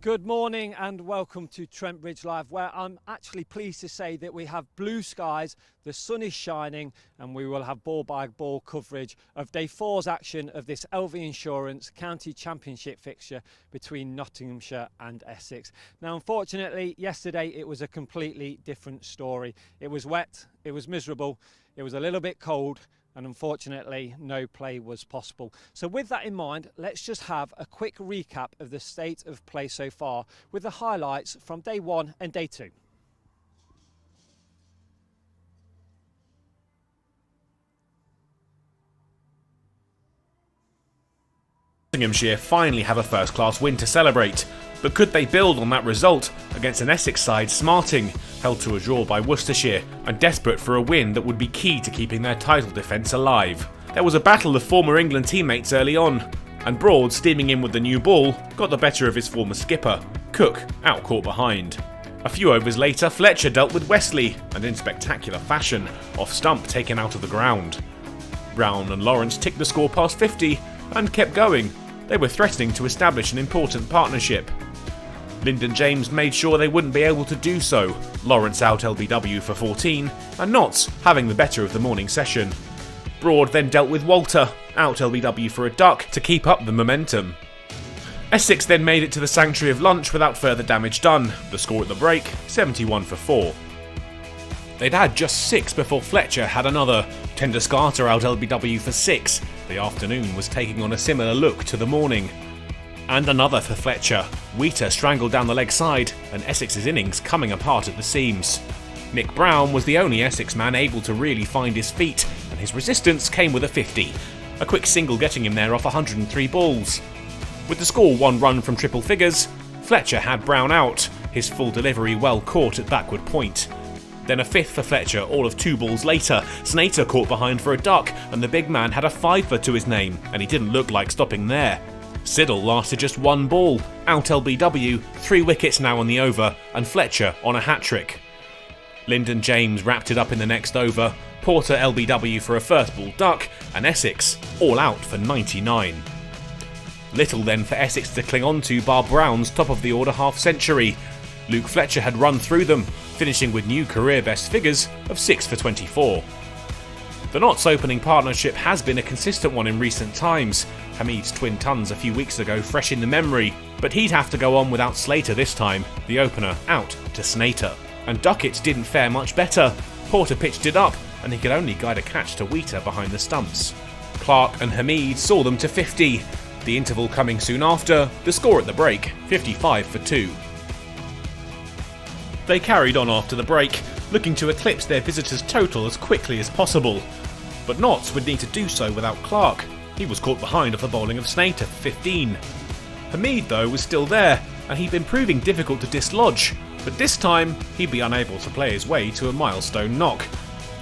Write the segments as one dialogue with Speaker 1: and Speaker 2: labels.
Speaker 1: Good morning and welcome to Trent Bridge Live, where I'm actually pleased to say that we have blue skies, the sun is shining, and we will have ball by ball coverage of day 4's action of this LV Insurance County Championship fixture between Nottinghamshire and Essex. Now, unfortunately, yesterday it was a completely different story. It was wet, it was miserable, it was a little bit cold, and unfortunately no play was possible. So with that in mind, let's just have a quick recap of the state of play so far with the highlights from day 1 and day 2.
Speaker 2: Nottinghamshire finally have a first-class win to celebrate, but could they build on that result against an Essex side smarting, held to a draw by Worcestershire, and desperate for a win that would be key to keeping their title defence alive? There was a battle of former England teammates early on, and Broad, steaming in with the new ball, got the better of his former skipper. Cook out-caught behind. A few overs later, Fletcher dealt with Wesley, and in spectacular fashion, off stump taken out of the ground. Brown and Lawrence ticked the score past 50, and kept going. They were threatening to establish an important partnership. Lyndon James made sure they wouldn't be able to do so, Lawrence out LBW for 14, and Notts having the better of the morning session. Broad then dealt with Walter, out LBW for a duck to keep up the momentum. Essex then made it to the sanctuary of lunch without further damage done, the score at the break, 71 for 4. They'd had just 6 before Fletcher had another. Tendescarter out LBW for 6. The afternoon was taking on a similar look to the morning. And another for Fletcher. Wheater strangled down the leg side, and Essex's innings coming apart at the seams. Nick Brown was the only Essex man able to really find his feet, and his resistance came with a 50. A quick single getting him there off 103 balls. With the score 1 run from triple figures, Fletcher had Brown out, his full delivery well caught at backward point. Then a 5th for Fletcher, all of 2 balls later. Snater caught behind for a duck, and the big man had a 5-fer to his name, and he didn't look like stopping there. Siddle lasted just 1 ball, out LBW, 3 wickets now on the over, and Fletcher on a hat-trick. Lyndon James wrapped it up in the next over, Porter LBW for a first ball duck, and Essex all out for 99. Little then for Essex to cling on to bar Brown's top of the order half-century. Luke Fletcher had run through them, finishing with new career best figures of 6 for 24. The Notts opening partnership has been a consistent one in recent times. Hamid's twin tons a few weeks ago fresh in the memory, but he'd have to go on without Slater this time, the opener out to Snater. And Duckett didn't fare much better. Porter pitched it up, and he could only guide a catch to Wheater behind the stumps. Clark and Hamid saw them to 50, the interval coming soon after, the score at the break, 55 for 2. They carried on after the break, looking to eclipse their visitors' total as quickly as possible. But Notts would need to do so without Clark. He was caught behind off the bowling of Snater for 15. Hamid, though, was still there, and he'd been proving difficult to dislodge, but this time he'd be unable to play his way to a milestone knock.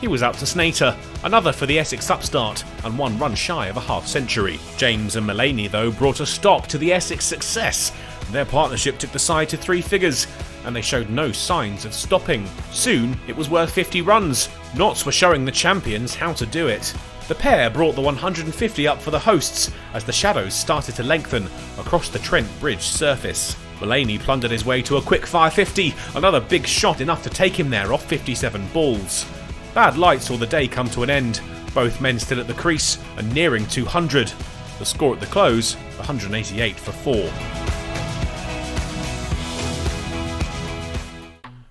Speaker 2: He was out to Snater, another for the Essex upstart, and 1 run shy of a half-century. James and Mullaney, though, brought a stop to the Essex success. Their partnership took the side to 3 figures, and they showed no signs of stopping. Soon, it was worth 50 runs. Notts were showing the champions how to do it. The pair brought the 150 up for the hosts as the shadows started to lengthen across the Trent Bridge surface. Mullaney plundered his way to a quick fire 50, another big shot enough to take him there off 57 balls. Bad light saw the day come to an end, both men still at the crease and nearing 200. The score at the close, 188 for 4.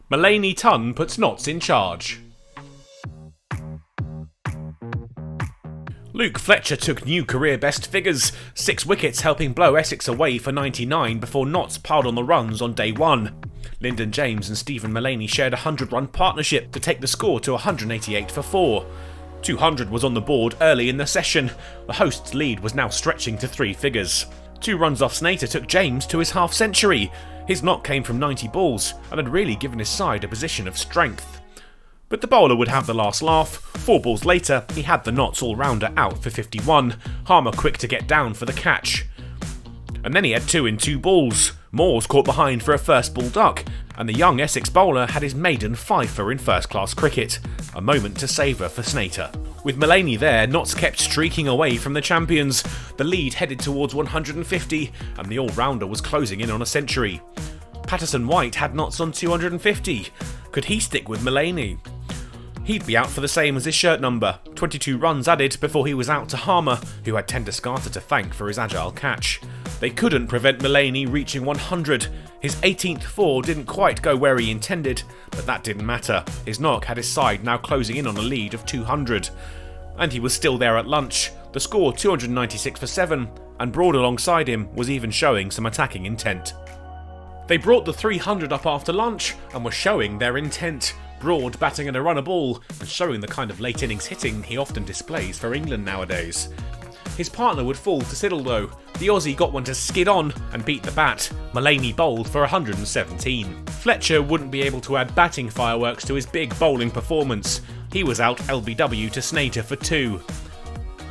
Speaker 2: Mullaney Ton puts Notts in charge. Luke Fletcher took new career best figures, 6 wickets helping blow Essex away for 99 before Notts piled on the runs on day 1. Lyndon James and Stephen Mullaney shared a 100-run partnership to take the score to 188 for 4. 200 was on the board early in the session. The hosts' lead was now stretching to 3 figures. 2 runs off Snater took James to his half-century. His knock came from 90 balls and had really given his side a position of strength. But the bowler would have the last laugh. 4 balls later, he had the Notts all-rounder out for 51, Harmer quick to get down for the catch. And then he had 2 in 2 balls. Moores caught behind for a first ball duck, and the young Essex bowler had his maiden fifer in first-class cricket, a moment to savour for Snater. With Mullaney there, Notts kept streaking away from the champions. The lead headed towards 150, and the all-rounder was closing in on a century. Patterson-White had Notts on 250. Could he stick with Mullaney? He'd be out for the same as his shirt number, 22 runs added before he was out to Harmer, who had Tenduscarter to thank for his agile catch. They couldn't prevent Mullaney reaching 100. His 18th four didn't quite go where he intended, but that didn't matter. His knock had his side now closing in on a lead of 200. And he was still there at lunch, the score 296 for 7, and Broad alongside him was even showing some attacking intent. They brought the 300 up after lunch and were showing their intent. Broad batting at a run a ball and showing the kind of late innings hitting he often displays for England nowadays. His partner would fall to Siddle though. The Aussie got one to skid on and beat the bat. Mullaney bowled for 117. Fletcher wouldn't be able to add batting fireworks to his big bowling performance. He was out LBW to Snater for 2.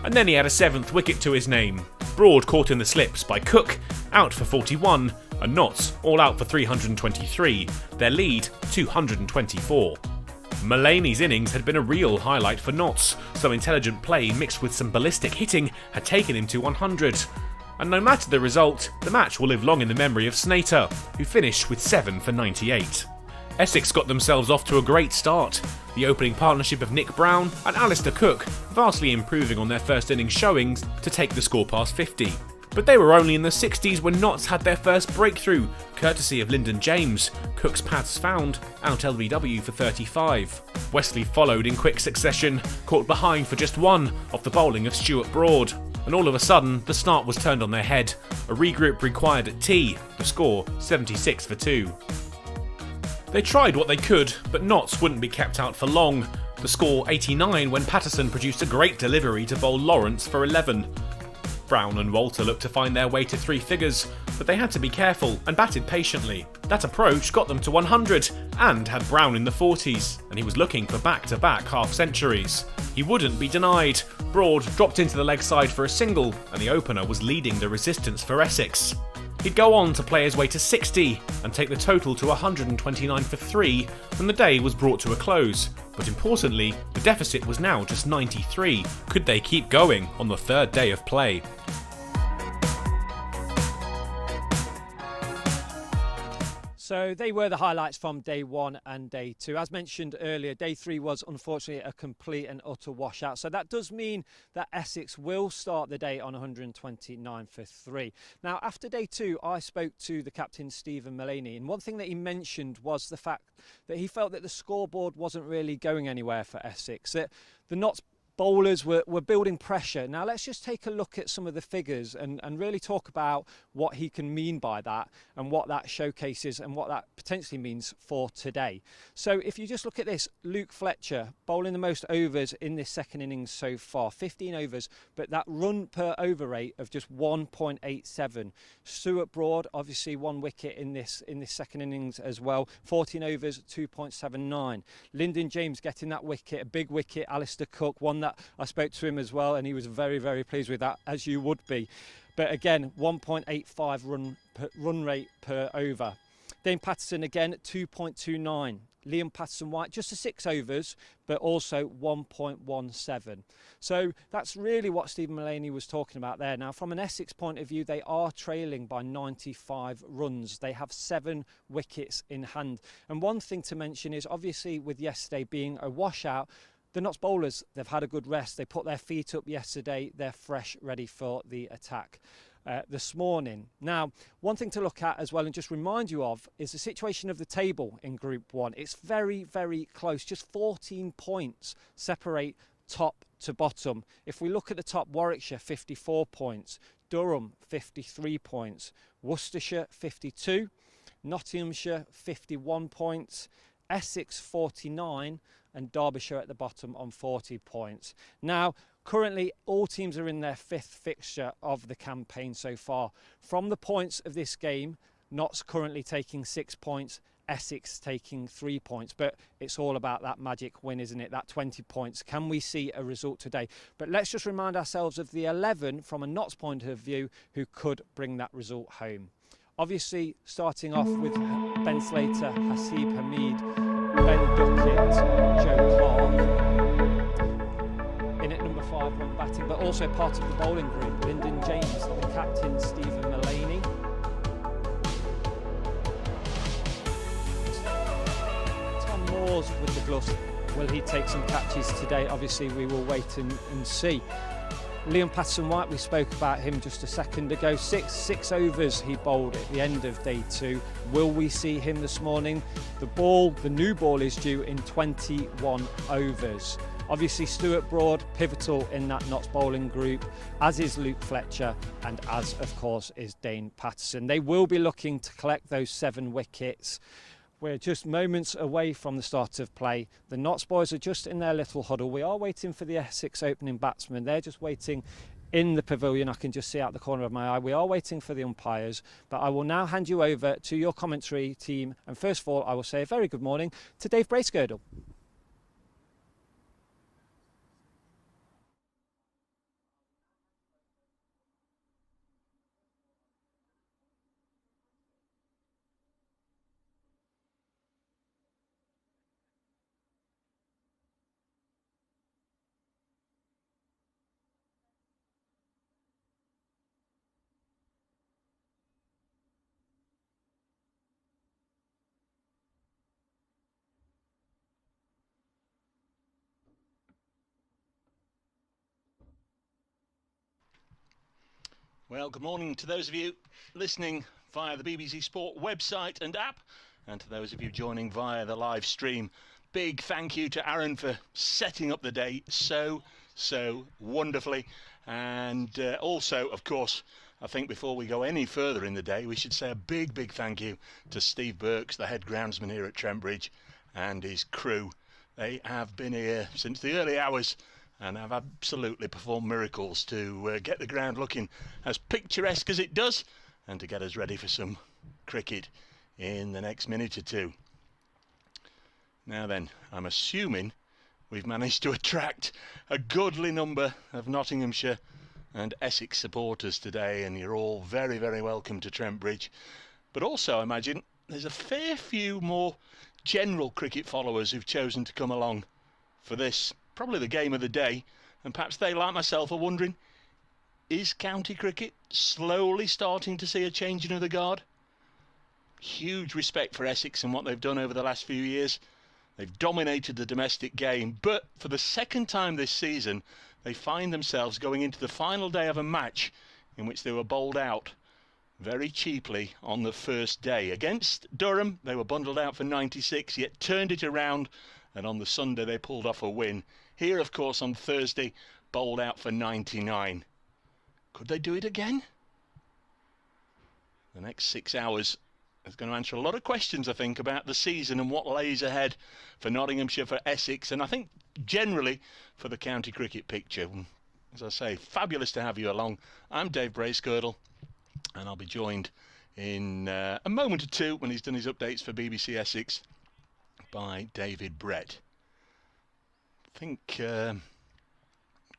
Speaker 2: And then he had a 7th wicket to his name. Broad caught in the slips by Cook, out for 41, and Notts all out for 323, their lead 224. Mullaney's innings had been a real highlight for Notts. Some intelligent play mixed with some ballistic hitting had taken him to 100. And no matter the result, the match will live long in the memory of Snater, who finished with 7 for 98. Essex got themselves off to a great start. The opening partnership of Nick Brown and Alistair Cook vastly improving on their first innings showings to take the score past 50. But they were only in the 60s when Notts had their first breakthrough, courtesy of Lyndon James. Cook's paths found, out LBW for 35. Wesley followed in quick succession, caught behind for just 1 off the bowling of Stuart Broad. And all of a sudden, the start was turned on their head. A regroup required at tea, the score 76 for 2. They tried what they could, but Notts wouldn't be kept out for long. The score 89 when Patterson produced a great delivery to bowl Lawrence for 11. Brown and Walter looked to find their way to 3 figures, but they had to be careful and batted patiently. That approach got them to 100 and had Brown in the 40s, and he was looking for back-to-back half-centuries. He wouldn't be denied. Broad dropped into the leg side for a single, and the opener was leading the resistance for Essex. He'd go on to play his way to 60 and take the total to 129 for 3 when the day was brought to a close. But importantly, the deficit was now just 93. Could they keep going on the 3rd day of play?
Speaker 1: So they were the highlights from day 1 and day 2. As mentioned earlier, day 3 was unfortunately a complete and utter washout. So that does mean that Essex will start the day on 129 for 3. Now, after day 2, I spoke to the captain, Stephen Mullaney, and one thing that he mentioned was the fact that he felt that the scoreboard wasn't really going anywhere for Essex. That the Notts bowlers were building pressure. Now let's just take a look at some of the figures and really talk about what he can mean by that and what that showcases and what that potentially means for today. So if you just look at this, Luke Fletcher bowling the most overs in this second innings so far, 15 overs, but that run per over rate of just 1.87. Stuart Broad, obviously 1 wicket in this second innings as well, 14 overs, 2.79. Lyndon James getting that wicket, a big wicket. Alistair Cook, one that I spoke to him as well, and he was very, very pleased with that, as you would be. But again, 1.85 run rate per over. Dane Patterson again, 2.29. Liam Patterson-White, just the 6 overs, but also 1.17. So that's really what Stephen Mullaney was talking about there. Now, from an Essex point of view, they are trailing by 95 runs. They have 7 wickets in hand. And one thing to mention is, obviously, with yesterday being a washout, the Notts bowlers, they've had a good rest. They put their feet up yesterday. They're fresh, ready for the attack this morning. Now, one thing to look at as well and just remind you of is the situation of the table in Group 1. It's very, very close. Just 14 points separate top to bottom. If we look at the top, Warwickshire, 54 points. Durham, 53 points. Worcestershire, 52. Nottinghamshire, 51 points. Essex, 49. And Derbyshire at the bottom on 40 points. Now, currently, all teams are in their 5th fixture of the campaign so far. From the points of this game, Notts currently taking 6 points, Essex taking 3 points. But it's all about that magic win, isn't it? That 20 points. Can we see a result today? But let's just remind ourselves of the 11 from a Notts point of view who could bring that result home. Obviously, starting off with Ben Slater, Hasib Hamid, Ben Duckett, Joe Clark. In at number 5 when batting, but also part of the bowling group, Lyndon James, the captain, Stephen Mullaney. Tom Moores with the gloves. Will he take some catches today? Obviously, we will wait and see. Liam Patterson-White, we spoke about him just a second ago. Six overs he bowled at the end of day 2. Will we see him this morning? The new ball is due in 21 overs. Obviously, Stuart Broad, pivotal in that Notts bowling group, as is Luke Fletcher, and as, of course, is Dane Patterson. They will be looking to collect those 7 wickets. We're just moments away from the start of play. The Notts boys are just in their little huddle. We are waiting for the Essex opening batsmen. They're just waiting in the pavilion. I can just see out the corner of my eye. We are waiting for the umpires, but I will now hand you over to your commentary team. And first of all, I will say a very good morning to Dave Bracegirdle.
Speaker 3: Well, good morning to those of you listening via the BBC Sport website and app, and to those of you joining via the live stream. Big thank you to Aaron for setting up the day so wonderfully. And also, of course, I think before we go any further in the day, we should say a big thank you to Steve Burks, the head groundsman here at Trent Bridge, and his crew. They have been here since the early hours and have absolutely performed miracles to get the ground looking as picturesque as it does, and to get us ready for some cricket in the next minute or two. Now then, I'm assuming we've managed to attract a goodly number of Nottinghamshire and Essex supporters today, and you're all very welcome to Trent Bridge. But also, I imagine there's a fair few more general cricket followers who've chosen to come along for this, probably the game of the day, and perhaps they, like myself, are wondering, is county cricket slowly starting to see a changing of the guard? Huge respect for Essex and what they've done over the last few years. They've dominated the domestic game, but for the second time this season, they find themselves going into the final day of a match in which they were bowled out very cheaply on the first day. Against Durham, they were bundled out for 96, yet turned it around, and on the Sunday they pulled off a win. Here, of course, on Thursday, bowled out for 99. Could they do it again? The next 6 hours is going to answer a lot of questions, I think, about the season and what lays ahead for Nottinghamshire, for Essex, and I think generally for the county cricket picture. As I say, fabulous to have you along. I'm Dave Bracegirdle, and I'll be joined in a moment or two, when he's done his updates for BBC Essex, by David Brett. I think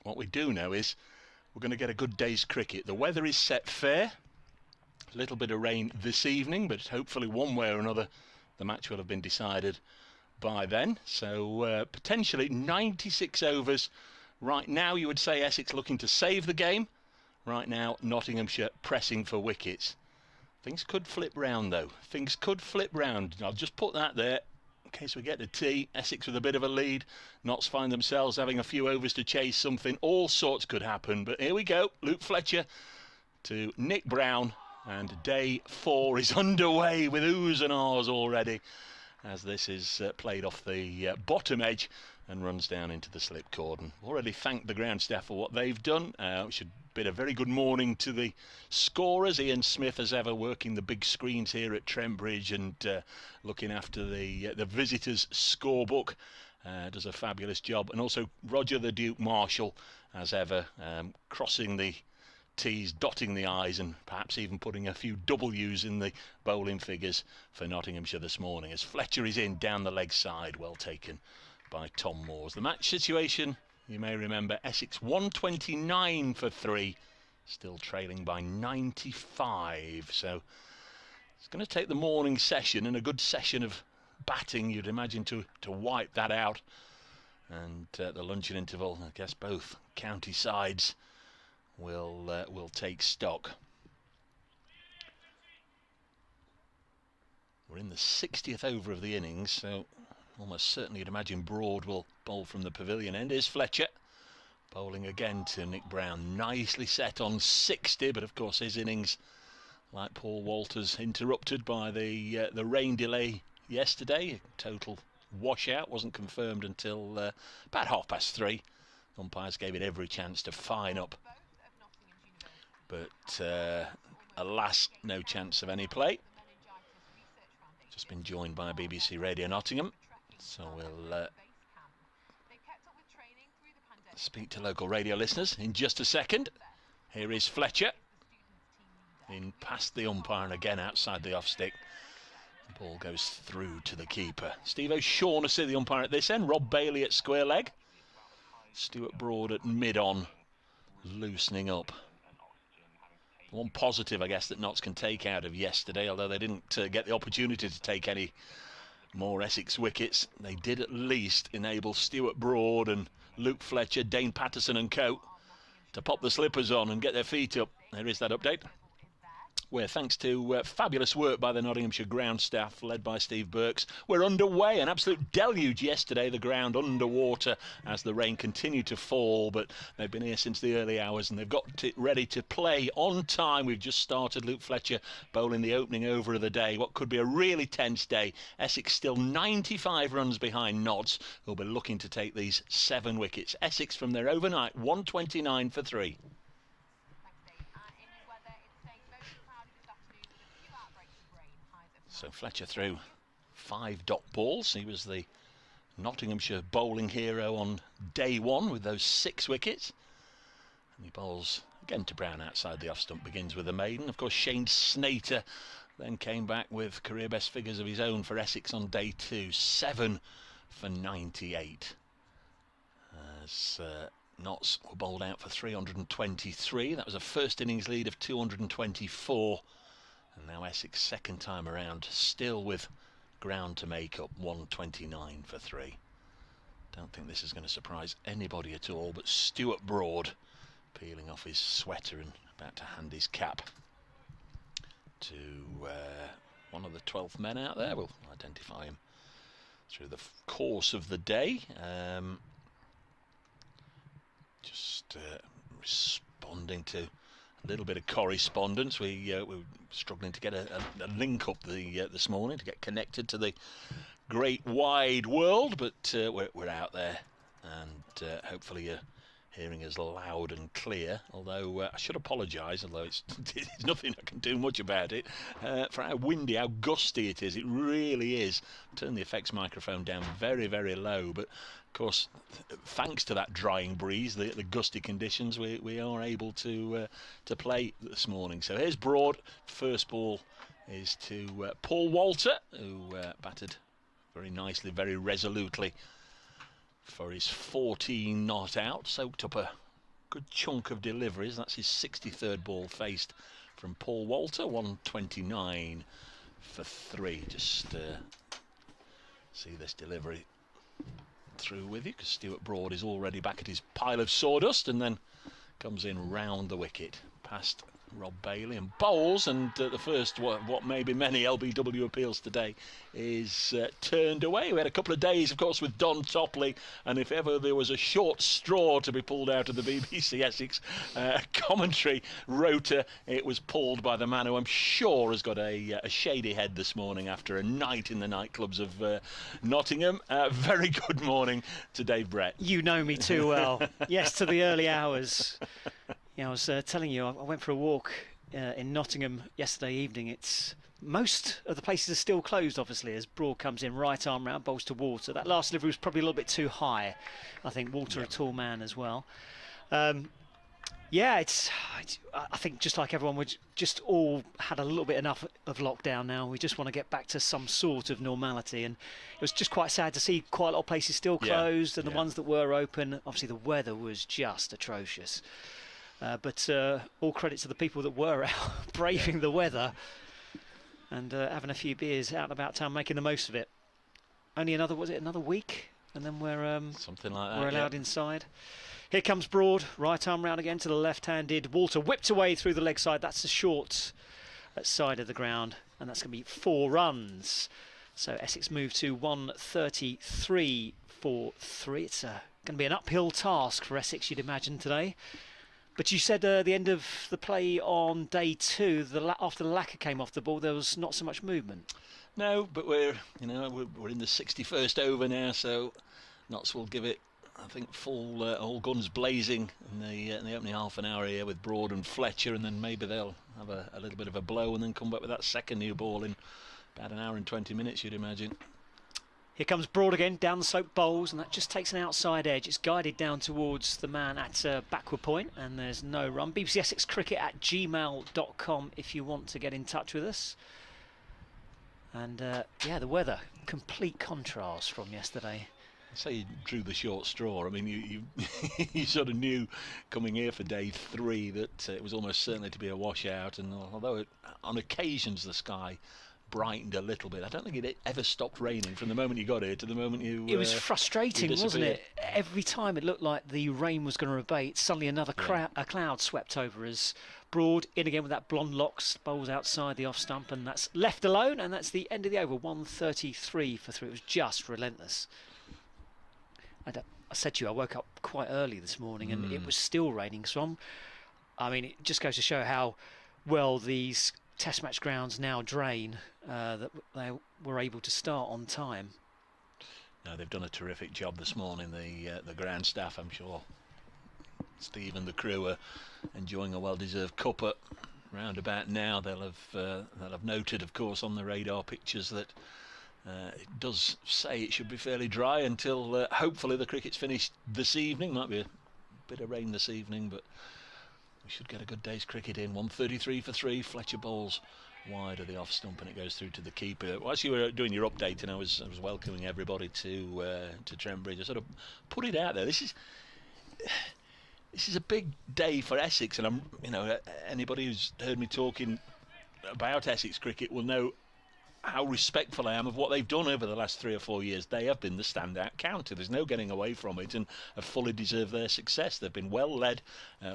Speaker 3: what we do know is we're going to get a good day's cricket. The weather is set fair. A little bit of rain this evening, but hopefully one way or another the match will have been decided by then. So potentially 96 overs. Right now you would say Essex looking to save the game. Right now Nottinghamshire pressing for wickets. Things could flip round though. Things could flip round. I'll just put that there in case we get to tea. Essex with a bit of a lead. Notts find themselves having a few overs to chase something. All sorts could happen. But here we go. Luke Fletcher to Nick Brown. And day 4 is underway with oohs and ahs already, as this is played off the bottom edge and runs down into the slip cordon. Already thanked the ground staff for what they've done. We should bid a very good morning to the scorers. Ian Smith, as ever, working the big screens here at Trent Bridge and looking after the visitors' scorebook. Does a fabulous job. And also Roger the Duke Marshall, as ever, crossing the T's, dotting the I's, and perhaps even putting a few W's in the bowling figures for Nottinghamshire this morning, as Fletcher is in down the leg side, well taken by Tom Moores. The match situation, you may remember, Essex 129 for 3, still trailing by 95. So It's going to take the morning session and a good session of batting, you'd imagine, to wipe that out. And the luncheon interval, I guess both county sides will take stock. We're in the 60th over of the innings, so almost certainly you'd imagine Broad will bowl from the pavilion end. Here's Fletcher bowling again to Nick Brown, nicely set on 60, but of course his innings, like Paul Walter's, interrupted by the rain delay yesterday. Total washout, wasn't confirmed until about 3:30. Umpires gave it every chance to fine up, but alas, no chance of any play. Just been joined by BBC Radio Nottingham, so we'll speak to local radio listeners in just a second. Here is Fletcher, in past the umpire and again outside the off stick. The ball goes through to the keeper. Steve O'Shaughnessy, the umpire at this end. Rob Bailey at square leg. Stuart Broad at mid-on, loosening up. One positive, I guess, that Notts can take out of yesterday, although they didn't get the opportunity to take any more Essex wickets, they did at least enable Stuart Broad and Luke Fletcher, Dane Patterson and co to pop the slippers on and get their feet up. There is that update, where thanks to fabulous work by the Nottinghamshire ground staff led by Steve Burks, we're underway. An absolute deluge yesterday, the ground underwater as the rain continued to fall, but they've been here since the early hours and they've got it ready to play on time. We've just started. Luke Fletcher bowling the opening over of the day. What could be a really tense day. Essex still 95 runs behind Notts, who'll be looking to take these 7 wickets. Essex from their overnight 129 for 3. So Fletcher threw 5 dot balls. He was the Nottinghamshire bowling hero on day 1 with those 6 wickets. And he bowls again to Brown outside the off stump, begins with a maiden. Of course, Shane Snater then came back with career best figures of his own for Essex on day 2, 7 for 98. As Notts were bowled out for 323. That was a first innings lead of 224. And now Essex, second time around, still with ground to make up, 129 for 3. Don't think this is going to surprise anybody at all, but Stuart Broad peeling off his sweater and about to hand his cap to one of the 12th men out there. We'll identify him through the course of the day. Just responding to a little bit of correspondence. We were struggling to get a link up this morning to get connected to the great wide world, but we're out there, and hopefully you're hearing us loud and clear. Although I should apologise, although there's nothing I can do much about it, for how windy, how gusty it is. It really is. Turn the effects microphone down very, very low, but of course, thanks to that drying breeze, the gusty conditions, we are able to play this morning. So here's Broad. First ball is to Paul Walter, who batted very nicely, very resolutely for his 14 not out. Soaked up a good chunk of deliveries. That's his 63rd ball faced from Paul Walter. 129 for 3. Just see this delivery through with you, because Stuart Broad is already back at his pile of sawdust, and then comes in round the wicket past Rob Bailey and bowls, and the first what may be many LBW appeals today is turned away. We had a couple of days, of course, with Don Topley, and if ever there was a short straw to be pulled out of the BBC Essex commentary rota, it was pulled by the man who I'm sure has got a shady head this morning after a night in the nightclubs of Nottingham. Very good morning to Dave Brett.
Speaker 4: You know me too well. Yes, to the early hours. Yeah, I was telling you, I went for a walk in Nottingham yesterday evening. It's most of the places are still closed, obviously, as Broad comes in, right arm round, bowls to Walter. That last delivery was probably a little bit too high. I think Walter, a tall man as well. Yeah, I think just like everyone, we just all had a little bit enough of lockdown now. We just want to get back to some sort of normality, and it was just quite sad to see quite a lot of places still closed, and the ones that were open, obviously the weather was just atrocious. But all credit to the people that were out braving the weather. and having a few beers out and about town, making the most of it. Only another week, and then we're
Speaker 3: something like that.
Speaker 4: We're allowed inside. Here comes Broad, right arm round again to the left-handed. Walter whipped away through the leg side. That's the short side of the ground, and that's going to be 4 runs. So Essex move to 133 for 3. It's going to be an uphill task for Essex, you'd imagine, today. But you said the end of the play on day 2, after the lacquer came off the ball, there was not so much movement.
Speaker 3: No, but we're in the 61st over now, so Notts will give it, I think, full all guns blazing in the opening half an hour here with Broad and Fletcher, and then maybe they'll have a little bit of a blow and then come back with that second new ball in about an hour and 20 minutes, you'd imagine.
Speaker 4: Here comes Broad again, down the slope bowls, and that just takes an outside edge. It's guided down towards the man at backward point, and there's no run. BBC Essex Cricket at gmail.com if you want to get in touch with us. And yeah, the weather, complete contrast from yesterday.
Speaker 3: So you drew the short straw. I mean, you you sort of knew coming here for day 3 that it was almost certainly to be a washout, and although on occasions the sky brightened a little bit, I don't think it ever stopped raining from the moment you got here to the moment you
Speaker 4: It was frustrating, wasn't it? Every time it looked like the rain was going to abate, suddenly another a cloud swept over us. Broad in again with that blonde locks, bowls outside the off stump, and that's left alone, and that's the end of the over. 133 for 3. It was just relentless. I said to you, I woke up quite early this morning and it was still raining. So I mean, it just goes to show how well these Test match grounds now drain, that they were able to start on time.
Speaker 3: No, they've done a terrific job this morning. The ground staff, I'm sure Steve and the crew are enjoying a well-deserved cuppa. Round about now, they'll have noted, of course, on the radar pictures that it does say it should be fairly dry until hopefully the cricket's finished this evening. Might be a bit of rain this evening, but we should get a good day's cricket in. 133 for 3. Fletcher bowls wide of the off stump, and it goes through to the keeper. Whilst you were doing your update, and I was welcoming everybody to Trent Bridge, I sort of put it out there. This is a big day for Essex, and anybody who's heard me talking about Essex cricket will know how respectful I am of what they've done over the last 3 or 4 years. They have been the standout county. There's no getting away from it, and have fully deserved their success. They've been well led,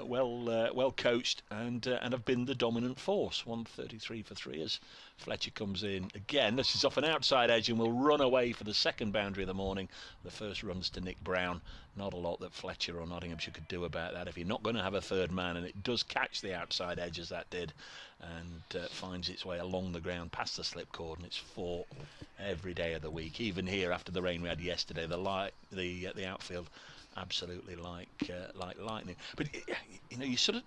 Speaker 3: well coached, and have been the dominant force. 133 for 3 as Fletcher comes in again. This is off an outside edge and will run away for the second boundary of the morning. The first runs to Nick Brown. Not a lot that Fletcher or Nottinghamshire could do about that if you're not going to have a third man, and it does catch the outside edge as that did, and finds its way along the ground past the slip cord, and it's 4 every day of the week. Even here after the rain we had yesterday, the outfield absolutely like lightning. But you sort of,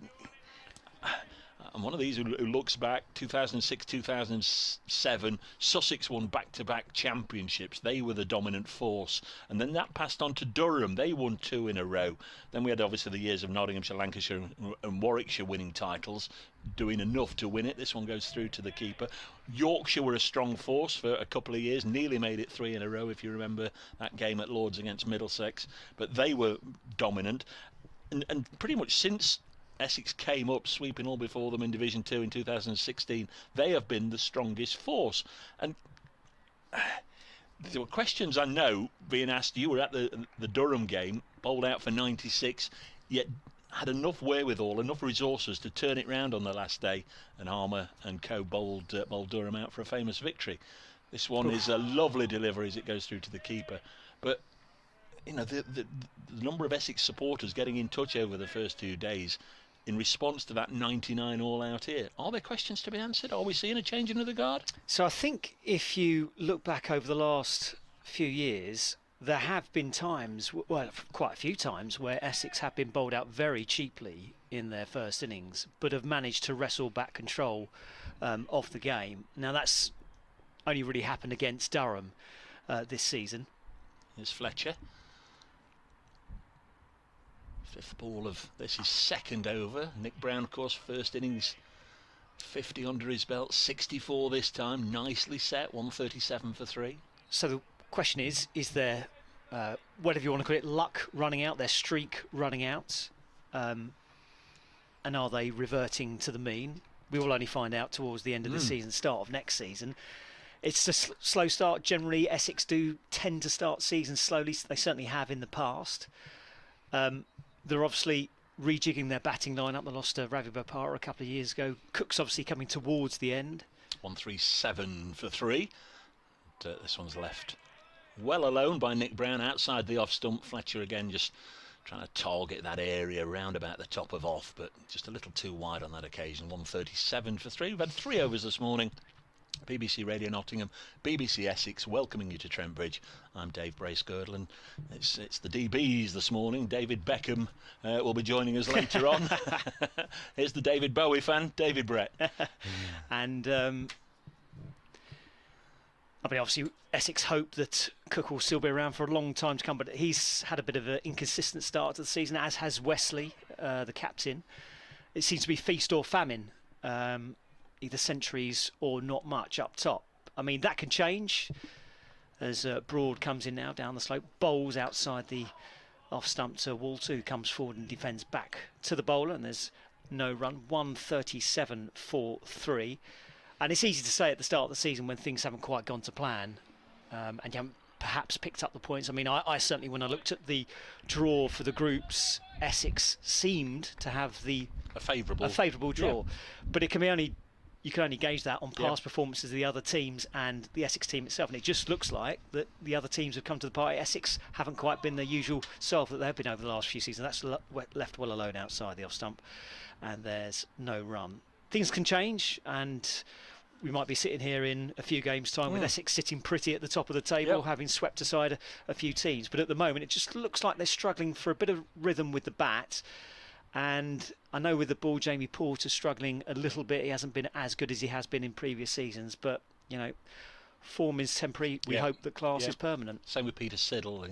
Speaker 3: I'm one of these who looks back. 2006, 2007, Sussex won back-to-back championships. They were the dominant force, and then that passed on to Durham. They won 2 in a row. Then we had obviously the years of Nottinghamshire, Lancashire and Warwickshire winning titles, doing enough to win it. This one goes through to the keeper. Yorkshire were a strong force for a couple of years, nearly made it 3 in a row, if you remember that game at Lords against Middlesex, but they were dominant, and pretty much since Essex came up, sweeping all before them in Division 2 in 2016, they have been the strongest force. And there were questions, I know, being asked. You were at the Durham game, bowled out for 96, yet had enough wherewithal, enough resources to turn it round on the last day, and Harmer and co bowled Durham out for a famous victory. This one is a lovely delivery as it goes through to the keeper. But the number of Essex supporters getting in touch over the first 2 days in response to that 99 all out here. Are there questions to be answered? Are we seeing a changing of the guard?
Speaker 4: So I think if you look back over the last few years, there have been times, well, quite a few times, where Essex have been bowled out very cheaply in their first innings, but have managed to wrestle back control of the game. Now that's only really happened against Durham this season.
Speaker 3: Here's Fletcher. 5th ball of this is second over. Nick Brown, of course, first innings 50 under his belt, 64 this time, nicely set, 137 for 3.
Speaker 4: So the question is there, whatever you want to call it, luck running out, their streak running out, and are they reverting to the mean? we will only find out towards the end of the season, start of next season. It's a slow start. Generally, Essex do tend to start seasons slowly. They certainly have in the past. They're obviously rejigging their batting lineup. They lost to Ravi Bopara a couple of years ago. Cook's obviously coming towards the end.
Speaker 3: 137 for 3. This one's left well alone by Nick Brown outside the off stump. Fletcher again just trying to target that area round about the top of off, but just a little too wide on that occasion. 137 for 3. We've had 3 overs this morning. BBC Radio Nottingham, BBC Essex, welcoming you to Trent Bridge. I'm Dave Bracegirdle, and it's the DBs this morning. David Beckham will be joining us later on. Here's the David Bowie fan, David Brett.
Speaker 4: And I mean, obviously Essex hope that Cook will still be around for a long time to come, but he's had a bit of an inconsistent start to the season, as has Wesley, the captain. It seems to be feast or famine. Either centuries or not much up top. I mean, that can change as Broad comes in now down the slope, bowls outside the off stump to Walter, who comes forward and defends back to the bowler, and there's no run. 137 for 3. And it's easy to say at the start of the season when things haven't quite gone to plan, and you haven't perhaps picked up the points. I mean, I certainly, when I looked at the draw for the groups, Essex seemed to have a favourable draw, but it can be you can only gauge that on past performances of the other teams and the Essex team itself. And it just looks like that the other teams have come to the party. Essex haven't quite been their usual self that they've been over the last few seasons. That's left well alone outside the off stump, and there's no run. Things can change, and we might be sitting here in a few games' time with Essex sitting pretty at the top of the table, having swept aside a few teams. But at the moment, it just looks like they're struggling for a bit of rhythm with the bat. And I know with the ball, Jamie Porter struggling a little bit. He hasn't been as good as he has been in previous seasons, but you know, form is temporary. We hope that class is permanent.
Speaker 3: Same with Peter Siddle.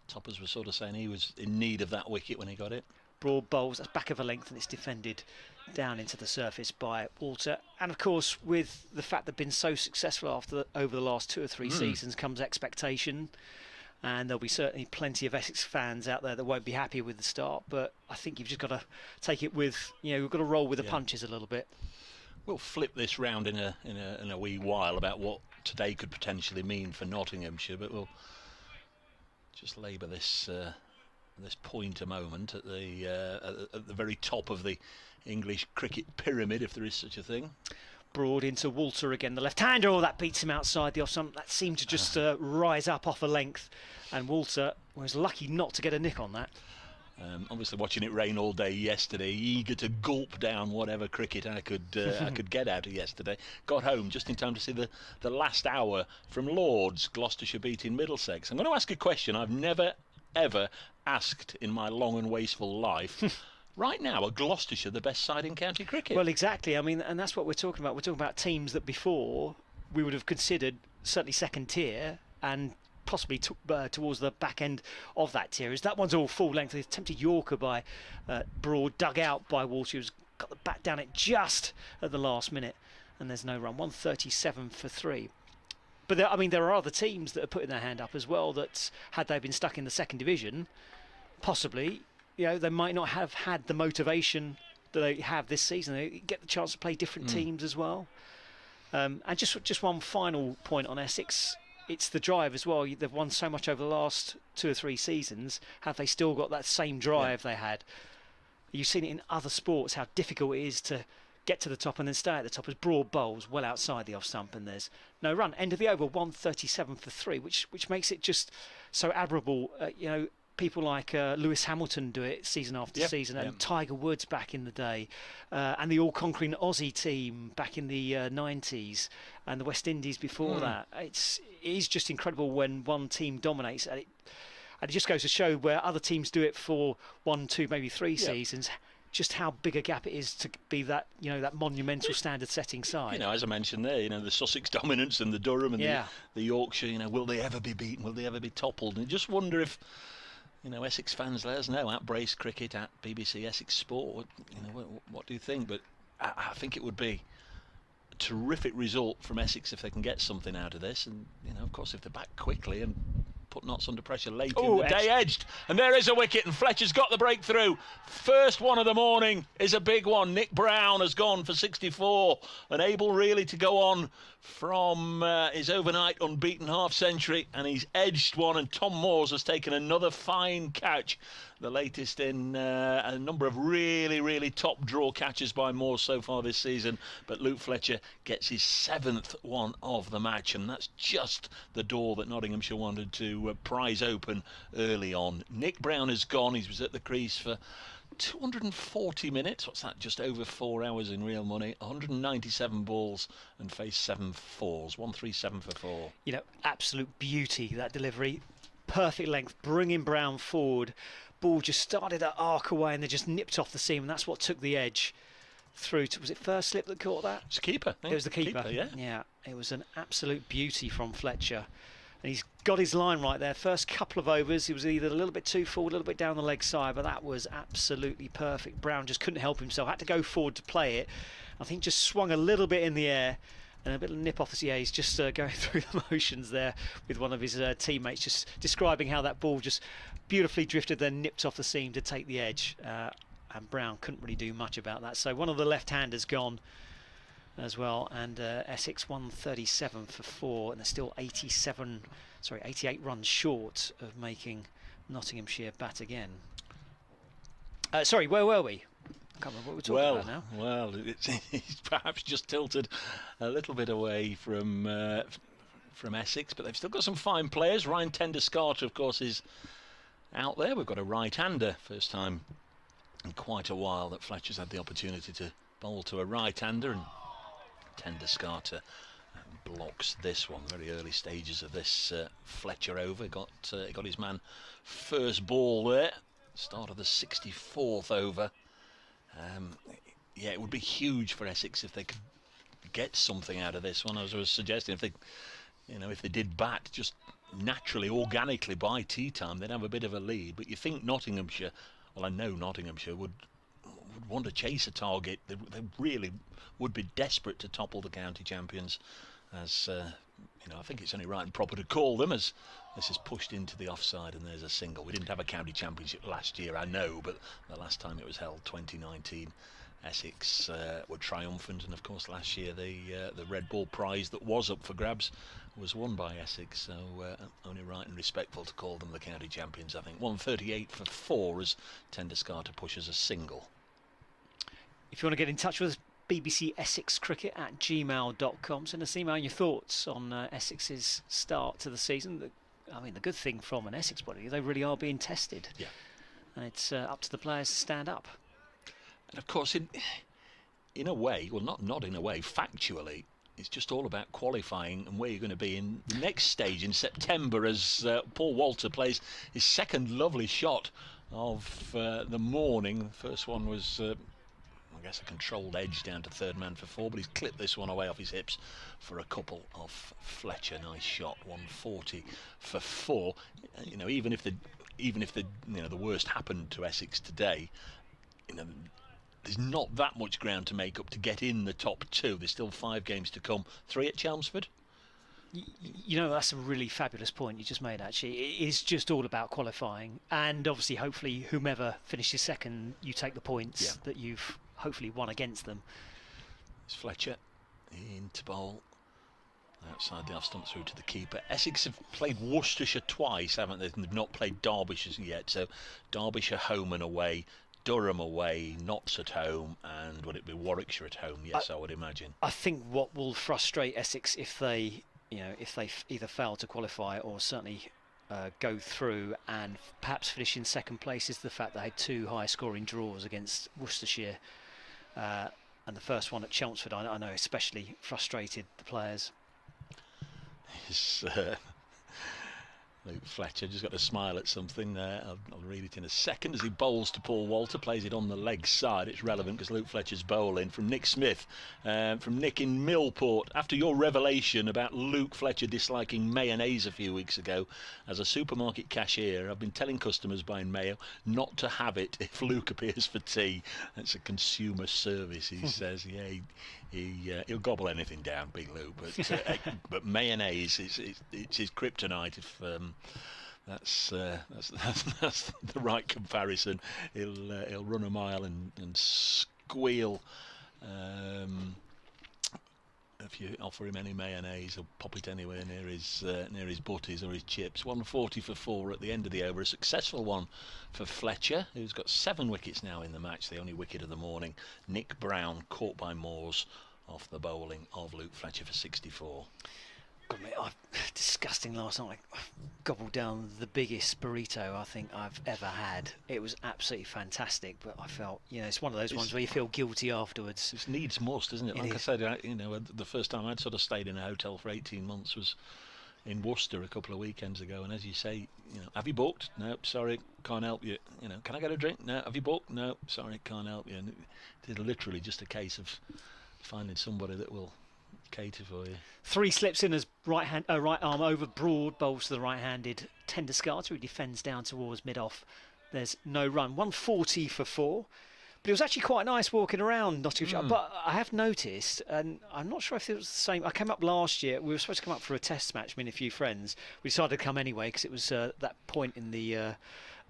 Speaker 3: Toppers were sort of saying he was in need of that wicket when he got it.
Speaker 4: Broad bowls, that's back of a length, and it's defended down into the surface by Walter. And of course, with the fact they've been so successful over the last 2 or 3 seasons comes expectation. And there'll be certainly plenty of Essex fans out there that won't be happy with the start, but I think you've just got to take it with, you've got to roll with the punches a little bit.
Speaker 3: We'll flip this round in a wee while about what today could potentially mean for Nottinghamshire, but we'll just labour this point a moment at the very top of the English cricket pyramid, if there is such a thing.
Speaker 4: Broad into Walter again, the left-hander. That beats him outside the off stump. That seemed to just rise up off a length, and Walter was lucky not to get a nick on that.
Speaker 3: Obviously, watching it rain all day yesterday, eager to gulp down whatever cricket I could get out of yesterday. Got home just in time to see the last hour from Lords, Gloucestershire beating Middlesex. I'm going to ask a question I've never ever asked in my long and wasteful life. Right now, are Gloucestershire the best side in county cricket?
Speaker 4: Well, exactly. I mean, and that's what we're talking about. We're talking about teams that before we would have considered certainly second tier and possibly towards the back end of that tier. Is that one's all full length. The attempted Yorker by Broad, dug out by Walsh, who's got the bat down it just at the last minute, and there's no run. 137 for 3. But there are other teams that are putting their hand up as well. That had they been stuck in the second division, possibly. They might not have had the motivation that they have this season. They get the chance to play different teams as well. And just one final point on Essex. It's the drive as well. They've won so much over the last 2 or 3 seasons. Have they still got that same drive they had? You've seen it in other sports, how difficult it is to get to the top and then stay at the top as Broad bowls well outside the off stump, and there's no run. End of the over, 137 for 3, which makes it just so admirable. People like Lewis Hamilton do it season after season, and Tiger Woods back in the day, and the all-conquering Aussie team back in the 90s, and the West Indies before that. It is just incredible when one team dominates, and it just goes to show where other teams do it for 1, 2, maybe 3 seasons, just how big a gap it is to be that that monumental standard-setting side.
Speaker 3: As I mentioned there, the Sussex dominance and the Durham and the Yorkshire. Will they ever be beaten? Will they ever be toppled? And you just wonder if. Essex fans, let us know at Brace Cricket, at BBC Essex Sport. What do you think? But I think it would be a terrific result from Essex if they can get something out of this. And of course, if they're back quickly and put Notts under pressure late in the day. Edged, and there is a wicket, and Fletcher's got the breakthrough. First one of the morning is a big one. Nick Brown has gone for 64, and able really to go on from his overnight unbeaten half-century, and he's edged one, and Tom Moores has taken another fine catch, the latest in a number of really top draw catches by Moores so far this season. But Luke Fletcher gets his 7th one of the match, and that's just the door that Nottinghamshire wanted to prise open early on. Nick Brown has gone. He was at the crease for 240 minutes. What's that? Just over 4 hours in real money. 197 balls and faced 7 fours. 137 for 4.
Speaker 4: You know, absolute beauty, that delivery. Perfect length, bringing Brown forward. Ball just started to arc away and they just nipped off the seam, and that's what took the edge through to, was it first slip that caught that?
Speaker 3: It's the keeper.
Speaker 4: It was the keeper. Yeah, it was an absolute beauty from Fletcher. And he's got his line right there. First couple of overs, he was either a little bit too forward, a little bit down the leg side, but that was absolutely perfect. Brown just couldn't help himself, had to go forward to play it. I think just swung a little bit in the air, and a bit of nip off the CA. He's just going through the motions there with one of his teammates, just describing how that ball just beautifully drifted, then nipped off the seam to take the edge. And Brown couldn't really do much about that. So one of the left-handers gone as well, and Essex 137 for 4, and they're still 88 runs short of making Nottinghamshire bat again. Sorry, where were we? I can't remember what we're talking about now.
Speaker 3: Well, he's perhaps just tilted a little bit away from Essex, but they've still got some fine players. Ryan Tender-Scarter, of course, is out there. We've got a right-hander, first time in quite a while that Fletcher's had the opportunity to bowl to a right-hander, and Tender-Scarter blocks this one. Very early stages of this Fletcher over. He got his man first ball there. Start of the 64th over. Yeah, it would be huge for Essex if they could get something out of this one. As I was suggesting, if they did bat just naturally, organically by tea time, they'd have a bit of a lead. But you think Nottinghamshire, well, I know Nottinghamshire would want to chase a target. They really would be desperate to topple the county champions. As I think it's only right and proper to call them, as this is pushed into the offside and there's a single. We didn't have a county championship last year, I know, but the last time it was held, 2019, Essex were triumphant, and of course last year the Red Ball prize that was up for grabs was won by Essex, so only right and respectful to call them the county champions. I think 138 for 4 as Tender-Scarter pushes a single.
Speaker 4: If you want to get in touch with us, bbcessexcricket@gmail.com. Send us an email your thoughts on Essex's start to the season. I mean, the good thing from an Essex point of view, they really are being tested. Yeah. And it's up to the players to stand up.
Speaker 3: And of course, in a way, well, not in a way, factually, it's just all about qualifying and where you're going to be in the next stage in September, as Paul Walter plays his second lovely shot of the morning. The first one was I guess a controlled edge down to third man for 4, but he's clipped this one away off his hips for a couple of Fletcher. Nice shot, 140 for 4. Even if the worst happened to Essex today, there's not that much ground to make up to get in the top 2. There's still 5 games to come. 3 at Chelmsford.
Speaker 4: That's a really fabulous point you just made, actually. It is just all about qualifying, and obviously, hopefully, whomever finishes second, you take the points that you've hopefully won against them.
Speaker 3: It's Fletcher into bowl. Outside the off stump through to the keeper. Essex have played Worcestershire twice, haven't they? They've not played Derbyshire yet, so Derbyshire home and away, Durham away, Notts at home, and would it be Warwickshire at home? Yes, I would imagine.
Speaker 4: I think what will frustrate Essex if they either fail to qualify or certainly go through and perhaps finish in second place is the fact they had 2 high-scoring draws against Worcestershire, and the first one at Chelmsford, I know, especially frustrated the players.
Speaker 3: Luke Fletcher just got to smile at something there. I'll read it in a second as he bowls to Paul Walter, plays it on the leg side. It's relevant because Luke Fletcher's bowling from Nick Smith, from Nick in Millport. After your revelation about Luke Fletcher disliking mayonnaise a few weeks ago, as a supermarket cashier, I've been telling customers buying mayo not to have it if Luke appears for tea. That's a consumer service, he says. Yeah, he'll gobble anything down, Big Lou. But mayonnaise it's his kryptonite. If that's the right comparison, he'll run a mile and squeal. If you offer him any mayonnaise, he'll pop it anywhere near his butties or his chips. 140 for 4 at the end of the over. A successful one for Fletcher, who's got 7 wickets now in the match. The only wicket of the morning. Nick Brown caught by Moores off the bowling of Luke Fletcher for 64.
Speaker 4: God, mate, disgusting last night. I gobbled down the biggest burrito I think I've ever had. It was absolutely fantastic, but I felt, it's one of those ones where you feel guilty afterwards.
Speaker 3: It needs must, isn't it? Like I said, the first time I'd sort of stayed in a hotel for 18 months was in Worcester a couple of weekends ago, and as you say, have you booked? No, sorry, can't help you. Can I get a drink? No. Have you booked? No, sorry, can't help you. And it is literally just a case of finding somebody that will cater for you.
Speaker 4: 3 slips in as right arm over Broad, bowls to the right-handed Tenderskata, who defends down towards mid-off. There's no run. 140 for 4. But it was actually quite nice walking around Nottinghamshire. But I have noticed, and I'm not sure if it was the same. I came up last year. We were supposed to come up for a test match, me and a few friends. We decided to come anyway because it was that point in the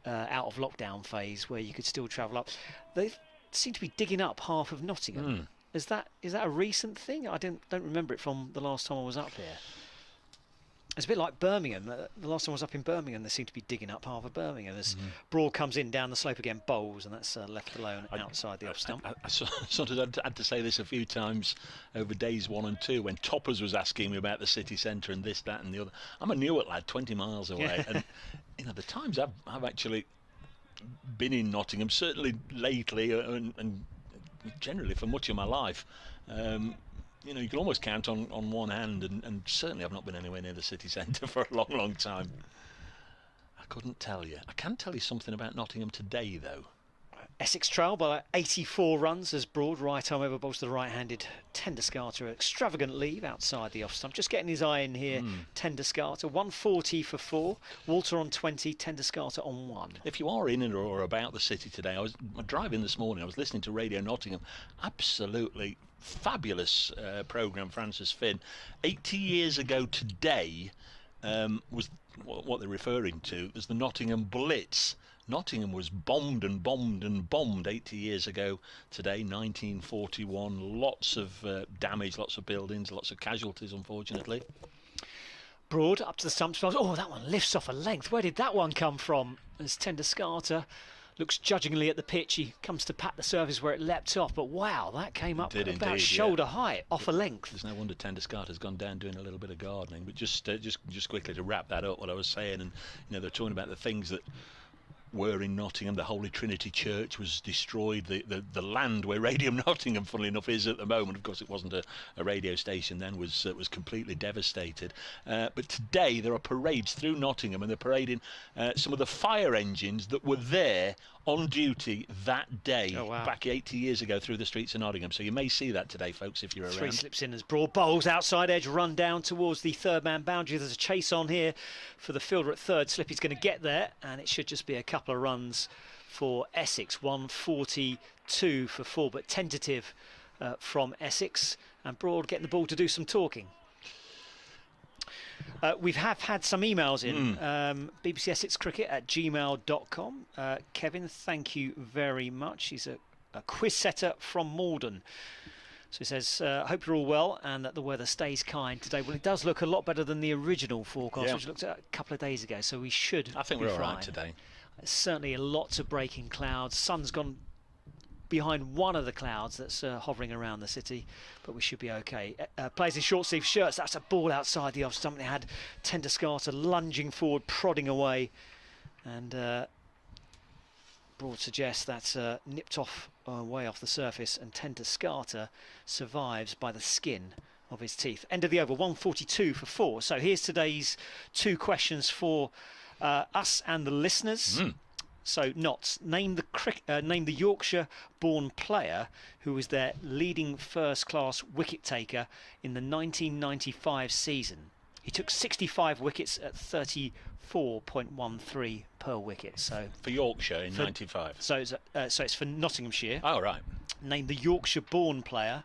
Speaker 4: out of lockdown phase where you could still travel up. They seem to be digging up half of Nottingham. Is that a recent thing? I don't remember it from the last time I was up here. It's a bit like Birmingham. The last time I was up in Birmingham, they seem to be digging up half of Birmingham. As Broad comes in down the slope again, bowls, and that's left alone outside the off stump.
Speaker 3: I sort of had to say this a few times over days 1 and 2 when Toppers was asking me about the city centre and this, that, and the other. I'm a Newark lad, 20 miles away, and the times I've actually been in Nottingham, certainly lately, and generally for much of my life, you can almost count on one hand, and certainly I've not been anywhere near the city centre for a long time. I couldn't tell you. I can tell you something about Nottingham today, though.
Speaker 4: Essex trail by 84 runs as Broad right arm over bowls to the right-handed Tenderskata. Extravagant leave outside the off stump. Just getting his eye in here. Tenderskata 140 for 4. Walter on 20. Tenderskata on 1.
Speaker 3: If you are in or about the city today, I was driving this morning. I was listening to Radio Nottingham. Absolutely fabulous programme, Francis Finn. 80 years ago today was what they're referring to as the Nottingham Blitz. Nottingham was bombed and bombed and bombed 80 years ago today, 1941. Lots of damage, lots of buildings, lots of casualties, unfortunately.
Speaker 4: Broad up to the stump spells. Oh, that one lifts off a length. Where did that one come from? As Tenderskata looks judgingly at the pitch, he comes to pat the surface where it leapt off. But wow, that came up about shoulder height, off a length.
Speaker 3: There's no wonder Tenderskata's gone down doing a little bit of gardening. But just quickly to wrap that up, what I was saying, and they're talking about the things that were in Nottingham. The Holy Trinity Church was destroyed. The land where Radio Nottingham, funnily enough, is at the moment, of course it wasn't a radio station then, was completely devastated. But today there are parades through Nottingham, and they're parading some of the fire engines that were there on duty that day, back 80 years ago, through the streets of Nottingham. So you may see that today, folks, if you're around.
Speaker 4: 3 slips in as Broad bowls outside edge, run down towards the third man boundary. There's a chase on here for the fielder at third. Slippy's going to get there, and it should just be a couple of runs for Essex. 142 for 4, but tentative from Essex, and Broad getting the ball to do some talking. We have had some emails in. BBC Essex Cricket at gmail.com. Kevin, thank you very much. He's a quiz setter from Malden. So he says, hope you're all well and that the weather stays kind today. Well, it does look a lot better than the original forecast, which looked at a couple of days ago. So we should
Speaker 3: I think we're all right today.
Speaker 4: Certainly lots of breaking clouds. Sun's gone behind one of the clouds that's hovering around the city, but we should be okay. Plays in short sleeve shirts. That's a ball outside the off stump. They had Tenderskata lunging forward, prodding away, and Broad suggests that's nipped off way off the surface, and Tenderskata survives by the skin of his teeth. End of the over, 142 for 4. So here's today's 2 questions for us and the listeners. So, Notts, name the Yorkshire-born player who was their leading first-class wicket-taker in the 1995 season. He took 65 wickets at 34.13 per wicket. So
Speaker 3: for Yorkshire in 95.
Speaker 4: So it's for Nottinghamshire.
Speaker 3: Oh, right.
Speaker 4: Name the Yorkshire-born player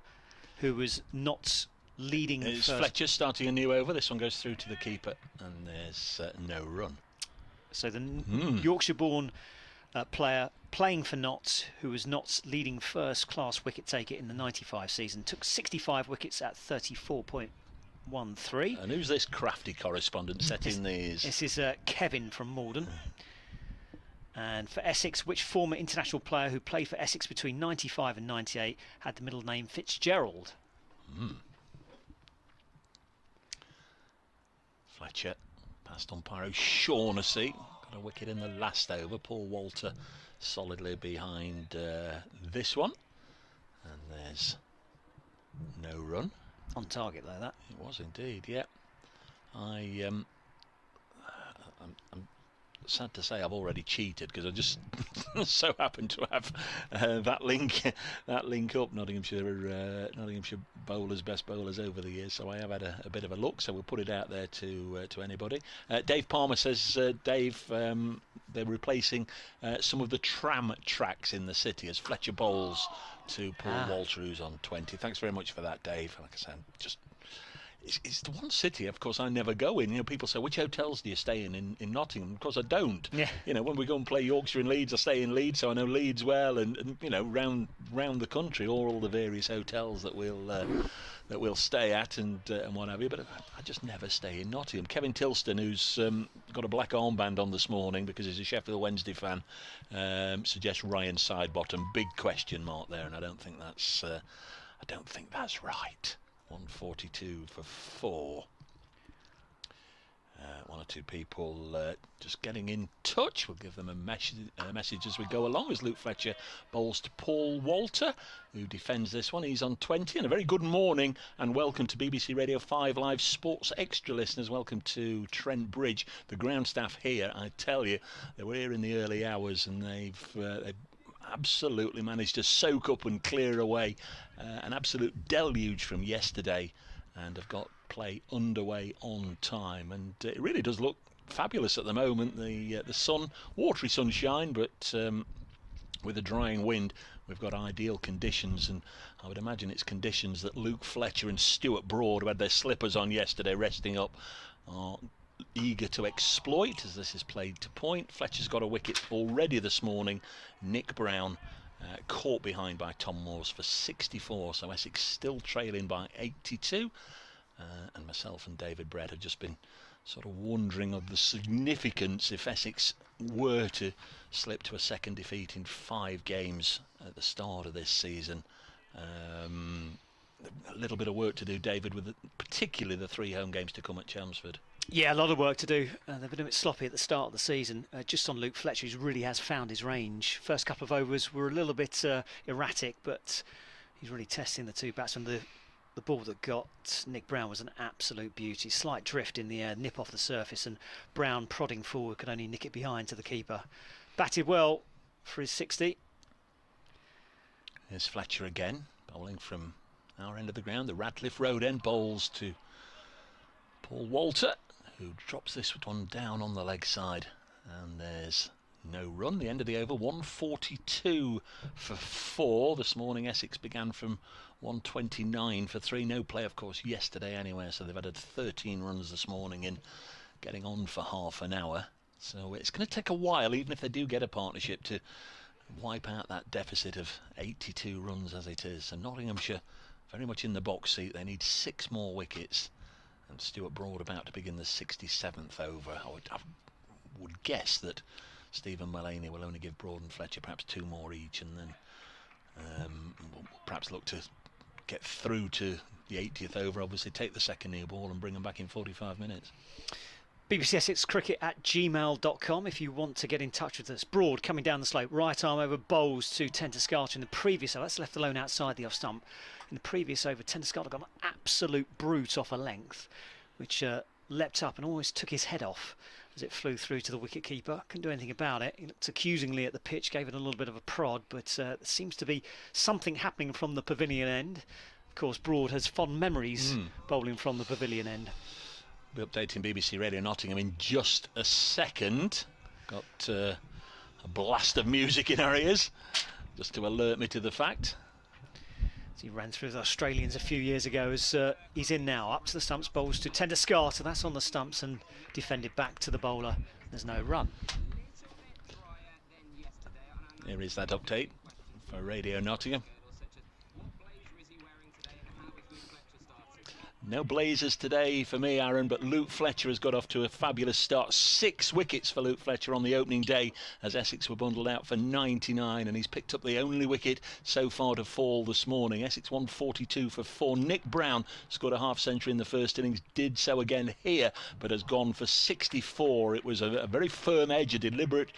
Speaker 4: who was not leading
Speaker 3: It's
Speaker 4: first.
Speaker 3: Fletcher starting a new over. This one goes through to the keeper, and there's no run.
Speaker 4: So the Yorkshire-born player playing for Notts, who was Notts' leading first-class wicket taker in the 95 season, took 65 wickets at 34.13.
Speaker 3: And who's this crafty correspondent setting these?
Speaker 4: This is Kevin from Malden. And for Essex, which former international player who played for Essex between 95 and 98 had the middle name Fitzgerald?
Speaker 3: Fletcher past umpire O'Shaughnessy, got a wicket in the last over. Paul Walter solidly behind this one, and there's no run.
Speaker 4: On target though, that.
Speaker 3: It was indeed, yeah. I'm sad to say I've already cheated, because I just so happen to have that link up. Nottinghamshire bowlers, best bowlers over the years. So I have had a bit of a look. So we'll put it out there to anybody. Dave Palmer says, Dave, they're replacing some of the tram tracks in the city as Fletcher bowls to Paul Walter, who's on 20. Thanks very much for that, Dave. Like I said, just. It's the one city, of course, I never go in. You know, people say, which hotels do you stay in Nottingham? Of course, I don't.
Speaker 4: Yeah.
Speaker 3: You know, when we go and play Yorkshire and Leeds, I stay in Leeds, so I know Leeds well, and you know, round the country, all the various hotels that we'll stay at and what have you. But I just never stay in Nottingham. Kevin Tilston, who's got a black armband on this morning because he's a Sheffield Wednesday fan, suggests Ryan Sidebottom. Big question mark there, and I don't think that's right. 142 for 4. One or two people just getting in touch. We'll give them a message as we go along, as Luke Fletcher bowls to Paul Walter, who defends this one. He's on 20. And a very good morning and welcome to BBC Radio 5 Live Sports Extra listeners. Welcome to Trent Bridge. The ground staff here, I tell you, they were here in the early hours, and they've absolutely managed to soak up and clear away an absolute deluge from yesterday, and have got play underway on time, and it really does look fabulous at the moment. The sun, watery sunshine, but with a drying wind, we've got ideal conditions, and I would imagine it's conditions that Luke Fletcher and Stuart Broad, who had their slippers on yesterday resting up, are eager to exploit as this is played to point. Fletcher's got a wicket already this morning. Nick Brown caught behind by Tom Moores for 64, so Essex still trailing by 82. And myself and David Brett have just been sort of wondering of the significance if Essex were to slip to a second defeat in 5 games at the start of this season. A little bit of work to do, David, with particularly the 3 home games to come at Chelmsford.
Speaker 4: Yeah, a lot of work to do. They've been a bit sloppy at the start of the season. Just on Luke Fletcher, who really has found his range. First couple of overs were a little bit erratic, but he's really testing the 2 batsmen. The ball that got Nick Brown was an absolute beauty. Slight drift in the air, nip off the surface, and Brown prodding forward could only nick it behind to the keeper. Batted well for his 60.
Speaker 3: Here's Fletcher again, bowling from our end of the ground. The Radcliffe Road end, bowls to Paul Walter, who drops this one down on the leg side, and there's no run. The end of the over, 142 for 4. This morning Essex began from 129 for 3. No play, of course, yesterday anywhere, so they've added 13 runs this morning in, getting on for half an hour. So it's going to take a while, even if they do get a partnership, to wipe out that deficit of 82 runs as it is. So Nottinghamshire very much in the box seat. They need 6 more wickets. And Stuart Broad about to begin the 67th over. I would guess that Stephen Mullaney will only give Broad and Fletcher perhaps 2 more each, and then we'll perhaps look to get through to the 80th over. Obviously take the second new ball and bring them back in 45 minutes.
Speaker 4: BBC Essex Cricket at gmail.com if you want to get in touch with us. Broad coming down the slope, right arm over, bowls to Tentascata in the previous over. That's left alone outside the off stump. In the previous over, Tentascata got an absolute brute off a length, which leapt up and almost took his head off as it flew through to the wicket-keeper. Couldn't do anything about it. He looked accusingly at the pitch, gave it a little bit of a prod, but there seems to be something happening from the pavilion end. Of course, Broad has fond memories bowling from the pavilion end.
Speaker 3: We'll be updating BBC Radio Nottingham in just a second. Got a blast of music in our ears, just to alert me to the fact.
Speaker 4: As he ran through the Australians a few years ago, as he's in now. Up to the stumps, bowls to Tenduscarter. That's on the stumps and defended back to the bowler. There's no run.
Speaker 3: Here is that update for Radio Nottingham. No blazers today for me, Aaron, but Luke Fletcher has got off to a fabulous start. 6 wickets for Luke Fletcher on the opening day as Essex were bundled out for 99, and he's picked up the only wicket so far to fall this morning. Essex 142 for 4. Nick Brown scored a half-century in the first innings, did so again here, but has gone for 64. It was a very firm edge, a deliberate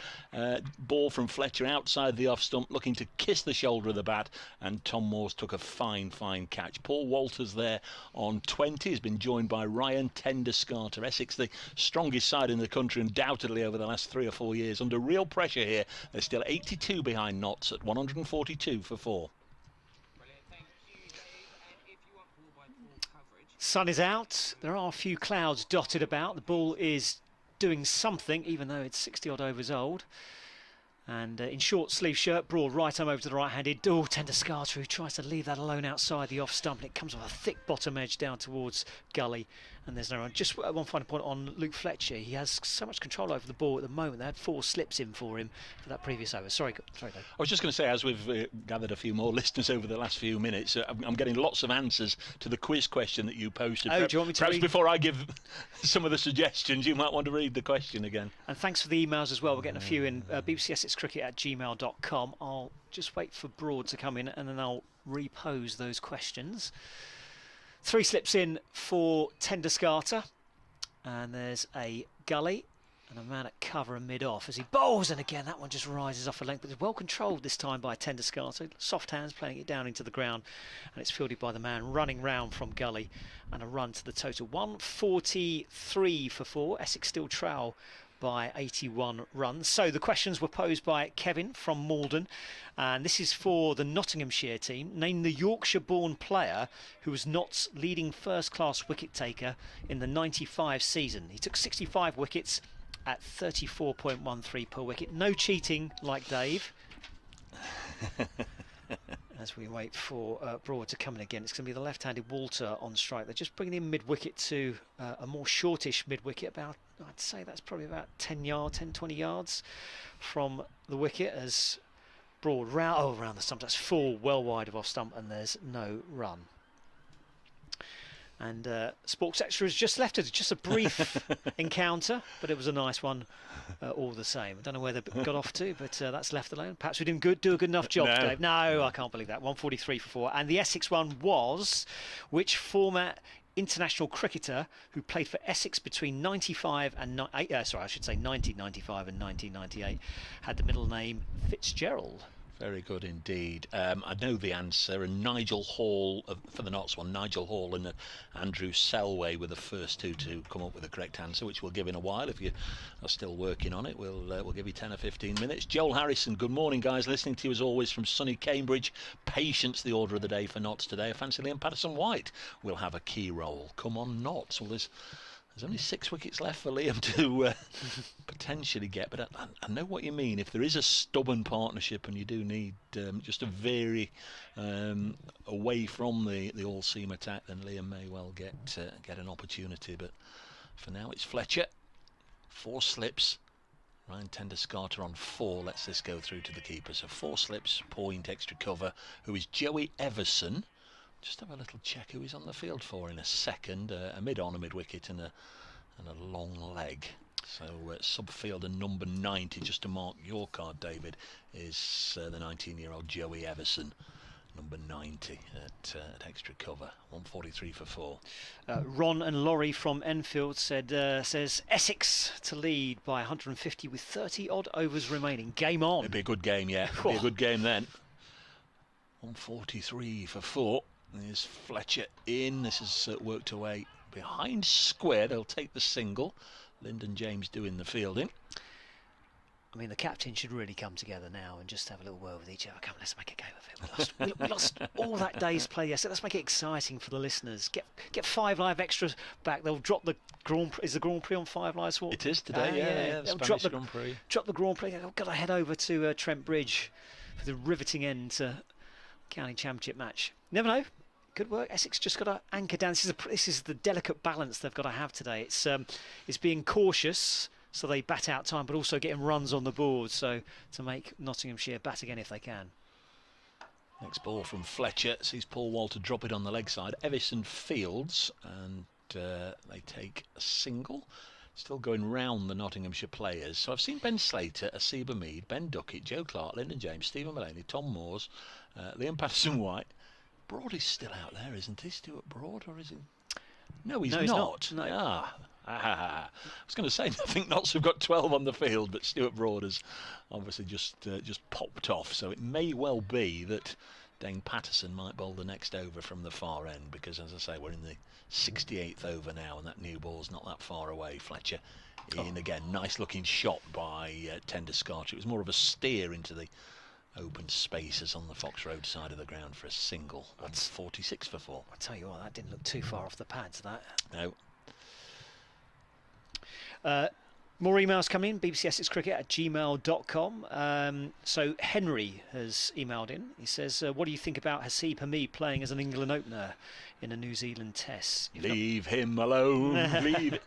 Speaker 3: ball from Fletcher outside the off-stump, looking to kiss the shoulder of the bat, and Tom Moores took a fine catch. Paul Walters there on 20 has been joined by Ryan Tenduscarter. Essex, the strongest side in the country, undoubtedly over the last 3 or 4 years, under real pressure here. They're still 82 behind Notts at 142 for 4.
Speaker 4: Sun is out. There are a few clouds dotted about. The ball is doing something, even though it's 60 odd overs old. And in short sleeve shirt, Broad right arm over to the right-handed. Tenduscarter, who tries to leave that alone outside the off stump, and it comes with a thick bottom edge down towards gully, and there's no run. Just one final point on Luke Fletcher. He has so much control over the ball at the moment. They had 4 slips in for him for that previous over. Sorry, Dave.
Speaker 3: I was just going to say, as we've gathered a few more listeners over the last few minutes, I'm getting lots of answers to the quiz question that you posted.
Speaker 4: Oh, do you want me to
Speaker 3: perhaps
Speaker 4: read?
Speaker 3: Before I give some of the suggestions, you might want to read the question again.
Speaker 4: And thanks for the emails as well. We're getting a few in. bbcsexcricket@gmail.com. I'll just wait for Broad to come in, and then I'll repose those questions. 3 slips in for Tenduscarter, and there's a gully and a man at cover and mid-off as he bowls, and again that one just rises off a length, but it's well controlled this time by Tenduscarter. Soft hands playing it down into the ground, and it's fielded by the man running round from gully, and a run to the total. 143 for 4. Essex still trail by 81 runs. So the questions were posed by Kevin from Malden, and this is for the Nottinghamshire team. Name the Yorkshire-born player who was Notts' leading first-class wicket-taker in the 95 season. He took 65 wickets at 34.13 per wicket. No cheating like Dave. As we wait for Broad to come in again, it's going to be the left-handed Walter on strike. They're just bringing in mid-wicket to a more shortish mid-wicket, about, I'd say that's probably about 20 yards from the wicket, as Broad round the stump. That's 4 well wide of off stump, and there's no run. And Sports Extra has just left it. Just a brief encounter, but it was a nice one all the same. I don't know where they got off to, but that's left alone. Perhaps we didn't do a good enough job,
Speaker 3: No.
Speaker 4: Dave. No, I can't believe that. 143 for 4. And the Essex one was, which former international cricketer who played for Essex between 1995 and 1998 had the middle name Fitzgerald?
Speaker 3: Very good indeed. I know the answer, and Nigel Hall, for the Notts one, Nigel Hall and Andrew Selway were the first 2 to come up with the correct answer, which we'll give in a while. If you are still working on it, we'll give you 10 or 15 minutes. Joel Harrison, good morning guys, listening to you as always from sunny Cambridge. Patience, the order of the day for Notts today. I fancy Liam Patterson-White will have a key role. Come on Notts. Well, there's only 6 wickets left for Liam to potentially get, but I know what you mean. If there is a stubborn partnership and you do need just to vary away from the all-seam attack, then Liam may well get an opportunity. But for now, it's Fletcher. 4 slips. Ryan Tenduscarter on 4 lets this go through to the keeper. So 4 slips, point, extra cover. Who is Joey Everson? Just have a little check who he's on the field for in a second. A mid-on, a mid-wicket, and a long leg. So subfielder number 90, just to mark your card, David, is the 19-year-old Joey Everson, number 90 at extra cover. 143 for 4.
Speaker 4: Ron and Laurie from Enfield says Essex to lead by 150 with 30 odd overs remaining. Game on.
Speaker 3: It'd be a good game, yeah. It'd be a good game then. 143 for 4. There's Fletcher in. This has worked away behind square. They'll take the single. Lyndon James doing the fielding.
Speaker 4: I mean, the captain should really come together now and just have a little word with each other. Come on, let's make a game of it. We lost all that day's play yesterday. Let's make it exciting for the listeners. Get 5 live extras back. They'll drop the Grand Prix. Is the Grand Prix on 5 Live Sport?
Speaker 3: It is today, yeah.
Speaker 4: They'll
Speaker 3: Spanish Grand Prix.
Speaker 4: Drop the Grand Prix. I've got to head over to Trent Bridge for the riveting end to County Championship match. Never know. Good work. Essex just got to anchor down. This is the delicate balance they've got to have today. It's being cautious so they bat out time, but also getting runs on the board, so to make Nottinghamshire bat again if they can.
Speaker 3: Next ball from Fletcher sees Paul Walter drop it on the leg side. Evison fields, and they take a single. Still going round the Nottinghamshire players. So I've seen Ben Slater, Asiba Mead, Ben Duckett, Joe Clark, Lyndon James, Stephen Mullaney, Tom Moores, Liam Patterson-White. Broad is still out there, isn't he? Stuart Broad, or is he? No, he's not.
Speaker 4: No.
Speaker 3: I was going to say, I think Notts have got 12 on the field, but Stuart Broad has obviously just popped off. So it may well be that Dane Patterson might bowl the next over from the far end, because, as I say, we're in the 68th over now, and that new ball's not that far away. Fletcher in again. Nice looking shot by Tender Scotch. It was more of a steer into the open spaces on the Fox Road side of the ground for a single. That's 46 for 4.
Speaker 4: I tell you what, that didn't look too far off the pads, that.
Speaker 3: No.
Speaker 4: More emails come in, bbcsexcricket@gmail.com. So Henry has emailed in. He says, what do you think about Haseeb Hameed playing as an England opener in a New Zealand test?
Speaker 3: Leave him alone. Leave it.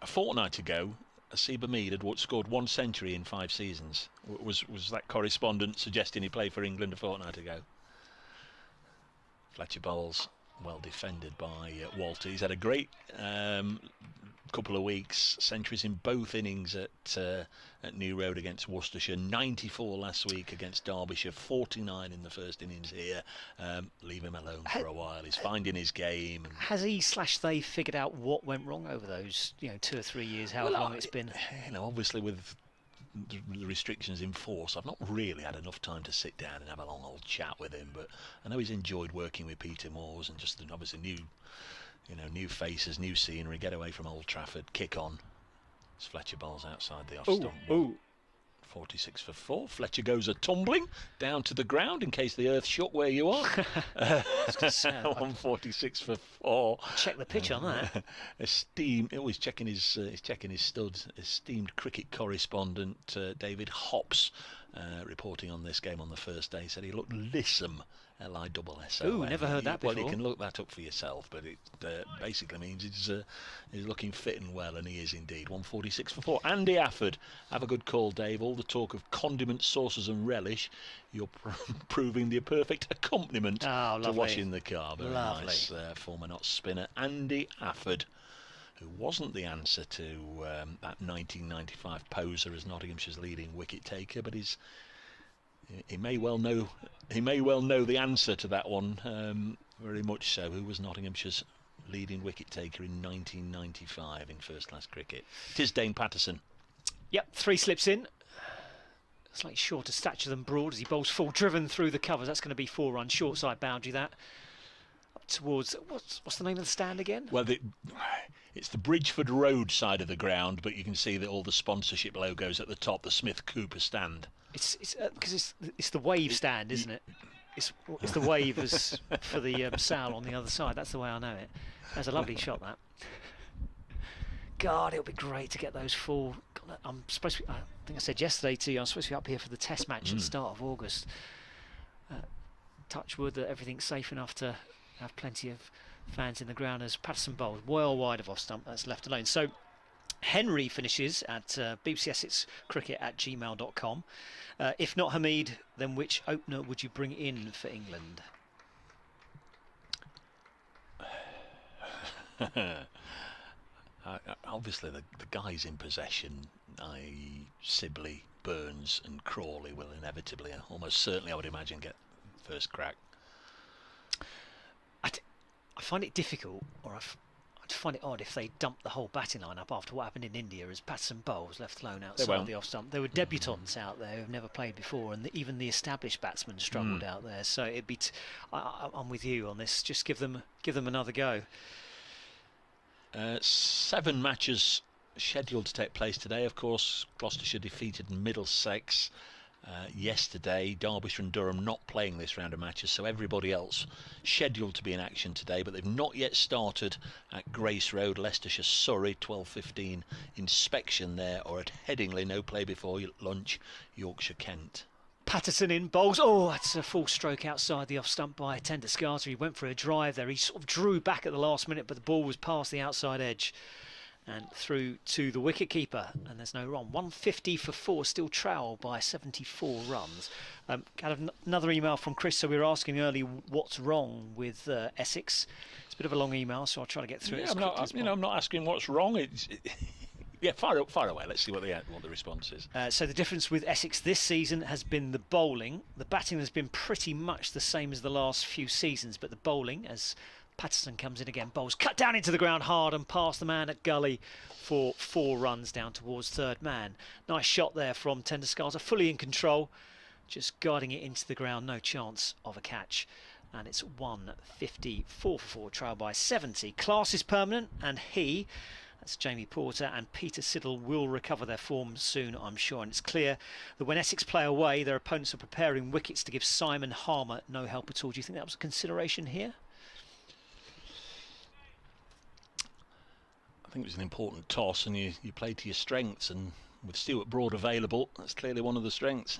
Speaker 3: A fortnight ago, Asiba Mead had scored 1 century in 5 seasons. Was that correspondent suggesting he played for England a fortnight ago? Fletcher bowls, well defended by Walter. He's had a great couple of weeks. Centuries in both innings at New Road against Worcestershire. 94 last week against Derbyshire. 49 in the first innings here. Leave him alone for a while. He's finding his game.
Speaker 4: Has he/they figured out what went wrong over those 2 or 3 years? How long it's been?
Speaker 3: Obviously with the restrictions in force, I've not really had enough time to sit down and have a long old chat with him, but I know he's enjoyed working with Peter Moores, and just obviously new faces, new scenery, get away from Old Trafford, kick on. As Fletcher bowls outside the off stump. 46 for 4. Fletcher goes a tumbling down to the ground in case the earth shook where you are. 146 for 4.
Speaker 4: Check the pitch on that.
Speaker 3: He's checking his studs. Esteemed cricket correspondent David Hops, reporting on this game on the first day, said he looked lissom. L-I-double-S-O-M.
Speaker 4: Ooh, never heard that before.
Speaker 3: Well, you can look that up for yourself, but it basically means he's looking fit and well, and he is indeed. 146 for 4. Andy Afford, have a good call, Dave. All the talk of condiments, sauces and relish, you're proving the perfect accompaniment to washing the car. Very nice, former Notts spinner Andy Afford, who wasn't the answer to that 1995 poser as Nottinghamshire's leading wicket taker, but he may well know the answer to that one, very much so. Who was Nottinghamshire's leading wicket taker in 1995 in first class cricket? It is Dane Patterson.
Speaker 4: Yep, 3 slips in. Slightly shorter stature than Broad as he bowls full, driven through the covers. That's going to be 4 runs, short side boundary that. Up towards, what's the name of the stand again?
Speaker 3: Well, it's the Bridgeford Road side of the ground, but you can see that all the sponsorship logos at the top, the Smith Cooper stand.
Speaker 4: It's because it's the wave stand, isn't it? It's the wave as for the Sal on the other side. That's the way I know it. That's a lovely shot, that. God, it'll be great to get those full. God, I'm supposed to be, I think I said yesterday to you, I'm supposed to be up here for the test match at the start of August. Touch wood that everything's safe enough to have plenty of fans in the ground as Patterson bowls well wide of off stump. That's left alone. So Henry finishes at bbcsexcricket@gmail.com. If not Hameed, then which opener would you bring in for England?
Speaker 3: Obviously the guys in possession, i.e. Sibley, Burns and Crawley, will inevitably, almost certainly I would imagine, get first crack.
Speaker 4: I find it difficult, or I'd find it odd if they dumped the whole batting line-up after what happened in India as Patterson bowls left alone outside the off-stump. There were debutants out there who've never played before, and even the established batsmen struggled out there. So it'd be. I'm with you on this. Just give them another go.
Speaker 3: 7 matches scheduled to take place today. Of course, Gloucestershire defeated Middlesex yesterday. Derbyshire and Durham not playing this round of matches, so everybody else scheduled to be in action today, but they've not yet started at Grace Road, Leicestershire, Surrey, 12:15 inspection there, or at Headingley, no play before lunch, Yorkshire, Kent.
Speaker 4: Patterson in bowls. Oh, that's a full stroke outside the off stump by Tenduscarter. He went for a drive there. He sort of drew back at the last minute, but the ball was past the outside edge and through to the wicket keeper, and there's no run. 150 for 4, still trail by 74 runs. Another email from Chris. So we were asking earlier what's wrong with Essex. It's a bit of a long email, so I'll try to get through it.
Speaker 3: I'm not asking what's wrong. Yeah, far away. Let's see what the response is.
Speaker 4: So the difference with Essex this season has been the bowling. The batting has been pretty much the same as the last few seasons, but the bowling, as Patterson comes in again, bowls cut down into the ground hard and past the man at gully for 4 runs down towards third man. Nice shot there from Tenduscarter, fully in control, just guiding it into the ground, no chance of a catch. And it's 154 for 4, trail by 70. Class is permanent, and that's Jamie Porter and Peter Siddle, will recover their form soon, I'm sure. And it's clear that when Essex play away, their opponents are preparing wickets to give Simon Harmer no help at all. Do you think that was a consideration here?
Speaker 3: I think it was an important toss, and you played to your strengths, and with Stuart Broad available, that's clearly one of the strengths.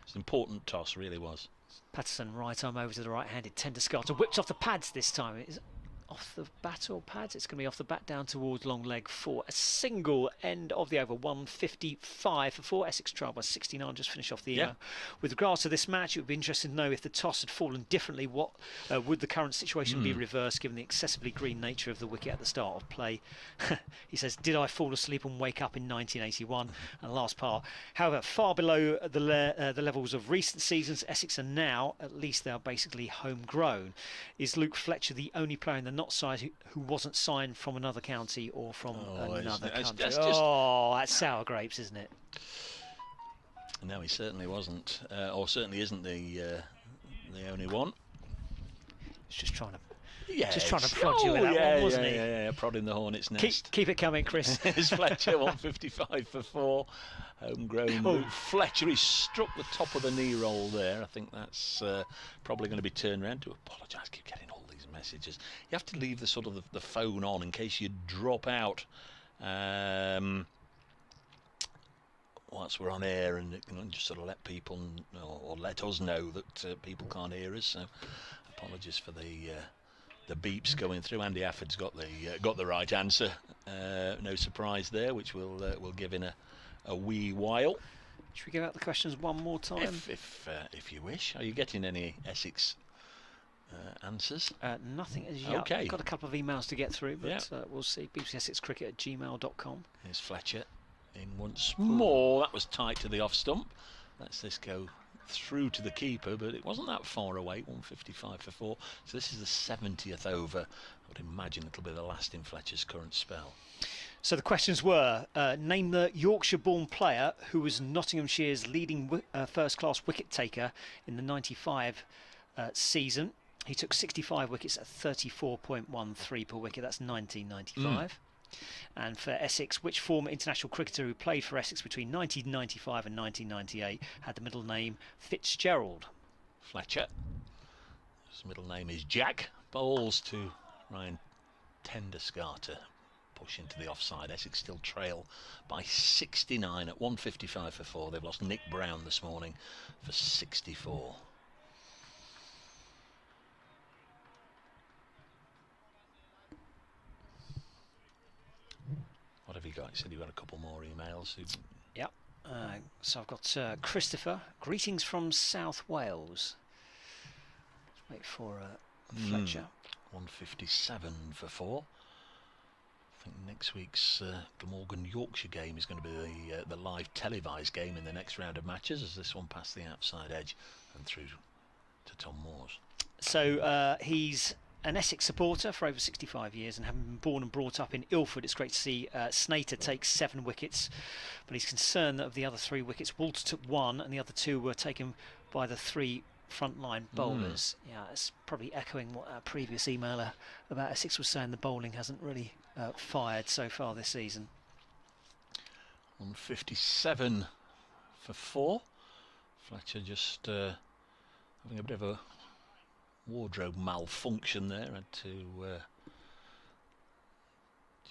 Speaker 3: It's an important toss, really was.
Speaker 4: Patterson right arm over to the right-handed Tenduscarter, whipped off the pads this time. Is it off the bat or pads? It's going to be off the bat down towards long leg for a single end of the over. 155 for 4. Essex trail by 69. Just finish off the email. With regards to this match, it would be interesting to know if the toss had fallen differently. What would the current situation be reversed given the excessively green nature of the wicket at the start of play? He says, did I fall asleep and wake up in 1981? And the last part, however, far below the levels of recent seasons, Essex are now, at least they are basically homegrown. Is Luke Fletcher the only player in the side who wasn't signed from another county or from another country? That's sour grapes, isn't it?
Speaker 3: No, he certainly wasn't, or certainly isn't the only one.
Speaker 4: He's just trying to prod you with that one, wasn't he?
Speaker 3: Yeah, prodding the hornet's nest.
Speaker 4: Keep it coming, Chris.
Speaker 3: It's Fletcher, 155 for 4. Homegrown. Luke Fletcher, he struck the top of the knee roll there. I think that's probably going to be turned around. To apologise, keep getting all these messages. You have to leave the sort of the phone on in case you drop out once we're on air, and just sort of let people or let us know that people can't hear us. So apologies for the beeps going through. Andy Afford's got the right answer. No surprise there, which we'll give in a wee while.
Speaker 4: Should we give out the questions one more time?
Speaker 3: If you wish. Are you getting any Essex answers?
Speaker 4: Nothing as yet.
Speaker 3: Okay.
Speaker 4: I've got a couple of emails to get through, but we'll see. bbcessexcricket@gmail.com.
Speaker 3: Here's Fletcher in once more. That was tight to the off stump. Let's this go through to the keeper, but it wasn't that far away. 155 for 4. So this is the 70th over. I would imagine it'll be the last in Fletcher's current spell.
Speaker 4: So the questions were, name the Yorkshire-born player who was Nottinghamshire's leading first-class wicket-taker in the 95 season. He took 65 wickets at 34.13 per wicket. That's 1995. And for Essex, which former international cricketer who played for Essex between 1995 and 1998 had the middle name Fitzgerald?
Speaker 3: Fletcher. His middle name is Jack. Bowls to Ryan Tenduscarter. Push into the offside. Essex still trail by 69 at 155 for 4. They've lost Nick Brown this morning for 64. What have you got? You said you've got a couple more emails.
Speaker 4: Yep. So I've got Christopher. Greetings from South Wales. Let's wait for Fletcher.
Speaker 3: 157 for 4. I think next week's Glamorgan Yorkshire game is going to be the live televised game in the next round of matches, as this one passed the outside edge and through to Tom Moores.
Speaker 4: So he's an Essex supporter for over 65 years, and having been born and brought up in Ilford, it's great to see Snater take 7 wickets, but he's concerned that of the other 3 wickets, Walter took 1 and the other 2 were taken by the 3 frontline bowlers. Yeah, it's probably echoing what our previous emailer about Essex was saying. The bowling hasn't really fired so far this season.
Speaker 3: 157 for 4. Fletcher just having a bit of a wardrobe malfunction there. Had to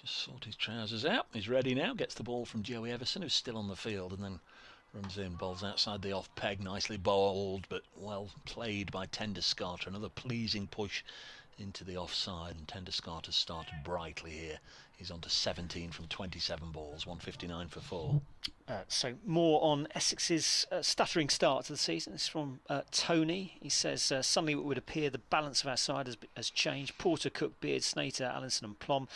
Speaker 3: just sort his trousers out. He's ready now. Gets the ball from Joey Everson, who's still on the field, and then Runs in, bowls outside the off peg, nicely bowled, but well played by Tenderscarter. Another pleasing push into the offside, and Tenderscarter started brightly here. He's on to 17 from 27 balls, 159 for 4.
Speaker 4: So more on Essex's stuttering start to the season. It's from Tony. He says, suddenly it would appear the balance of our side has changed. Porter, Cook, Beard, Snater, Allinson and Plom.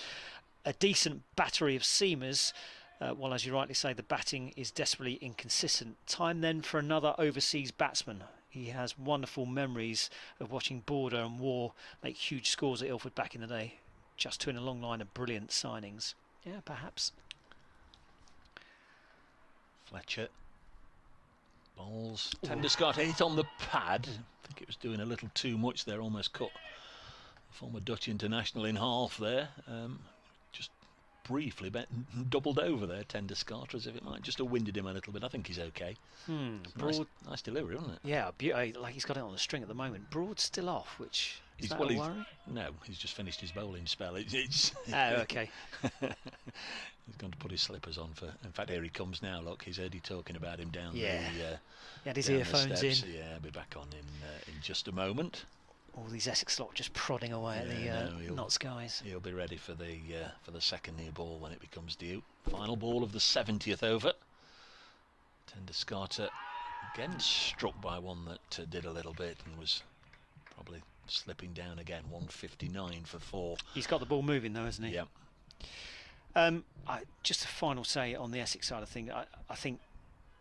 Speaker 4: A decent battery of seamers. While, as you rightly say, the batting is desperately inconsistent. Time then for another overseas batsman. He has wonderful memories of watching Border and War make huge scores at Ilford back in the day, just to in a long line of brilliant signings. Yeah, perhaps.
Speaker 3: Fletcher bowls. Tenderscarter hit on the pad. I think it was doing a little too much there, almost cut the former Dutch international in half there. Just briefly doubled over there, Tenderscarter, as if it might just have winded him a little bit. I think he's okay. Nice delivery, wasn't it?
Speaker 4: Yeah, like he's got it on the string at the moment. Broad's still off, which is that a worry?
Speaker 3: No, he's just finished his bowling spell. It's
Speaker 4: okay.
Speaker 3: He's going to put his slippers on for. In fact, here he comes now. Look, he's Eddie talking about him down
Speaker 4: he had his
Speaker 3: down
Speaker 4: earphones
Speaker 3: the steps.
Speaker 4: in.
Speaker 3: Yeah, I'll be back on in just a moment.
Speaker 4: All these Essex lot just prodding away at the Notts guys.
Speaker 3: He'll be ready for the second near ball when it becomes due. Final ball of the 70th over. Tenderscarter again struck by one that did a little bit and was probably slipping down again. 159 for 4.
Speaker 4: He's got the ball moving though, hasn't he?
Speaker 3: Yeah.
Speaker 4: Just a final say on the Essex side of things. I think,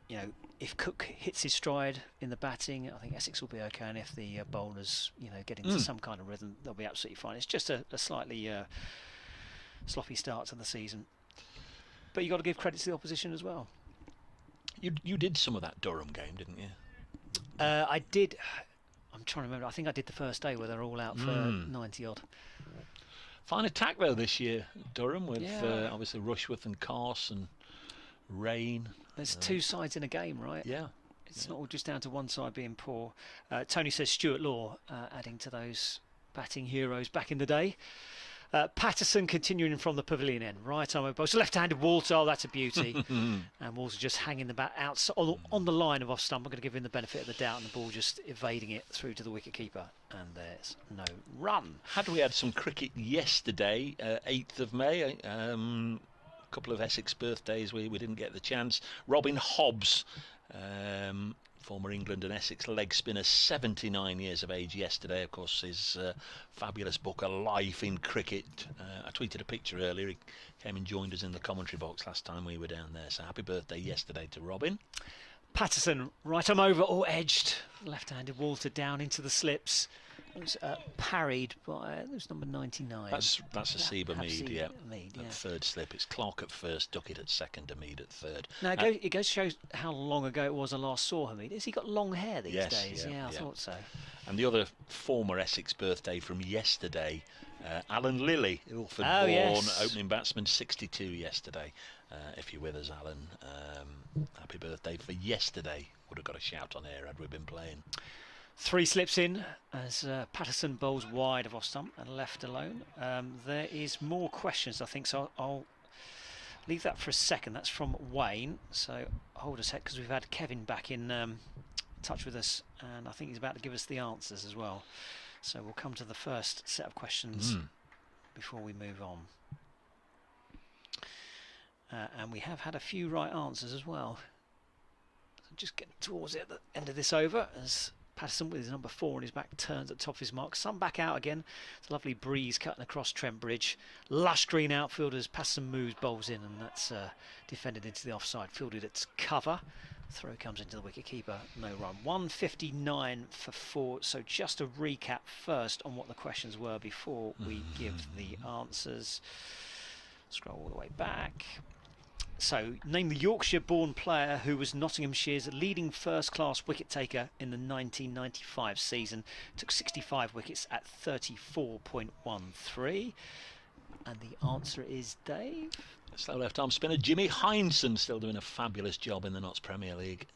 Speaker 4: you know, if Cook hits his stride in the batting, I think Essex will be okay, and if the bowlers, you know, get into some kind of rhythm, they'll be absolutely fine. It's just a slightly sloppy start to the season, but you got to give credit to the opposition as well.
Speaker 3: You did some of that Durham game, didn't you?
Speaker 4: I did. I'm trying to remember. I think I did the first day where they're all out for 90 odd.
Speaker 3: Fine attack though this year, Durham, with obviously Rushworth and Carse and Rain.
Speaker 4: There's two sides in a game, right?
Speaker 3: Yeah.
Speaker 4: It's not all just down to one side being poor. Tony says Stuart Law adding to those batting heroes back in the day. Patterson continuing from the pavilion end. Right arm both. Left-handed Walter, oh, that's a beauty. And Walter just hanging the bat out on the line of off stump. I'm going to give him the benefit of the doubt, and the ball just evading it through to the wicket-keeper. And there's no run.
Speaker 3: Had we had some cricket yesterday, 8th of May, a couple of Essex birthdays we didn't get the chance. Robin Hobbs, former England and Essex leg spinner, 79 years of age yesterday. Of course, his fabulous book, A Life in Cricket. I tweeted a picture earlier. He came and joined us in the commentary box last time we were down there. So happy birthday yesterday to Robin.
Speaker 4: Patterson, right arm over or edged. Left-handed Walter down into the slips. It was parried by it was number 99.
Speaker 3: That's a Seba Mead, yeah.
Speaker 4: Mead, yeah.
Speaker 3: At third slip. It's Clark at first, Duckett at second, Mead at third.
Speaker 4: Now it goes to show how long ago it was I last saw Hamid. Has he got long hair these days? Yeah, I thought so.
Speaker 3: And the other former Essex birthday from yesterday, Alan Lilly, Ilford born, opening batsman, 62 yesterday. If you're with us, Alan, happy birthday for yesterday. Would have got a shout on air had we been playing.
Speaker 4: 3 slips in as Patterson bowls wide of off stump and left alone. There is more questions, I think, so I'll leave that for a second. That's from Wayne, so hold a sec, because we've had Kevin back in touch with us, and I think he's about to give us the answers as well. So we'll come to the first set of questions before we move on. And we have had a few right answers as well. So just getting towards the end of this over as Patterson with his number 4 on his back turns at the top of his mark. Sun back out again. It's a lovely breeze cutting across Trent Bridge. Lush green outfielders. Patterson moves, bowls in, and that's defended into the offside. Fielded at cover. Throw comes into the wicket keeper. No run. 159 for 4. So just a recap first on what the questions were before we give the answers. Scroll all the way back. So, name the Yorkshire-born player who was Nottinghamshire's leading first-class wicket-taker in the 1995 season. Took 65 wickets at 34.13. And the answer is Dave.
Speaker 3: Slow left-arm spinner Jimmy Hindson, still doing a fabulous job in the Notts Premier League.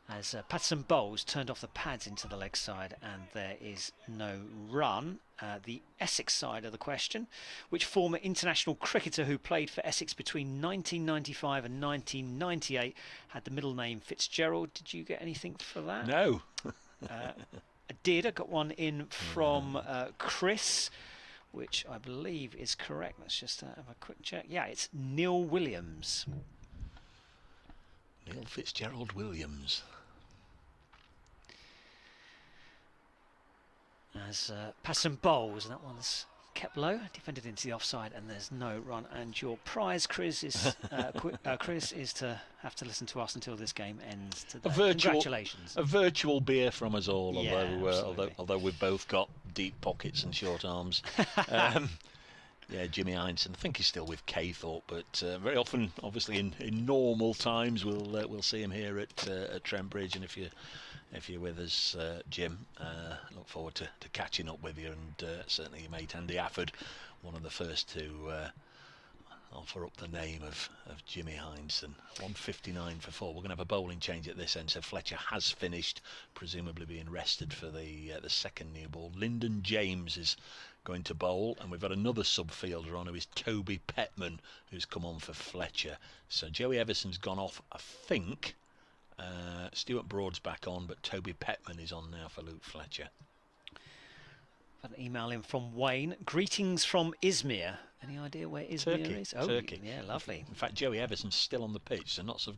Speaker 4: as Patterson Bowles turned off the pads into the leg side, and there is no run. The Essex side of the question: which former international cricketer who played for Essex between 1995 and 1998 had the middle name Fitzgerald? Did you get anything for that?
Speaker 3: No.
Speaker 4: I did. I got one in from Chris, which I believe is correct. Let's just have a quick check. Yeah, it's Neil Williams.
Speaker 3: Neil Fitzgerald Williams.
Speaker 4: As Patterson Bowles, and that one's kept low, defended into the offside, and there's no run. And your prize, Chris, is Chris, is to have to listen to us until this game ends today. Congratulations.
Speaker 3: A virtual beer from us all,
Speaker 4: Yeah,
Speaker 3: although we've both got deep pockets and short arms. Yeah, Jimmy Hindson. I think he's still with Caythorpe, but very often, obviously in normal times, we'll see him here at Trent Bridge. And if you're with us, Jim, look forward to catching up with you, and certainly your mate Andy Afford, one of the first to offer up the name of Jimmy Hindson. 159 for 4. We're going to have a bowling change at this end, so Fletcher has finished, presumably being rested for the second new ball. Lyndon James is going to bowl, and we've got another subfielder on, who is Toby Petman, who's come on for Fletcher. So Joey Everson's gone off, I think. Stuart Broad's back on, but Toby Petman is on now for Luke Fletcher.
Speaker 4: An email in from Wayne. Greetings from Izmir. Any idea where Izmir is? Oh,
Speaker 3: Turkey.
Speaker 4: Yeah, lovely.
Speaker 3: In fact, Joey Everson's still on the pitch, so Notts are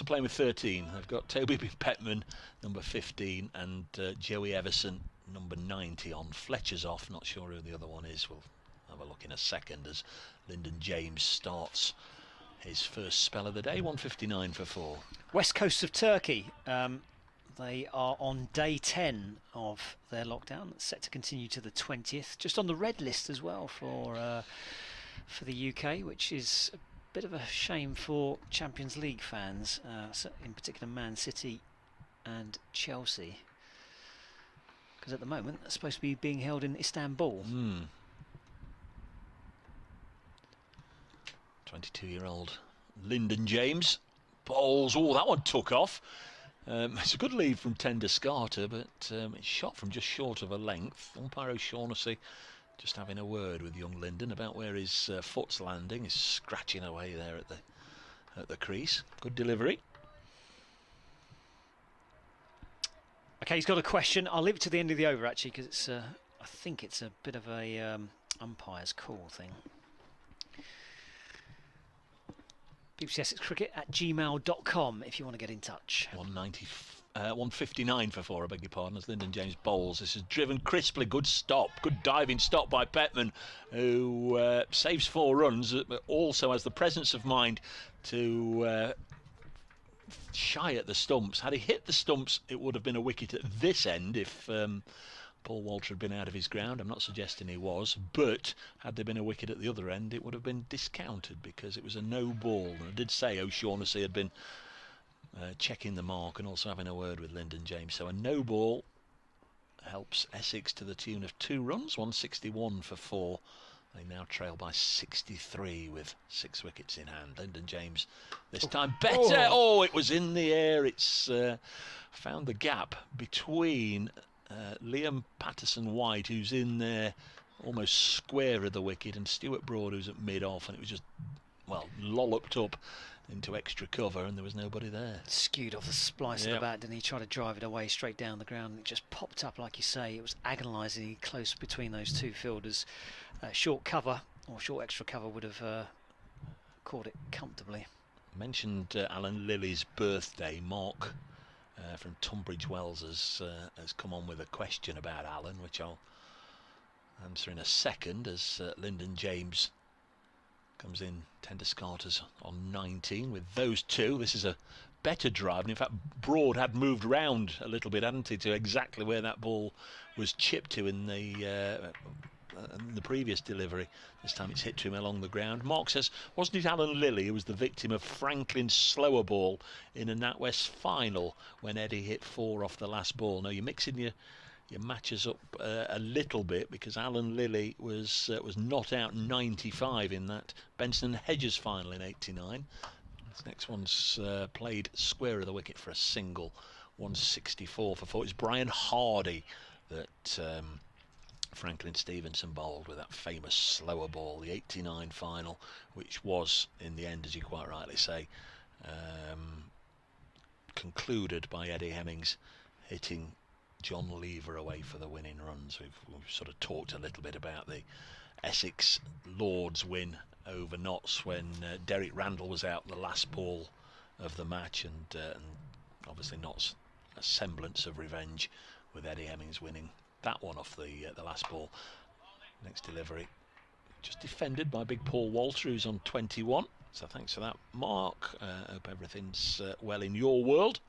Speaker 3: playing with 13. They've got Toby Petman, number 15, and Joey Everson, number 90 on. Fletcher's off, not sure who the other one is. We'll have a look in a second as Lyndon James starts his first spell of the day. 159 for 4.
Speaker 4: West coast of Turkey. They are on day 10 of their lockdown. That's set to continue to the 20th. Just on the red list as well for the UK, which is a bit of a shame for Champions League fans, in particular Man City and Chelsea, because at the moment they're supposed to be being held in Istanbul.
Speaker 3: 22-year-old Lyndon James bowls. Oh, that one took off. It's a good lead from Tender Scarter, but it's shot from just short of a length. Umpire O'Shaughnessy just having a word with young Lyndon about where his foot's landing. He's scratching away there at the crease. Good delivery.
Speaker 4: Okay, he's got a question. I'll leave it to the end of the over, actually, because it's I think it's a bit of a umpire's call thing. bbcscricket@gmail.com if you want to get in touch.
Speaker 3: 159 for 4, I beg your pardon, as Lyndon James bowls. This is driven crisply. Good stop, good diving stop by Petman, who saves 4 runs, but also has the presence of mind to shy at the stumps. Had he hit the stumps, it would have been a wicket at this end if Paul Walter had been out of his ground. I'm not suggesting he was, but had there been a wicket at the other end, it would have been discounted because it was a no ball. And I did say O'Shaughnessy had been checking the mark and also having a word with Lyndon James. So a no ball helps Essex to the tune of 2 runs, 161 for 4. They now trail by 63 with 6 wickets in hand. Lyndon James this time better. Oh, it was in the air. It's found the gap between Liam Patterson-White, who's in there almost square of the wicket, and Stuart Broad, who's at mid-off, and it was just, well, lolloped up into extra cover, and there was nobody there.
Speaker 4: Skewed off the splice of the bat, didn't he? Tried to drive it away straight down the ground, and it just popped up, like you say. It was agonisingly close between those 2 fielders. Short cover, or short extra cover, would have caught it comfortably.
Speaker 3: Mentioned Alan Lilly's birthday. Mark from Tunbridge Wells has come on with a question about Alan, which I'll answer in a second, as Lyndon James comes in. Tender Scarter's on 19 with those 2. This is a better drive, and in fact Broad had moved round a little bit, hadn't he, to exactly where that ball was chipped to in the previous delivery. This time it's hit to him along the ground. Mark says, wasn't it Alan Lilly who was the victim of Franklin's slower ball in a NatWest final when Eddie hit 4 off the last ball? Now you're mixing your matches up a little bit, because Alan Lilly was not out 95 in that Benson and Hedges final in '89. This next one's played square of the wicket for a single. 164 for 4. It's Brian Hardy that Franklin Stevenson bowled with that famous slower ball, the 89 final, which was, in the end, as you quite rightly say, concluded by Eddie Hemmings hitting John Lever away for the winning runs. We've sort of talked a little bit about the Essex Lords win over Notts when Derek Randall was out the last ball of the match, and obviously Notts a semblance of revenge with Eddie Hemmings winning that one off the last ball. Next delivery just defended by big Paul Walter, who's on 21, so thanks for that, Mark. Hope everything's well in your world.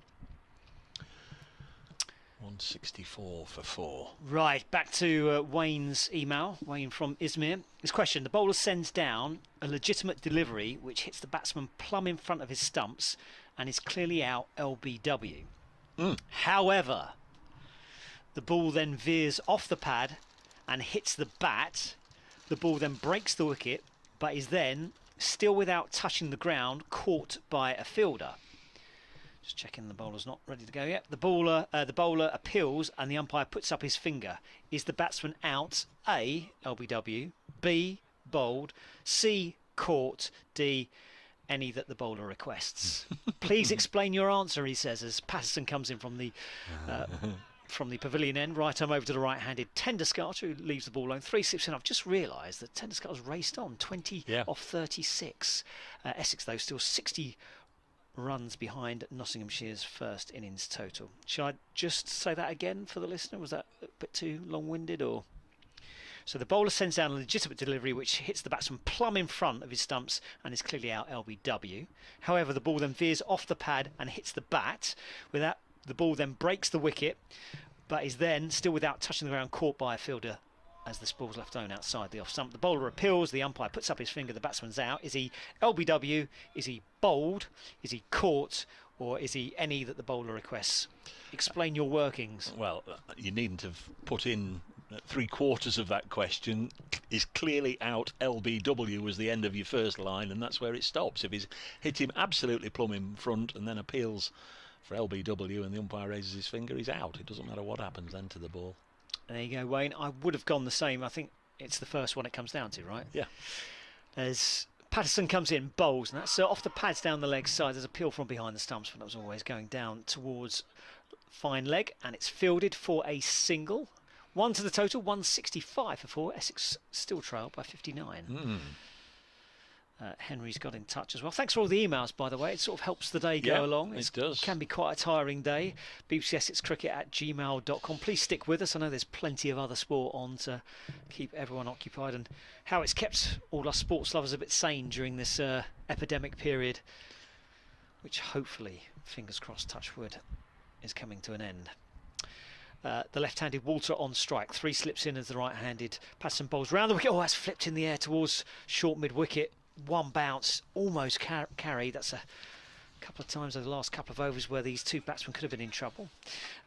Speaker 3: 164 for 4.
Speaker 4: Right, back to Wayne's email. Wayne from Izmir. His question: the bowler sends down a legitimate delivery which hits the batsman plumb in front of his stumps and is clearly out LBW. However, the ball then veers off the pad and hits the bat. The ball then breaks the wicket, but is then, still without touching the ground, caught by a fielder. Just checking the bowler's not ready to go yet. The bowler appeals and the umpire puts up his finger. Is the batsman out? A, LBW, B, bowled, C, caught, D, any that the bowler requests. Please explain your answer, he says, as Patterson comes in from the pavilion end. Right arm over to the right-handed Tenderscott, who leaves the ball alone. 3 slips in. I've just realised that Tenderscott's raced on 20 off 36. Essex, though, still 60 runs behind Nottinghamshire's first innings total. Shall I just say that again for the listener? Was that a bit too long-winded? Or so the bowler sends down a legitimate delivery which hits the batsman plumb in front of his stumps and is clearly out LBW. However, the ball then veers off the pad and hits the bat. Without the ball then breaks the wicket, but is then, still without touching the ground, caught by a fielder as the ball's left on outside the off stump. The bowler appeals, the umpire puts up his finger, the batsman's out. Is he LBW? Is he bowled? Is he caught? Or is he any that the bowler requests? Explain your workings.
Speaker 3: Well, you needn't have put in 3/4 of that question. Is clearly out LBW was the end of your first line, and that's where it stops. If he's hit him absolutely plumb in front and then appeals for LBW and the umpire raises his finger, he's out. It doesn't matter what happens then to the ball.
Speaker 4: There you go, Wayne. I would have gone the same. I think it's the first one it comes down to, right?
Speaker 3: Yeah.
Speaker 4: As Patterson comes in, bowls, and that's off the pads down the leg side. There's a peel from behind the stumps, but that was always going down towards fine leg, and it's fielded for a single. 1 to the total, 165 for 4. Essex still trailed by 59. Henry's got in touch as well. Thanks for all the emails, by the way. It sort of helps the day go along.
Speaker 3: It does.
Speaker 4: Can be quite a tiring day. bbcsexcricket@gmail.com. Please stick with us. I know there's plenty of other sport on to keep everyone occupied, and how it's kept all our sports lovers a bit sane during this epidemic period, which hopefully, fingers crossed, touch wood, is coming to an end. The left-handed Walter on strike. 3 slips in as the right-handed Patterson bowls round the wicket. Oh, that's flipped in the air towards short mid-wicket. 1 bounce, almost carry. That's a couple of times over the last couple of overs where these two batsmen could have been in trouble.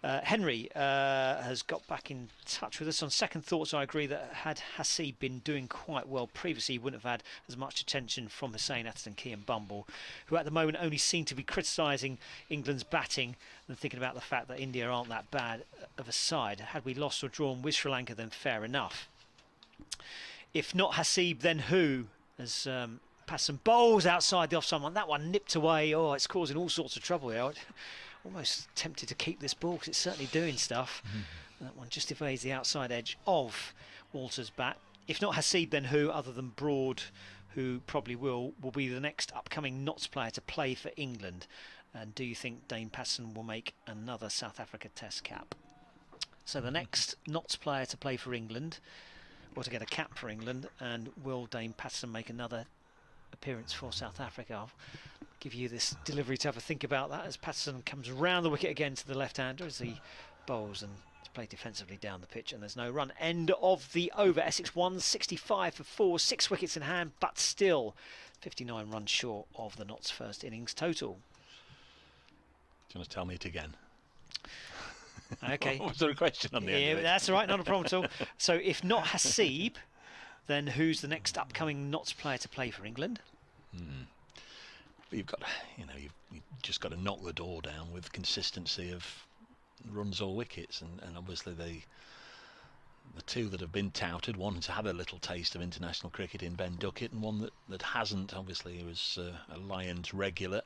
Speaker 4: Henry has got back in touch with us. On second thoughts, I agree that had Hasib been doing quite well previously, he wouldn't have had as much attention from Hussain, Atherton, Key and Bumble, who at the moment only seem to be criticising England's batting and thinking about the fact that India aren't that bad of a side. Had we lost or drawn with Sri Lanka, then fair enough. If not Hasib, then who? As Patterson bowls outside the off stump, that one nipped away. Oh, it's causing all sorts of trouble here. Almost tempted to keep this ball because it's certainly doing stuff. That one just evades the outside edge of Walter's bat. If not Hasib, then who, other than Broad, who probably will be the next upcoming Notts player to play for England? And do you think Dane Patterson will make another South Africa Test cap? So the next Notts player to play for England, or to get a cap for England, and will Dane Patterson make another appearance for South Africa? I'll give you this delivery to have a think about that as Patterson comes round the wicket again to the left-hander as he bowls and plays defensively down the pitch, and there's no run. End of the over. Essex 165 for 4, 6 wickets in hand, but still 59 runs short of the Notts' first innings total.
Speaker 3: Do you want to tell me it again?
Speaker 4: Okay.
Speaker 3: Was there a question on the end of it?
Speaker 4: That's all right, not a problem at all. So if not Hasib, then who's the next upcoming Notts player to play for England?
Speaker 3: But you've just got to knock the door down with consistency of runs or wickets, and obviously the two that have been touted, one has had a little taste of international cricket in Ben Duckett, and one that hasn't. Obviously, he was a Lions regular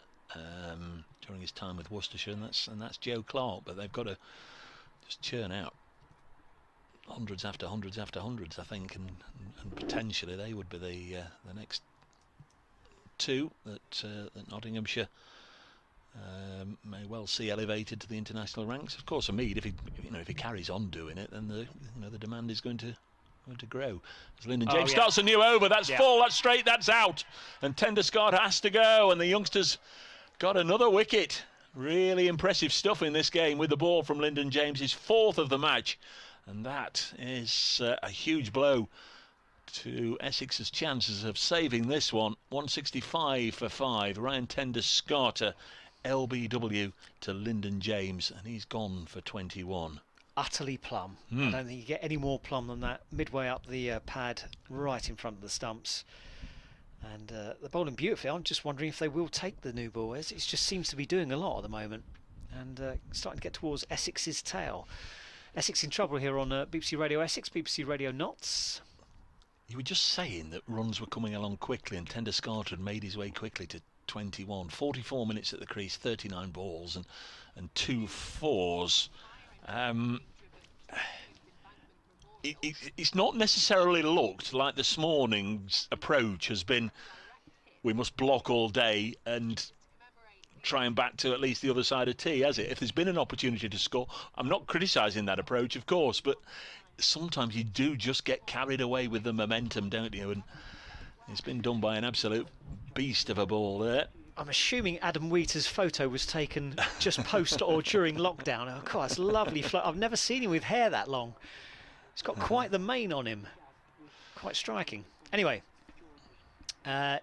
Speaker 3: during his time with Worcestershire, and that's Joe Clark. But they've got to just churn out hundreds after hundreds after hundreds, I think, and potentially they would be the next two that Nottinghamshire may well see elevated to the international ranks. Of course, Mead, if he carries on doing it, then the demand is going to grow. As Lyndon James starts a new over, that's full, that's straight, that's out, and Tenderscott has to go, and the youngsters got another wicket. Really impressive stuff in this game with the ball from Lyndon James, his fourth of the match, and that is a huge blow to Essex's chances of saving this one. 165 for 5. Ryan Tenderscott, LBW to Lyndon James, and he's gone for 21.
Speaker 4: Utterly plumb. I don't think you get any more plumb than that. Midway up the pad, right in front of the stumps. And they're bowling beautifully. I'm just wondering if they will take the new ball. It just seems to be doing a lot at the moment, and starting to get towards Essex's tail. Essex in trouble here on BBC Radio Essex, BBC Radio Notts.
Speaker 3: You were just saying that runs were coming along quickly, and Tenderscott had made his way quickly to 21. 44 minutes at the crease, 39 balls and 2 fours. It's not necessarily looked like this morning's approach has been, we must block all day and try and bat to at least the other side of tee, has it? If there's been an opportunity to score, I'm not criticising that approach, of course, but sometimes you do just get carried away with the momentum, don't you? And it's been done by an absolute beast of a ball there.
Speaker 4: I'm assuming Adam Wheater's photo was taken just post or during lockdown. Oh, God, it's lovely. I've never seen him with hair that long. He's got quite the mane on him. Quite striking. Anyway, yeah,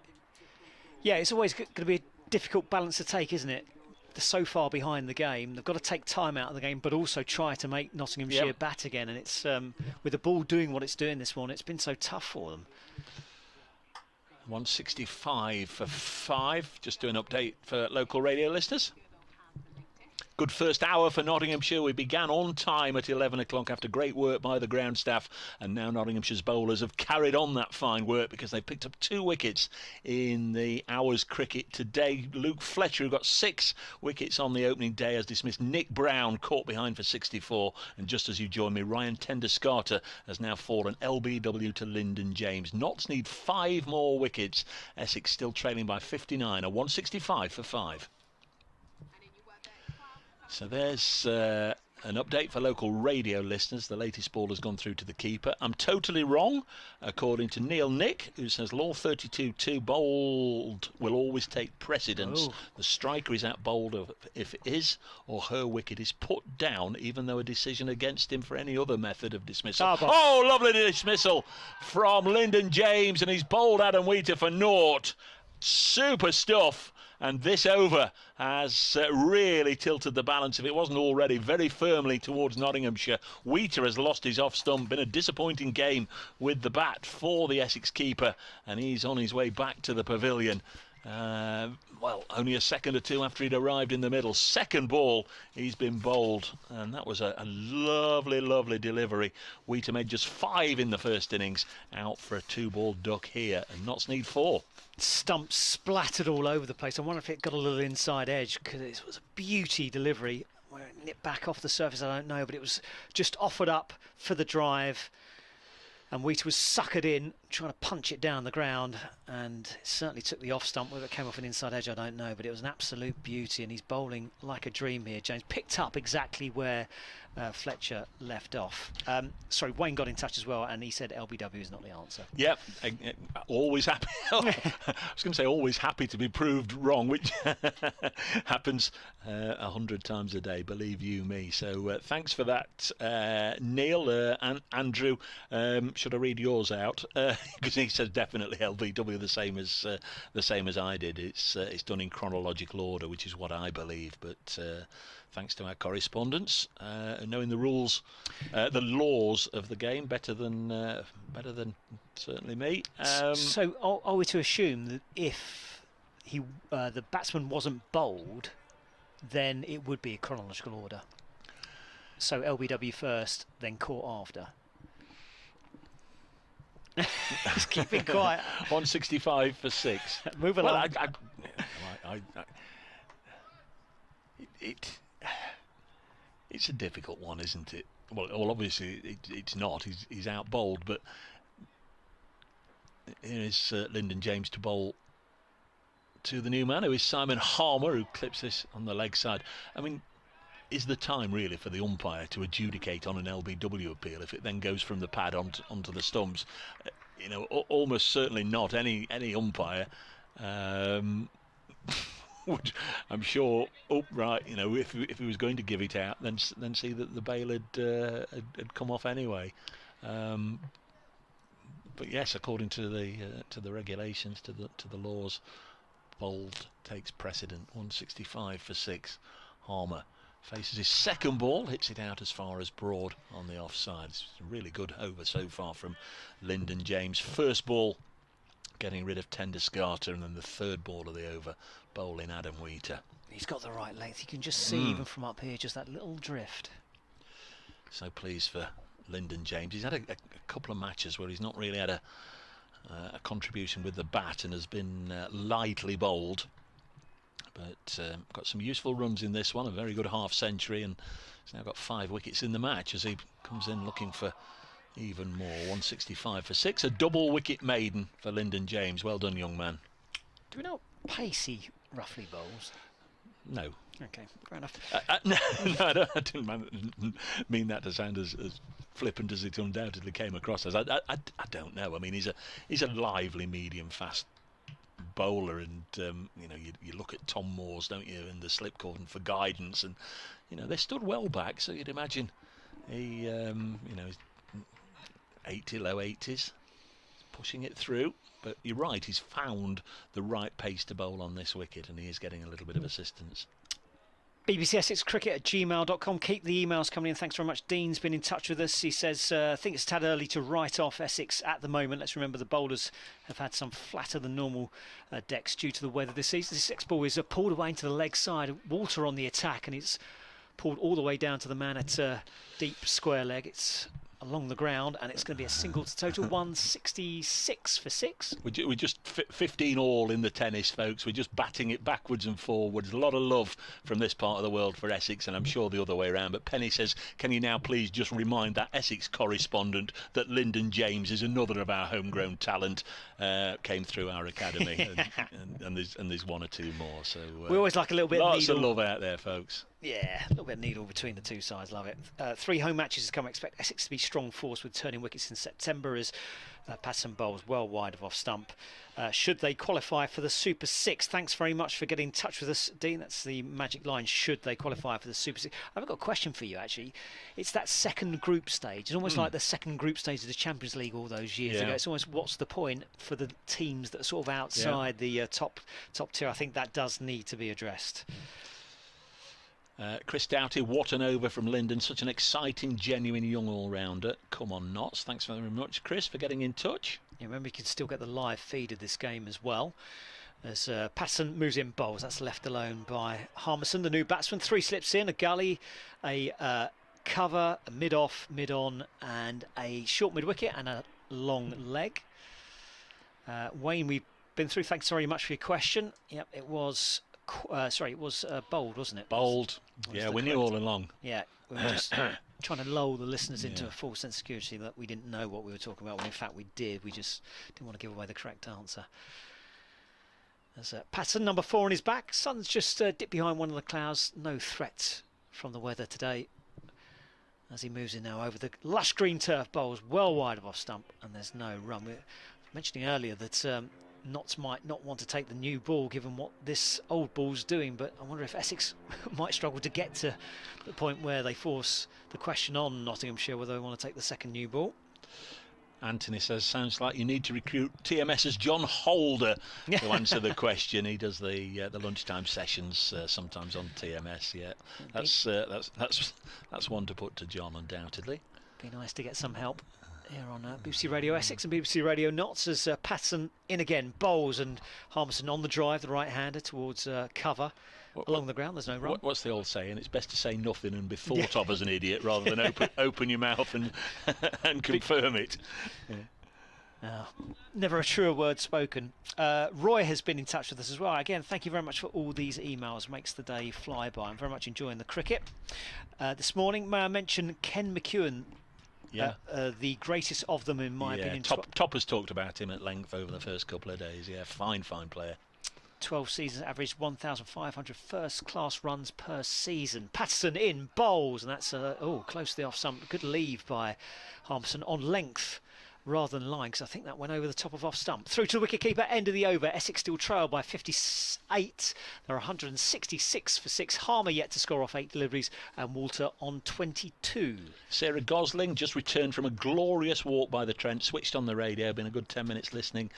Speaker 4: it's always going to be a difficult balance to take, isn't it? They're so far behind the game. They've got to take time out of the game, but also try to make Nottinghamshire bat again. And it's with the ball doing what it's doing this morning, it's been so tough for them.
Speaker 3: 165 for 5. Just do an update for local radio listeners. Good first hour for Nottinghamshire. We began on time at 11 o'clock after great work by the ground staff, and now Nottinghamshire's bowlers have carried on that fine work because they picked up 2 wickets in the hour's cricket today. Luke Fletcher, who got 6 wickets on the opening day, has dismissed Nick Brown, caught behind for 64, and just as you join me, Ryan Tenderscott has now fallen LBW to Lyndon James. Notts need 5 more wickets. Essex still trailing by 59, a 165 for 5. So there's an update for local radio listeners. The latest ball has gone through to the keeper. I'm totally wrong, according to Neil Nick, who says Law 32-2 bowled will always take precedence. The striker is out bowled if his or her wicket is put down, even though a decision against him for any other method of dismissal. Oh, lovely dismissal from Lyndon James, and he's bowled Adam Wheater for naught. Super stuff. And this over has really tilted the balance, if it wasn't already, very firmly towards Nottinghamshire. Wheater has lost his off stump. Been a disappointing game with the bat for the Essex keeper, and he's on his way back to the pavilion. Well, only a second or two after he'd arrived in the middle. Second ball, he's been bowled, and that was a lovely, lovely delivery. Wheater made just 5 in the first innings, out for a 2-ball duck here, and Notts need 4.
Speaker 4: Stumps splattered all over the place. I wonder if it got a little inside edge, because it was a beauty delivery. Where it nipped back off the surface, I don't know, but it was just offered up for the drive. And Wheater was suckered in, trying to punch it down the ground, and it certainly took the off stump. Whether it came off an inside edge, I don't know, but it was an absolute beauty, and he's bowling like a dream here. James picked up exactly where Fletcher left off. Sorry, Wayne got in touch as well, and he said LBW is not the answer.
Speaker 3: Yep, always happy. I was going to say always happy to be proved wrong, which happens 100 times a day, believe you me. So thanks for that, Neil and Andrew. Should I read yours out? Because he says definitely LBW, the same as I did. It's done in chronological order, which is what I believe. But thanks to our correspondents, knowing the rules, the laws of the game better than certainly me.
Speaker 4: So are we to assume that if the batsman wasn't bowled, then it would be a chronological order. So LBW first, then caught after. Just keeping quiet.
Speaker 3: 165 for 6.
Speaker 4: Move along.
Speaker 3: It's a difficult one, isn't it? Well, obviously it's not. He's out bowled, but here is Lyndon James to bowl to the new man, who is Simon Harmer, who clips this on the leg side. I mean, is the time really for the umpire to adjudicate on an LBW appeal if it then goes from the pad onto the stumps? Almost certainly not. Any umpire would, I'm sure, upright. If he was going to give it out, then see that the bail had come off anyway. But yes, according to the regulations, to the laws, bowled takes precedent. 165 for 6. Harmer faces his second ball, hits it out as far as Broad on the offside. It's a really good over so far from Lyndon James. First ball getting rid of Tenderscarter, and then the third ball of the over, bowling Adam Wheater.
Speaker 4: He's got the right length. You can just see even from up here, just that little drift.
Speaker 3: So pleased for Lyndon James. He's had a couple of matches where he's not really had a contribution with the bat and has been lightly bowled. But got some useful runs in this one, a very good half-century, and he's now got 5 wickets in the match as he comes in looking for even more. 165 for 6, a double wicket maiden for Lyndon James. Well done, young man.
Speaker 4: Do we know what pace he roughly bowls?
Speaker 3: No.
Speaker 4: Okay, fair enough.
Speaker 3: No, I didn't mean that to sound as flippant as it undoubtedly came across as. I don't know. I mean, he's a lively medium-fast bowler, and you look at Tom Moore's, don't you, in the slip cordon for guidance, and they stood well back, so you'd imagine he he's 80, low 80s, pushing it through. But you're right, he's found the right pace to bowl on this wicket, and he is getting a little bit of assistance.
Speaker 4: BBC Essex Cricket at gmail.com. Keep the emails coming in. Thanks very much. Dean's been in touch with us. He says, I think it's a tad early to write off Essex at the moment. Let's remember the bowlers have had some flatter than normal decks due to the weather this season. This Essex ball is pulled away into the leg side. Walter on the attack, and it's pulled all the way down to the man at deep square leg. It's along the ground, and it's going to be a single to total. 166 for 6.
Speaker 3: We're just 15 all in the tennis, folks. We're just batting it backwards and forwards. A lot of love from this part of the world for Essex, and I'm sure the other way around. But Penny says, can you now please just remind that Essex correspondent that Lyndon James is another of our homegrown talent, came through our academy, and there's one or two more. So
Speaker 4: we always like a little bit
Speaker 3: lots
Speaker 4: of
Speaker 3: of love out there, folks.
Speaker 4: Yeah, a little bit of needle between the two sides. Love it. 3 home matches to come. Expect Essex to be strong force with turning wickets in September as Patterson bowls well wide of off stump. Should they qualify for the Super 6? Thanks very much for getting in touch with us, Dean. That's the magic line. Should they qualify for the Super 6? I've got a question for you, actually. It's that second group stage. It's almost like the second group stage of the Champions League all those years ago. It's almost, what's the point for the teams that are sort of outside the top tier? I think that does need to be addressed.
Speaker 3: Chris Doughty, what an over from Lyndon. Such an exciting, genuine young all-rounder. Come on, Notts. Thanks very much, Chris, for getting in touch.
Speaker 4: Yeah, remember, you can still get the live feed of this game as well. As Patterson moves in bowls, that's left alone by Harmison, the new batsman. 3 slips in, a gully, a cover, a mid-off, mid-on, and a short mid-wicket and a long leg. Wayne, we've been through. Thanks very much for your question. Yep, it was... it was bold, wasn't it?
Speaker 3: Bold. Yeah, we knew all along.
Speaker 4: Yeah, we were just trying to lull the listeners into a false sense of security that we didn't know what we were talking about, when in fact we did. We just didn't want to give away the correct answer. There's Patterson, number 4 on his back. Sun's just dipped behind one of the clouds. No threat from the weather today. As he moves in now over the lush green turf, bowls well wide of off stump, and there's no run. We were mentioning earlier that Notts might not want to take the new ball given what this old ball's doing, but I wonder if Essex might struggle to get to the point where they force the question on Nottinghamshire whether they want to take the second new ball.
Speaker 3: Anthony says, sounds like you need to recruit TMS's John Holder to answer the question. He does the lunchtime sessions sometimes on TMS. Yeah, that's one to put to John, undoubtedly.
Speaker 4: Be nice to get some help. Here on BBC Radio Essex and BBC Radio Notts as Patterson in again, bowls, and Harmison on the drive, the right-hander towards cover. Along the ground, there's no run.
Speaker 3: What's the old saying? It's best to say nothing and be thought of as an idiot rather than open your mouth and and confirm it.
Speaker 4: Never a truer word spoken. Roy has been in touch with us as well. Again, thank you very much for all these emails. Makes the day fly by. I'm very much enjoying the cricket. This morning, may I mention Ken McEwen?
Speaker 3: Yeah.
Speaker 4: The greatest of them, in my opinion.
Speaker 3: Top has talked about him at length over the first couple of days. Yeah, fine player. 12
Speaker 4: seasons, averaged 1,500 first-class runs per season. Patterson in, bowls, and that's close to the off-stump. Good leave by Harmison on length rather than line, because I think that went over the top of off-stump. Through to the wicket-keeper, end of the over. Essex still trail by 58. There are 166 for 6. Harmer yet to score off 8 deliveries, and Walter on 22.
Speaker 3: Sarah Gosling just returned from a glorious walk by the Trent, switched on the radio, been a good 10 minutes listening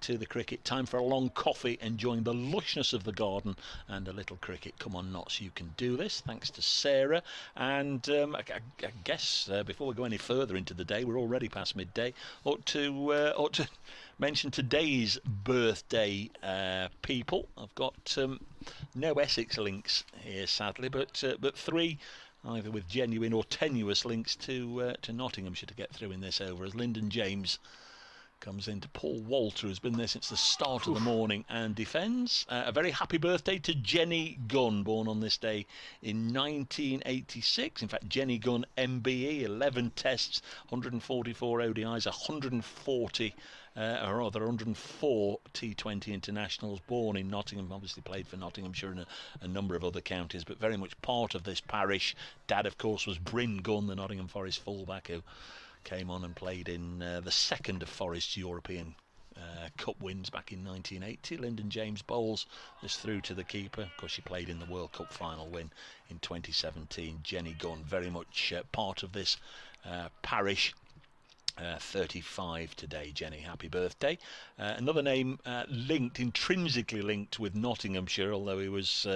Speaker 3: to the cricket. Time for a long coffee, enjoying the lushness of the garden and a little cricket. Come on, Notts, you can do this. Thanks to Sarah. And I guess before we go any further into the day, we're already past midday. Ought to mention today's birthday people. I've got no Essex links here, sadly, but 3 either with genuine or tenuous links to Nottinghamshire to get through in this over, as Lyndon James comes into Paul Walter, who's been there since the start of the morning and defends. A very happy birthday to Jenny Gunn, born on this day in 1986. In fact, Jenny Gunn, MBE, 11 tests, 144 ODIs, 104 T20 internationals, born in Nottingham, obviously played for Nottinghamshire and a number of other counties, but very much part of this parish. Dad, of course, was Bryn Gunn, the Nottingham Forest fullback, who came on and played in the second of Forest's European Cup wins back in 1980. Lyndon James bowls this through to the keeper. Of course, she played in the World Cup final win in 2017. Jenny Gunn, very much part of this parish. 35 today, Jenny. Happy birthday. Another name intrinsically linked with Nottinghamshire, although he was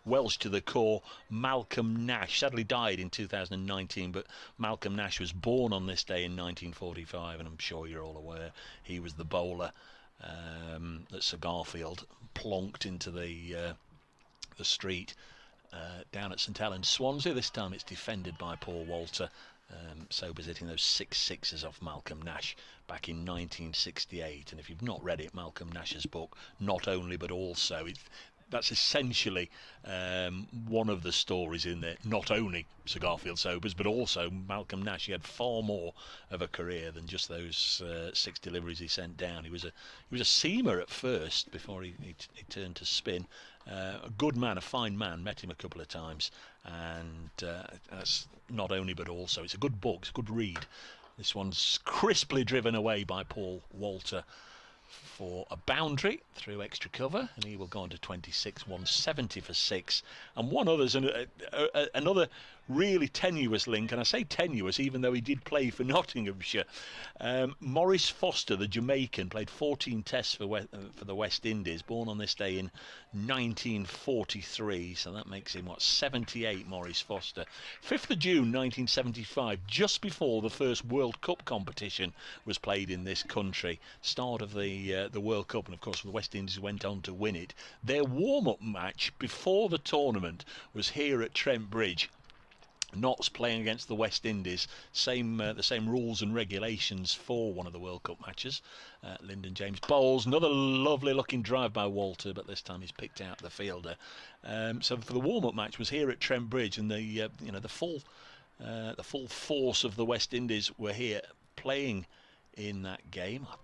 Speaker 3: Welsh to the core, Malcolm Nash. Sadly died in 2019, but Malcolm Nash was born on this day in 1945, and I'm sure you're all aware he was the bowler that Sir Garfield plonked into the street down at St Helens, Swansea. This time it's defended by Paul Walter. Sobers hitting those 6 sixes off Malcolm Nash back in 1968. And if you've not read it, Malcolm Nash's book, Not Only But Also, that's essentially one of the stories in there. Not only Sir Garfield Sobers, but also Malcolm Nash. He had far more of a career than just those 6 deliveries he sent down. He was a seamer at first before he turned to spin. A good man, a fine man. Met him a couple of times, and that's Not Only But Also. It's a good book, it's a good read. This one's crisply driven away by Paul Walter for a boundary through extra cover, and he will go on to 26, 170 for 6. And one other's another really tenuous link, and I say tenuous even though he did play for Nottinghamshire. Maurice Foster, the Jamaican, played 14 tests for the West Indies, born on this day in 1943, so that makes him 78, Maurice Foster. 5th of June 1975, just before the first World Cup competition was played in this country, start of the World Cup, and of course the West Indies went on to win it. Their warm-up match before the tournament was here at Trent Bridge. Notts playing against the West Indies, the same rules and regulations for one of the World Cup matches. Lyndon James bowls, another lovely looking drive by Walter, but this time he's picked out the fielder. So for the warm-up match was here at Trent Bridge, and the full force of the West Indies were here playing in that game. I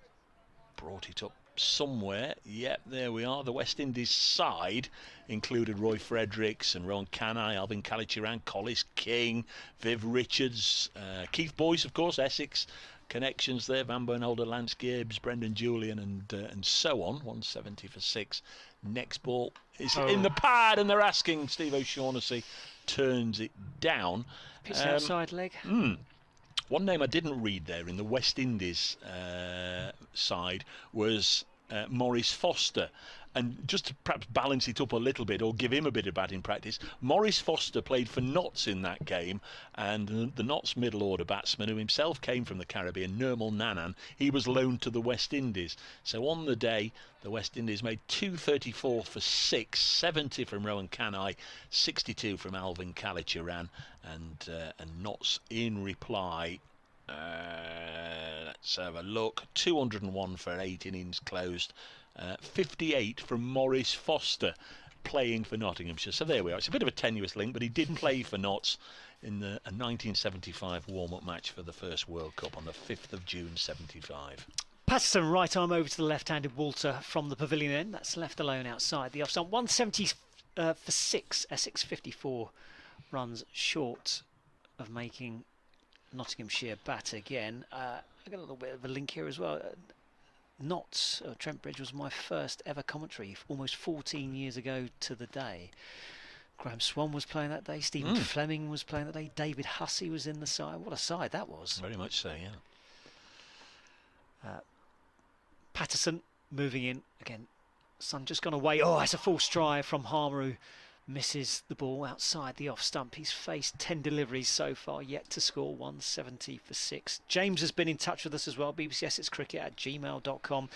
Speaker 3: brought it up somewhere. Yep, there we are. The West Indies side included Roy Fredericks and Rowan Canai, Alvin Kalichiran, Collis King, Viv Richards, Keith Boyce, of course, Essex connections there, Van Bernholder, Lance Gibbs, Brendan Julian, and so on. 170 for 6. Next ball is in the pad, and they're asking. Steve O'Shaughnessy turns it down.
Speaker 4: Pitch outside leg.
Speaker 3: One name I didn't read there in the West Indies side was Maurice Foster. And just to perhaps balance it up a little bit, or give him a bit of batting practice, Maurice Foster played for Notts in that game, and the Notts middle order batsman, who himself came from the Caribbean, Nirmal Nanan, he was loaned to the West Indies. So on the day, the West Indies made 234 for 6, 70 from Rohan Kanai, 62 from Alvin Kalicharan, and Notts in reply. Let's have a look. 201 for 8 innings closed. 58 from Maurice Foster, playing for Nottinghamshire. So there we are. It's a bit of a tenuous link, but he did play for Notts in a 1975 warm-up match for the first World Cup on the 5th of June 75.
Speaker 4: Patterson, right arm over to the left-handed Walter from the pavilion end. That's left alone outside the off-stump. 170 for 6. Essex 54 runs short of making Nottinghamshire bat again. I got a little bit of a link here as well. Notts, Trent Bridge was my first ever commentary almost 14 years ago to the day. Graham Swan was playing that day, Stephen Fleming was playing that day, David Hussey was in the side. What a side that was.
Speaker 3: Very much so, yeah.
Speaker 4: Patterson moving in again. Sun just gone away. Oh, it's a full stride from Harmer, who misses the ball outside the off stump. He's faced 10 deliveries so far, yet to score. 170 for 6. James has been in touch with us as well. BBC Essex Cricket at gmail.com.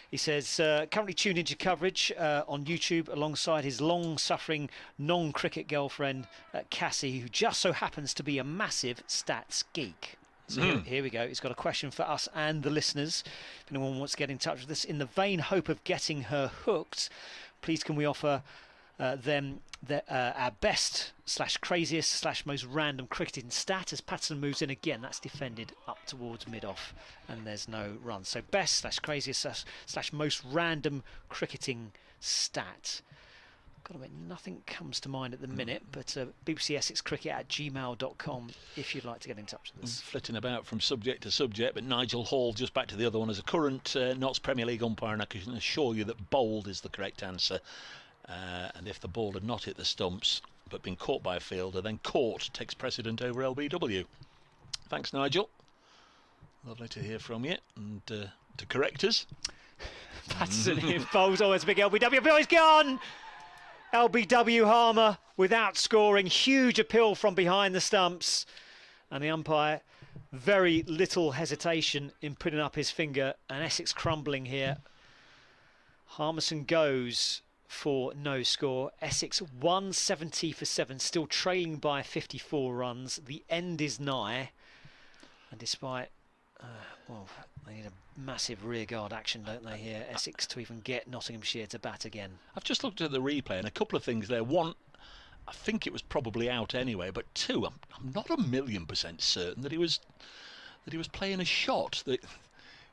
Speaker 4: He says, currently tuned into coverage on YouTube alongside his long-suffering non-cricket girlfriend, Cassie, who just so happens to be a massive stats geek. So here we go. He's got a question for us and the listeners. If anyone wants to get in touch with us, in the vain hope of getting her hooked, please can we offer them our best / craziest / most random cricketing stat as Patterson moves in again. That's defended up towards mid-off and there's no run. So best / craziest / most random cricketing stat. Got to admit, nothing comes to mind at the minute, but BBC Essex Cricket at gmail.com if you'd like to get in touch with us.
Speaker 3: Flitting about from subject to subject, but Nigel Hall, just back to the other one, as a current Notts Premier League umpire, and I can assure you that bowled is the correct answer. And if the ball had not hit the stumps but been caught by a fielder, then caught takes precedent over LBW. Thanks, Nigel. Lovely to hear from you, and to correct us.
Speaker 4: Patterson in bowls. Oh, it's a big LBW. Oh, he's gone! LBW Harmer without scoring. Huge appeal from behind the stumps. And the umpire, very little hesitation in putting up his finger. And Essex crumbling here. Harmison goes for no score. Essex 170 for 7, still trailing by 54 runs. The end is nigh, and despite well, they need a massive rearguard action, don't they, here, Essex, to even get Nottinghamshire to bat again.
Speaker 3: I've just looked at the replay and a couple of things there. One, I think it was probably out anyway, but two, I'm not 1,000,000% certain that he was playing a shot. That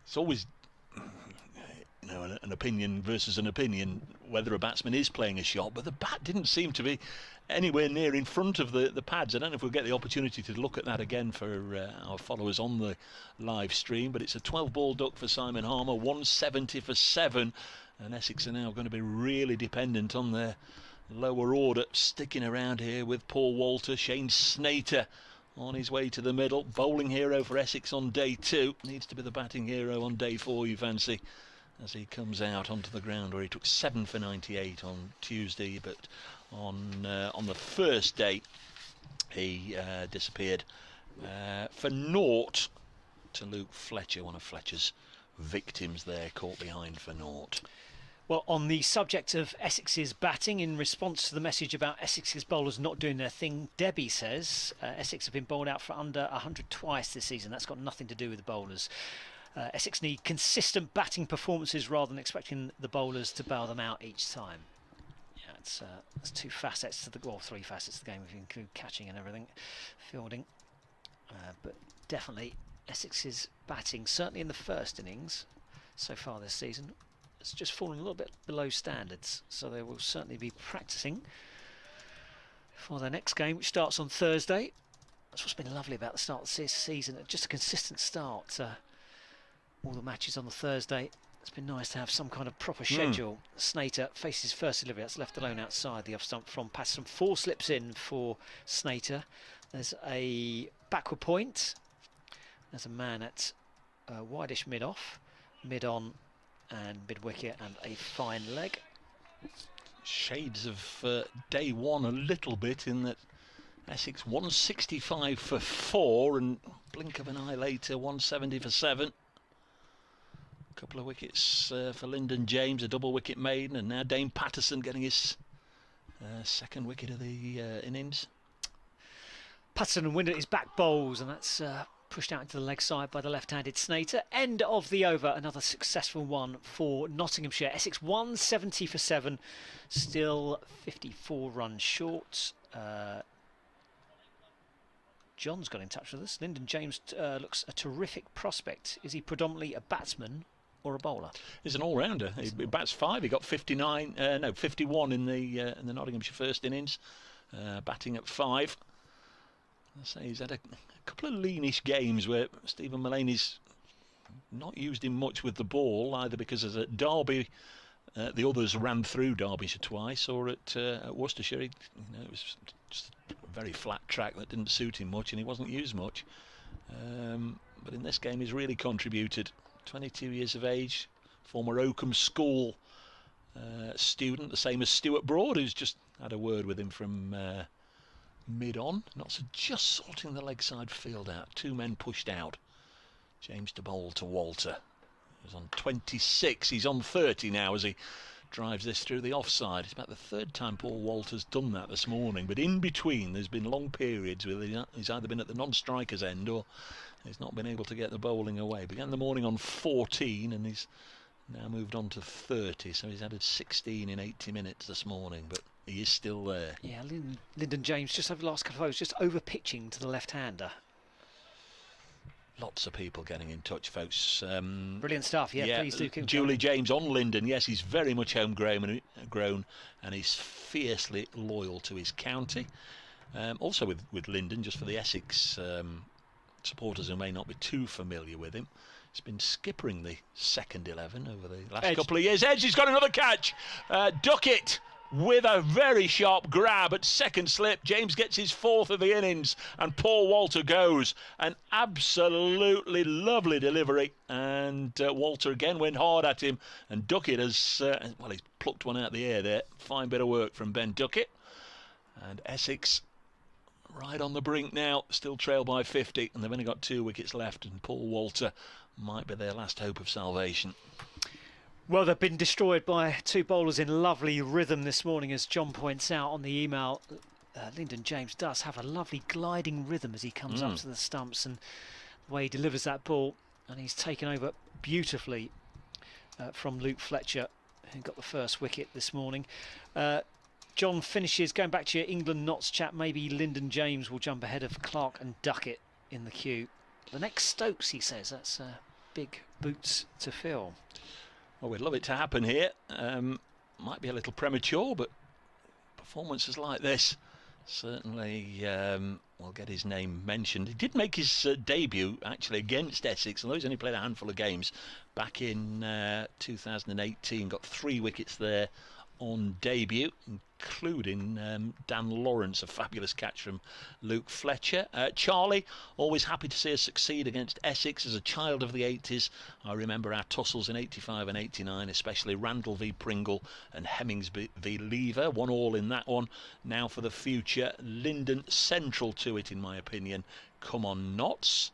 Speaker 3: it's always, you know, an opinion versus an opinion whether a batsman is playing a shot, but the bat didn't seem to be anywhere near in front of the pads. I don't know if we'll get the opportunity to look at that again for our followers on the live stream, but it's a 12-ball duck for Simon Harmer, 170 for 7, and Essex are now going to be really dependent on their lower order, sticking around here with Paul Walter. Shane Snater on his way to the middle, bowling hero for Essex on day 2, needs to be the batting hero on day 4, you fancy, as he comes out onto the ground where he took 7 for 98 on Tuesday, but on the first day he disappeared for naught to Luke Fletcher, one of Fletcher's victims there, caught behind for naught.
Speaker 4: Well, on the subject of Essex's batting, in response to the message about Essex's bowlers not doing their thing, Debbie says Essex have been bowled out for under 100 twice this season. That's got nothing to do with the bowlers. Essex need consistent batting performances rather than expecting the bowlers to bail them out each time. Yeah, it's two facets to the, well, 3 facets to the game if you include catching and everything, fielding. But definitely Essex's batting, certainly in the first innings so far this season, it's just fallen a little bit below standards. So they will certainly be practicing for their next game, which starts on Thursday. That's what's been lovely about the start of the season, just a consistent start. All the matches on the Thursday. It's been nice to have some kind of proper schedule. Snater faces first delivery. That's left alone outside the off stump from Patterson. 4 slips in for Snater. There's a backward point. There's a man at wideish mid-off. Mid-on and mid-wicket and a fine leg.
Speaker 3: Shades of day one a little bit in that Essex 165 for 4 and blink of an eye later 170 for 7. A couple of wickets for Lyndon James, a double wicket maiden, and now Dane Patterson getting his second wicket of the innings.
Speaker 4: Patterson and Windett is back bowls, and that's pushed out into the leg side by the left-handed Snater. End of the over, another successful one for Nottinghamshire. Essex 170 for 7, still 54 runs short. John's got in touch with us. Lyndon James looks a terrific prospect. Is he predominantly a batsman or a bowler?
Speaker 3: He's an all-rounder. He bats 5. He got 51 in the Nottinghamshire first innings, batting at 5. I say he's had a couple of leanish games where Stephen Mullaney's not used him much with the ball, either because as at Derby the others ran through Derbyshire twice, or at Worcestershire it was just a very flat track that didn't suit him much and he wasn't used much. But in this game he's really contributed. 22 years of age, former Oakham School student, the same as Stuart Broad, who's just had a word with him from mid-on. Not so, just sorting the leg side field out. 2 men pushed out. James to bowl to Walter. He was on 26. He's on 30 now as he drives this through the offside. It's about the 3rd time Paul Walter's done that this morning. But in between, there's been long periods where he's either been at the non-striker's end or he's not been able to get the bowling away. Began the morning on 14 and he's now moved on to 30. So he's added 16 in 80 minutes this morning. But he is still there.
Speaker 4: Yeah, Lyndon James just over the last couple of overs, just over pitching to the left-hander.
Speaker 3: Lots of people getting in touch, folks.
Speaker 4: Brilliant stuff. Yeah, please do keep
Speaker 3: Julie James on Lyndon. Yes, he's very much homegrown and he's fiercely loyal to his county. Also with Lyndon, just for the Essex supporters who may not be too familiar with him, he's been skippering the second 11 over the last couple of years. Edge, he's got another catch. Duckett with a very sharp grab at second slip. James gets his 4th of the innings and Paul Walter goes. An absolutely lovely delivery, and Walter again went hard at him, and Duckett has well, he's plucked one out of the air there. Fine bit of work from Ben Duckett. And Essex right on the brink now, still trail by 50, and they've only got 2 wickets left, and Paul Walter might be their last hope of salvation.
Speaker 4: Well, they've been destroyed by 2 bowlers in lovely rhythm this morning, as John points out on the email. Lyndon James does have a lovely gliding rhythm as he comes up to the stumps, and the way he delivers that ball, and he's taken over beautifully from Luke Fletcher, who got the first wicket this morning. John finishes, going back to your England Notts chat, maybe Lyndon James will jump ahead of Clark and Duckett in the queue. The next Stokes, he says, that's big boots to fill.
Speaker 3: Well, we'd love it to happen here. Might be a little premature, but performances like this certainly will get his name mentioned. He did make his debut actually against Essex, although he's only played a handful of games back in 2018. Got 3 wickets there on debut, including Dan Lawrence, a fabulous catch from Luke Fletcher. Charlie, always happy to see us succeed against Essex. As a child of the 80s, I remember our tussles in 85 and 89, especially Randall v Pringle and Hemmings v Lever. 1-1 in that one. Now for the future, Lyndon central to it in my opinion. Come on, Notts.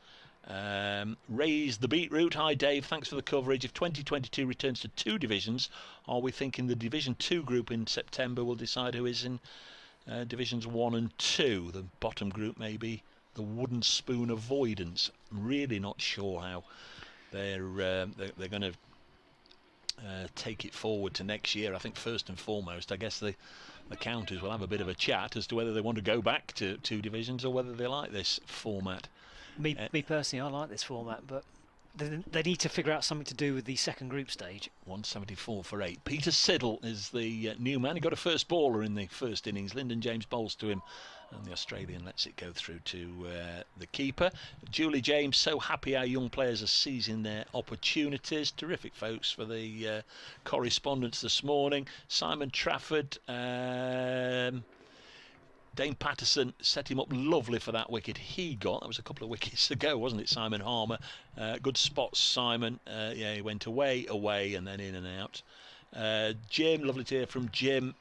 Speaker 3: Raise the beetroot. Hi Dave, thanks for the coverage. If 2022 returns to 2 divisions, are we thinking the Division 2 group in September will decide who is in Divisions 1 and 2? The bottom group may be the wooden spoon avoidance. I'm really not sure how they're going to take it forward to next year. I think first and foremost, I guess the counties will have a bit of a chat as to whether they want to go back to 2 divisions or whether they like this format.
Speaker 4: Me personally, I like this format, but they need to figure out something to do with the second group stage.
Speaker 3: 174 for 8. Peter Siddle is the new man. He got a first bowler in the first innings. Lyndon James bowls to him, and the Australian lets it go through to the keeper. Julie James, so happy our young players are seizing their opportunities. Terrific, folks, for the correspondence this morning. Simon Trafford. Dane Patterson set him up lovely for that wicket he got. That was a couple of wickets ago, wasn't it, Simon Harmer? Good spots, Simon. Yeah, he went away, and then in and out. Jim, lovely to hear from Jim.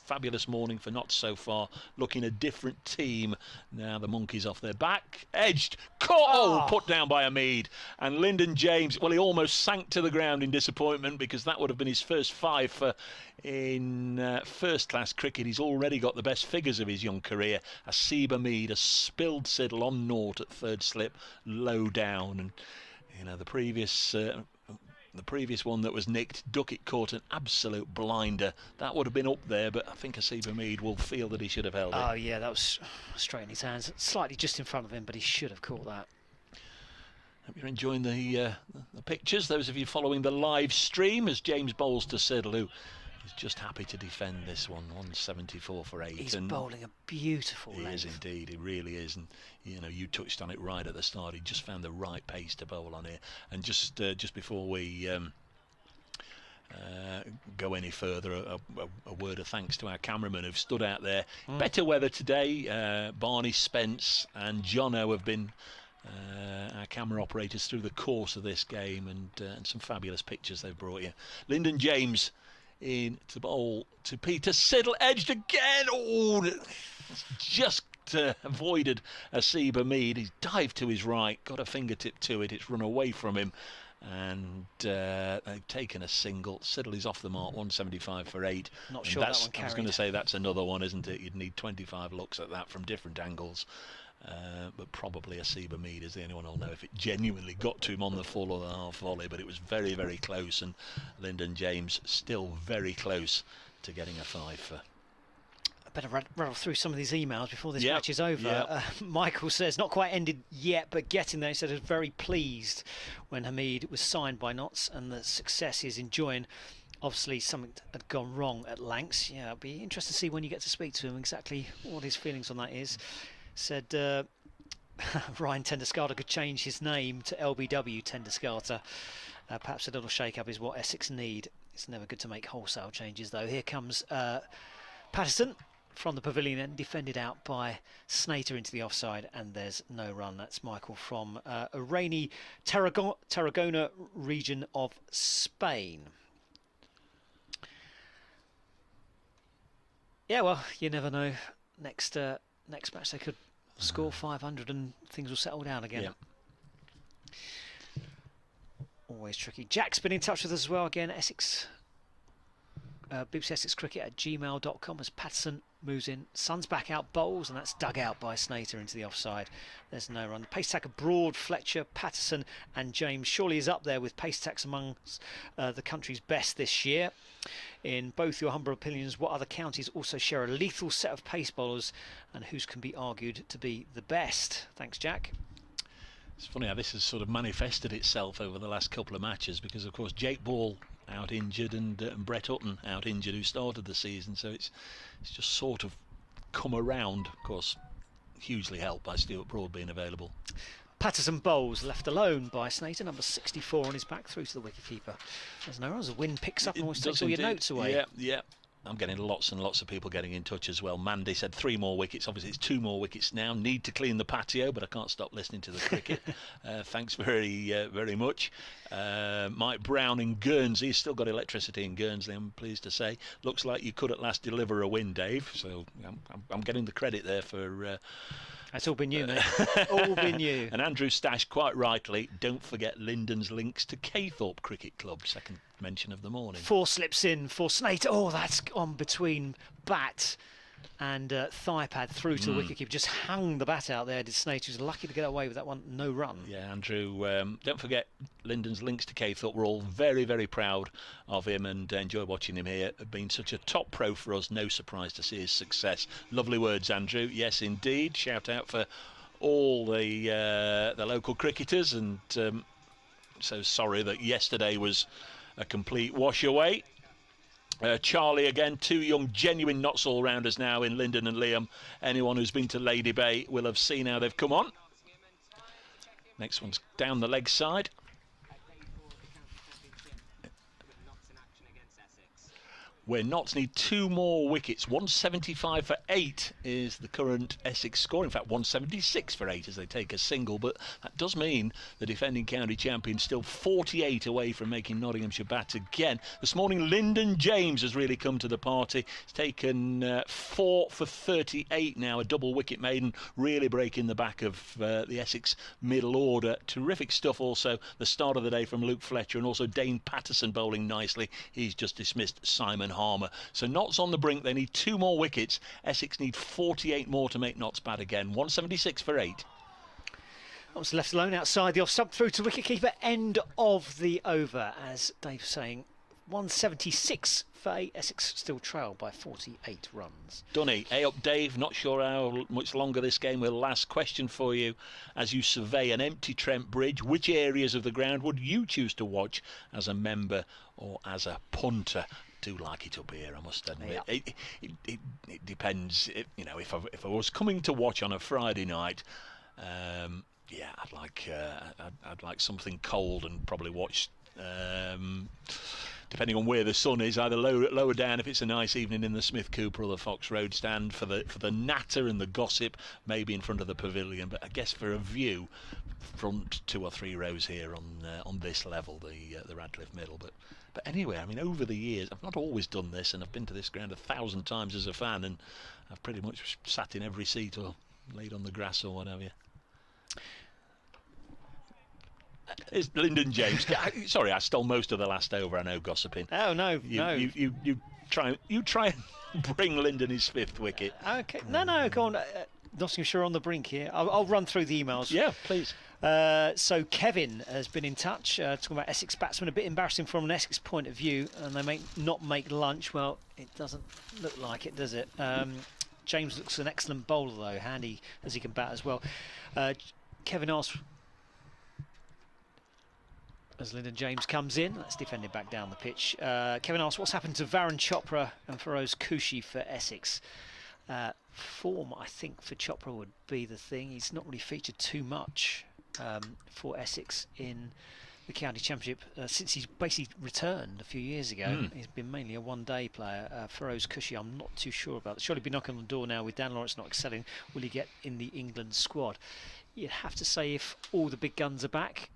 Speaker 3: Fabulous morning for Not So Far. Looking a different team. Now the Monkeys off their back. Edged. Caught. Put down by Hamid. And Lyndon James, well, he almost sank to the ground in disappointment because that would have been his first five for in first-class cricket. He's already got the best figures of his young career. Asib Hamid, a spilled siddle on naught at third slip, low down. And, you know, the previous one that was nicked, Duckett caught an absolute blinder. That would have been up there, but I think Asib Hamid will feel that he should have held it.
Speaker 4: Oh yeah, that was straight in his hands. Slightly just in front of him, but he should have caught that.
Speaker 3: Hope you're enjoying the pictures, those of you following the live stream, as James bowls to Siddle, who is just happy to defend this one. 174 for 8.
Speaker 4: He's bowling a beautiful length.
Speaker 3: He is indeed, he really is. And you know, you touched on it right at the start. He just found the right pace to bowl on here. And just before we go any further, a word of thanks to our cameramen who've stood out there. Better weather today. Barney Spence and Jono have been our camera operators through the course of this game, and some fabulous pictures they've brought you. Lyndon James in to bowl to Peter Siddle, edged again. Oh, just avoided Asib Hamid. He's dived to his right, got a fingertip to it, it's run away from him, and they've taken a single. Siddle is off the mark, 175 for 8.
Speaker 4: Not sure that one carried.
Speaker 3: I was going to say that's another one, isn't it? You'd need 25 looks at that from different angles. But probably Asib Hamid is the only one who'll know if it genuinely got to him on the full or the half volley, but it was very, very close, and Lyndon James still very close to getting a 5 for.
Speaker 4: I better rattle through some of these emails before this match is over. Michael says, not quite ended yet, but getting there. He said he was very pleased when Hamid was signed by Notts and the success he's enjoying. Obviously, something had gone wrong at Lancs. Yeah, it'll be interesting to see when you get to speak to him exactly what his feelings on that is. Said Ryan Tenderscarter could change his name to LBW Tenderscarter. Perhaps a little shake-up is what Essex need. It's never good to make wholesale changes, though. Here comes Patterson from the pavilion end, defended out by Snater into the offside, and there's no run. That's Michael from a rainy Tarragona region of Spain. Yeah, well, you never know. Next match they could score 500 and things will settle down again.
Speaker 3: Yep.
Speaker 4: Always tricky. Jack's been in touch with us as well again. Essex, BBC Essex Cricket at gmail.com as Patterson moves in. Sun's back out, bowls, and that's dug out by Snater into the offside. There's no run. The pace tacker Broad, Fletcher, Patterson and James surely is up there with pace tacks amongst the country's best this year. In both your humble opinions, what other counties also share a lethal set of pace bowlers, and whose can be argued to be the best? Thanks, Jack.
Speaker 3: It's funny how this has sort of manifested itself over the last couple of matches, because of course Jake Ball out injured and Brett Hutton out injured, who started the season, so it's just sort of come around. Of course, hugely helped by Stuart Broad being available.
Speaker 4: Patterson bowls, left alone by Snater, number 64 on his back through to the wicketkeeper. There's no runs. The wind picks up and almost takes all your notes away.
Speaker 3: Yeah. I'm getting lots and lots of people getting in touch as well. Mandy said 3 more wickets. Obviously, it's 2 more wickets now. Need to clean the patio, but I can't stop listening to the cricket. Thanks very much. Mike Brown in Guernsey. He's still got electricity in Guernsey, I'm pleased to say. Looks like you could at last deliver a win, Dave. So I'm getting the credit there for...
Speaker 4: That's all been you, mate. All been you.
Speaker 3: And Andrew Stash, quite rightly, don't forget Lyndon's links to Caythorpe Cricket Club, second mention of the morning.
Speaker 4: 4 slips in for Snater. Oh, that's on between bat and thigh pad through to the wicketkeeper. Just hung the bat out there. Did Snater, was lucky to get away with that one. No run.
Speaker 3: Yeah, Andrew, don't forget Lyndon's links to Caythorpe. We're all very, very proud of him and enjoy watching him here. Been such a top pro for us. No surprise to see his success. Lovely words, Andrew. Yes, indeed. Shout out for all the local cricketers, and so sorry that yesterday was a complete wash away. Charlie again, 2 young genuine Notts all-rounders now in Lyndon and Liam. Anyone who's been to Lady Bay will have seen how they've come on. Next one's down the leg side. where Notts need 2 more wickets. 175 for 8 is the current Essex score. In fact, 176 for 8 as they take a single. But that does mean the defending county champions still 48 away from making Nottinghamshire bat again. This morning, Lyndon James has really come to the party. He's taken 4 for 38 now, a double wicket maiden, really breaking the back of the Essex middle order. Terrific stuff also, the start of the day from Luke Fletcher, and also Dane Patterson bowling nicely. He's just dismissed Simon Harmer. So Notts on the brink. They need 2 more wickets. Essex need 48 more to make Notts bat again. 176 for 8.
Speaker 4: Was left alone outside the off stump, through to wicketkeeper. End of the over, as Dave's saying. 176 for 8. Essex still trail by 48 runs.
Speaker 3: Dunny, up Dave. Not sure how much longer this game will last. Question for you: as you survey an empty Trent Bridge, which areas of the ground would you choose to watch as a member or as a punter? Do like it up here, I must admit.
Speaker 4: Yeah.
Speaker 3: It depends. If I was coming to watch on a Friday night, yeah, I'd like something cold and probably watch. Depending on where the sun is, either lower down if it's a nice evening in the Smith Cooper or the Fox Road stand, for the natter and the gossip, maybe in front of the pavilion. But I guess for a view, front 2 or 3 rows here on this level, the Radcliffe Middle. But anyway, I mean, over the years, I've not always done this, and I've been to this ground 1,000 times as a fan, and I've pretty much sat in every seat or laid on the grass or whatever. It's Lyndon James. Sorry, I stole most of the last over. I know, gossiping.
Speaker 4: Oh no,
Speaker 3: no. You try and bring Lyndon his 5th wicket.
Speaker 4: Okay, no, go on. Nottinghamshire on the brink here. I'll run through the emails.
Speaker 3: Yeah, please.
Speaker 4: So Kevin has been in touch, talking about Essex batsmen. A bit embarrassing from an Essex point of view, and they may not make lunch. Well, it doesn't look like it, does it? James looks an excellent bowler though, handy as he can bat as well. Kevin asks, as Lyndon James comes in, that's defended back down the pitch. Kevin asks, what's happened to Varun Chopra and Feroz Kushi for Essex? Form, I think, for Chopra would be the thing. He's not really featured too much for Essex in the county championship since he's basically returned a few years ago. He's been mainly a one-day player. Feroz Kushi, I'm not too sure about. Surely be knocking on the door now with Dan Lawrence not excelling. Will he get in the England squad? You'd have to say if all the big guns are back,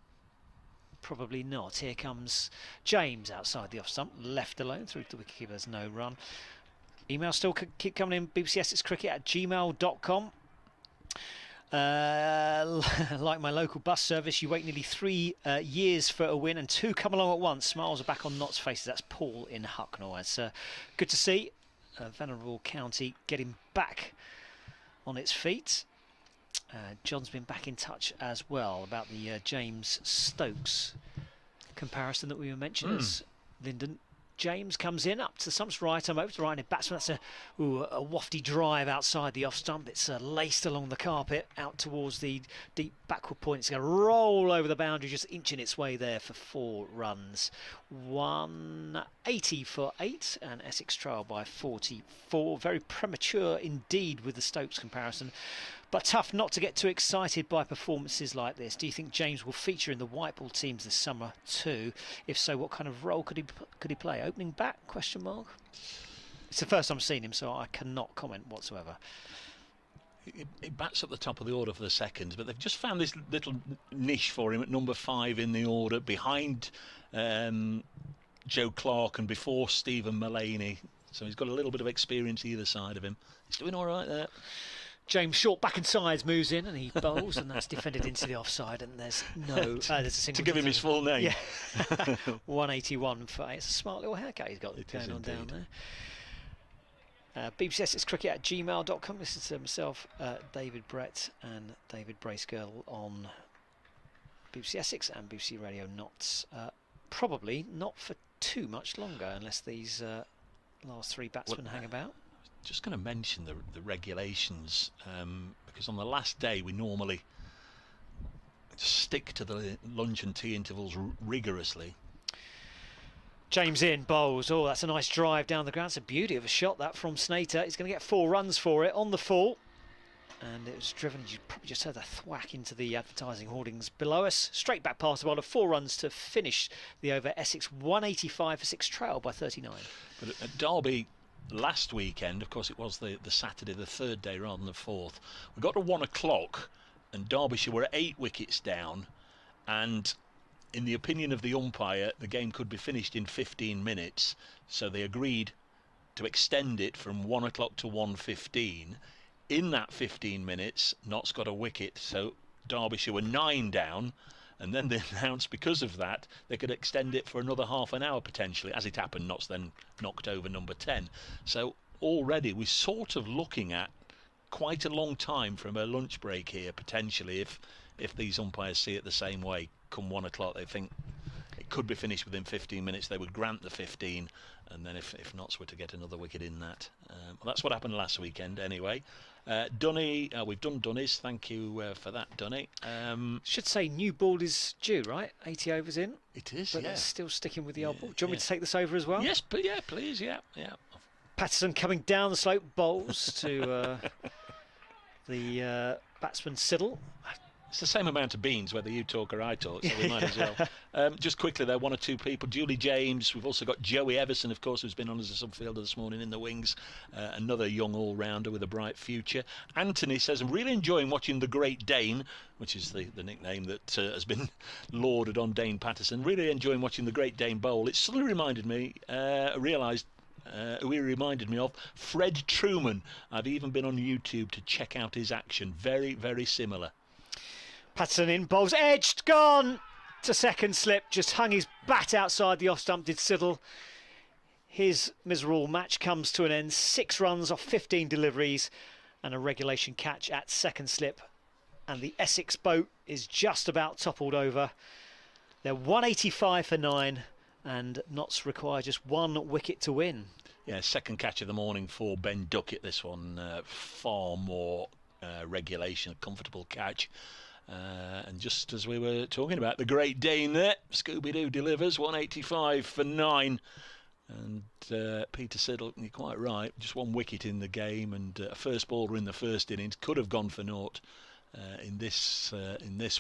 Speaker 4: probably not. Here comes James outside the off stump, left alone through to the wicketkeeper. There's no run. Emails still keep coming in. bbcscricket@gmail.com. Like my local bus service, you wait nearly 3 years for a win, and 2 come along at once. Smiles are back on Notts' faces. That's Paul in Hucknall. It's good to see Venerable County getting back on its feet. John's been back in touch as well about the James Stokes comparison that we were mentioning. As Lyndon James comes in up to the stump's right, I'm over to right-handed batsman. That's a wafty drive outside the off stump. It's laced along the carpet out towards the deep backward point. It's going to roll over the boundary, just inching its way there for 4 runs. 180 for 8, and Essex trail by 44. Very premature indeed with the Stokes comparison, but tough not to get too excited by performances like this. Do you think James will feature in the white ball teams this summer too? If so, what kind of role could he play? Opening bat? Question mark. It's the first time I've seen him, so I cannot comment whatsoever.
Speaker 3: He bats at the top of the order for the seconds, but they've just found this little niche for him at number 5 in the order, behind Joe Clark and before Stephen Mullaney. So he's got a little bit of experience either side of him. He's doing all right there.
Speaker 4: James Short back and sides moves in and he bowls, and that's defended into the offside, and there's no there's a single
Speaker 3: to give him his full name.
Speaker 4: Yeah. 181 for 8. It's a smart little haircut he's got going on down there. bbcscricket@gmail.com. This is myself, David Brett and David Bracegirdle on BBC Essex and BBC Radio Notts. Probably not for too much longer unless these last 3 batsmen hang about.
Speaker 3: Just going to mention the regulations, because on the last day we normally stick to the lunch and tea intervals rigorously.
Speaker 4: James in, bowls. Oh, that's a nice drive down the ground. It's a beauty of a shot that from Snater. He's going to get 4 runs for it on the full. and it was driven, you probably just heard a thwack into the advertising hoardings below us. Straight back past the bowler, 4 runs to finish the over. Essex 185 for 6, trail by 39.
Speaker 3: But at Derby last weekend, of course it was the Saturday, the 3rd day rather than the 4th, we got to 1 o'clock and Derbyshire were 8 wickets down, and in the opinion of the umpire the game could be finished in 15 minutes, so they agreed to extend it from 1 o'clock to 1:15. In that 15 minutes, Notts got a wicket, so Derbyshire were 9 down, and then they announced because of that they could extend it for another half an hour potentially. As it happened, Notts then knocked over number 10. So already we're sort of looking at quite a long time from a lunch break here potentially, if these umpires see it the same way. Come 1 o'clock, they think it could be finished within 15 minutes, they would grant the 15, and then if Notts were to get another wicket in that. Well, that's what happened last weekend anyway. Dunny, we've done Dunnies, thank you for that, Dunny.
Speaker 4: Should say new ball is due, right? 80 overs in.
Speaker 3: It is,
Speaker 4: but
Speaker 3: yeah.
Speaker 4: it's still sticking with the old ball. Do you want me to take this over as well?
Speaker 3: Yes, but yeah, please, yeah.
Speaker 4: Patterson coming down the slope, bowls to the batsman Siddle.
Speaker 3: It's the same amount of beans whether you talk or I talk, so we might as well. Just quickly there, 1 or 2 people. Julie James, we've also got Joey Everson, of course, who's been on as a subfielder this morning in the wings. Another young all-rounder with a bright future. Anthony says, I'm really enjoying watching the Great Dane, which is the nickname that has been lauded on Dane Patterson. Really enjoying watching the Great Dane bowl. It suddenly reminded me, who he reminded me of, Fred Truman. I've even been on YouTube to check out his action. Very, very similar.
Speaker 4: Patterson in, bowls edged, gone to second slip, just hung his bat outside the off stump, did Siddle. His miserable match comes to an end. 6 runs off 15 deliveries and a regulation catch at second slip. And the Essex boat is just about toppled over. They're 185 for 9 and Notts require just 1 wicket to win.
Speaker 3: Yeah, second catch of the morning for Ben Duckett. This one far more regulation, a comfortable catch. And just as we were talking about the Great Dane there, Scooby-Doo delivers 185 for 9. And Peter Siddle, you're quite right, just 1 wicket in the game, and a first baller in the first innings could have gone for naught in this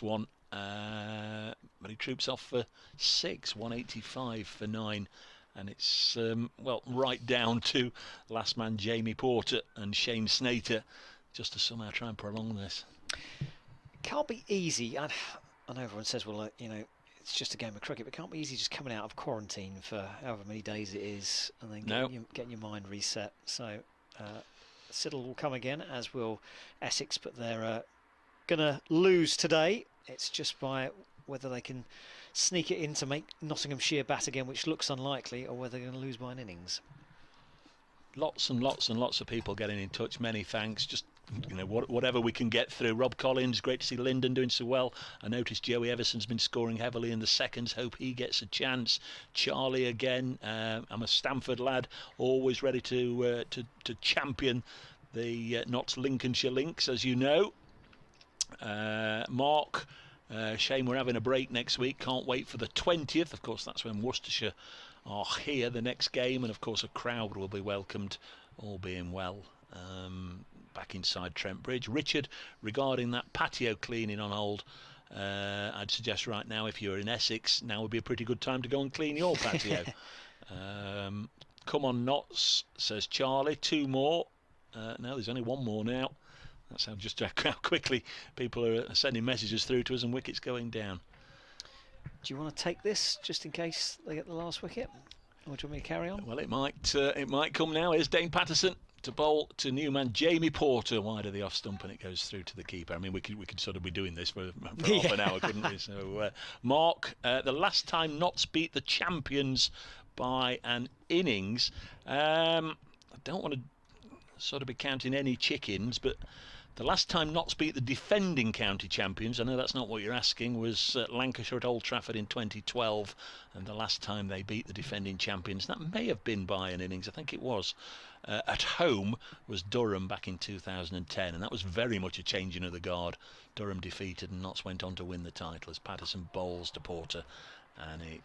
Speaker 3: one. But he troops off for 6, 185 for 9. And it's, well, right down to last man Jamie Porter and Shane Snater just to somehow try and prolong this.
Speaker 4: Can't be easy. I know everyone says, well, you know, it's just a game of cricket, but it can't be easy just coming out of quarantine for however many days it is and then getting your mind reset. So Siddle will come again, as will Essex, but they're going to lose today. It's just by whether they can sneak it in to make Nottinghamshire bat again, which looks unlikely, or whether they're going to lose by an innings.
Speaker 3: Lots and lots and lots of people getting in touch. Many thanks. Just, you know, whatever we can get through. Rob Collins, great to see Lyndon doing so well. I noticed Joey Everson's been scoring heavily in the seconds. Hope he gets a chance. Charlie again. I'm a Stamford lad, always ready to champion the Notts Lincolnshire Lynx, as you know. Mark, shame we're having a break next week. Can't wait for the 20th. Of course, that's when Worcestershire are here the next game, and of course a crowd will be welcomed, all being well, back inside Trent Bridge. Richard, regarding that patio cleaning on hold, I'd suggest right now, if you're in Essex, now would be a pretty good time to go and clean your patio. Come on Notts, says Charlie. 2 more. No, there's only 1 more now. That's how quickly people are sending messages through to us, and wickets going down.
Speaker 4: Do you want to take this just in case they get the last wicket, or do you want me to carry on?
Speaker 3: Well, it might come now. Here's Dane Patterson to bowl to new man Jamie Porter wide of the off stump, and it goes through to the keeper. I mean, we could sort of be doing this for half an hour, couldn't we? So, Mark, the last time Notts beat the champions by an innings, I don't want to sort of be counting any chickens, but the last time Notts beat the defending county champions, I know that's not what you're asking, was Lancashire at Old Trafford in 2012, and the last time they beat the defending champions, that may have been by an innings, I think it was, at home, was Durham back in 2010, and that was very much a changing of the guard. Durham defeated and Notts went on to win the title as Patterson bowls to Porter, and it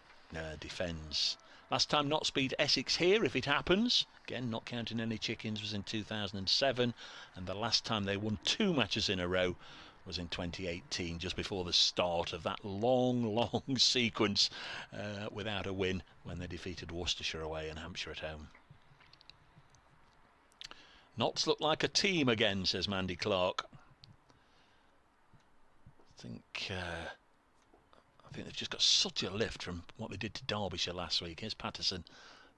Speaker 3: defends. Last time Notts beat Essex here, if it happens, again not counting any chickens, was in 2007, and the last time they won 2 matches in a row was in 2018, just before the start of that long sequence without a win when they defeated Worcestershire away and Hampshire at home. Notts look like a team again, says Mandy Clark. I think they've just got such a lift from what they did to Derbyshire last week. Here's Patterson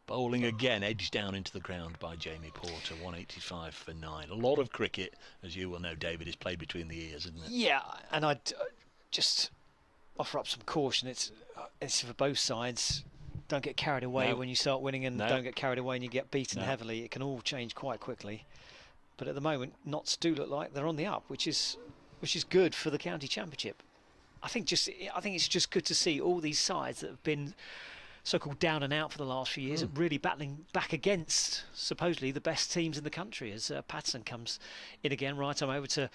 Speaker 3: bowling again, edged down into the ground by Jamie Porter, 185 for 9. A lot of cricket, as you will know, David, is played between the ears, isn't it?
Speaker 4: Yeah, and I'd just offer up some caution. It's for both sides. Don't get carried away when you start winning, and don't get carried away when you get beaten heavily. It can all change quite quickly. But at the moment, Notts do look like they're on the up, which is good for the county championship. I think it's just good to see all these sides that have been so-called down and out for the last few years, really battling back against supposedly the best teams in the country. As Patterson comes in again, right arm over to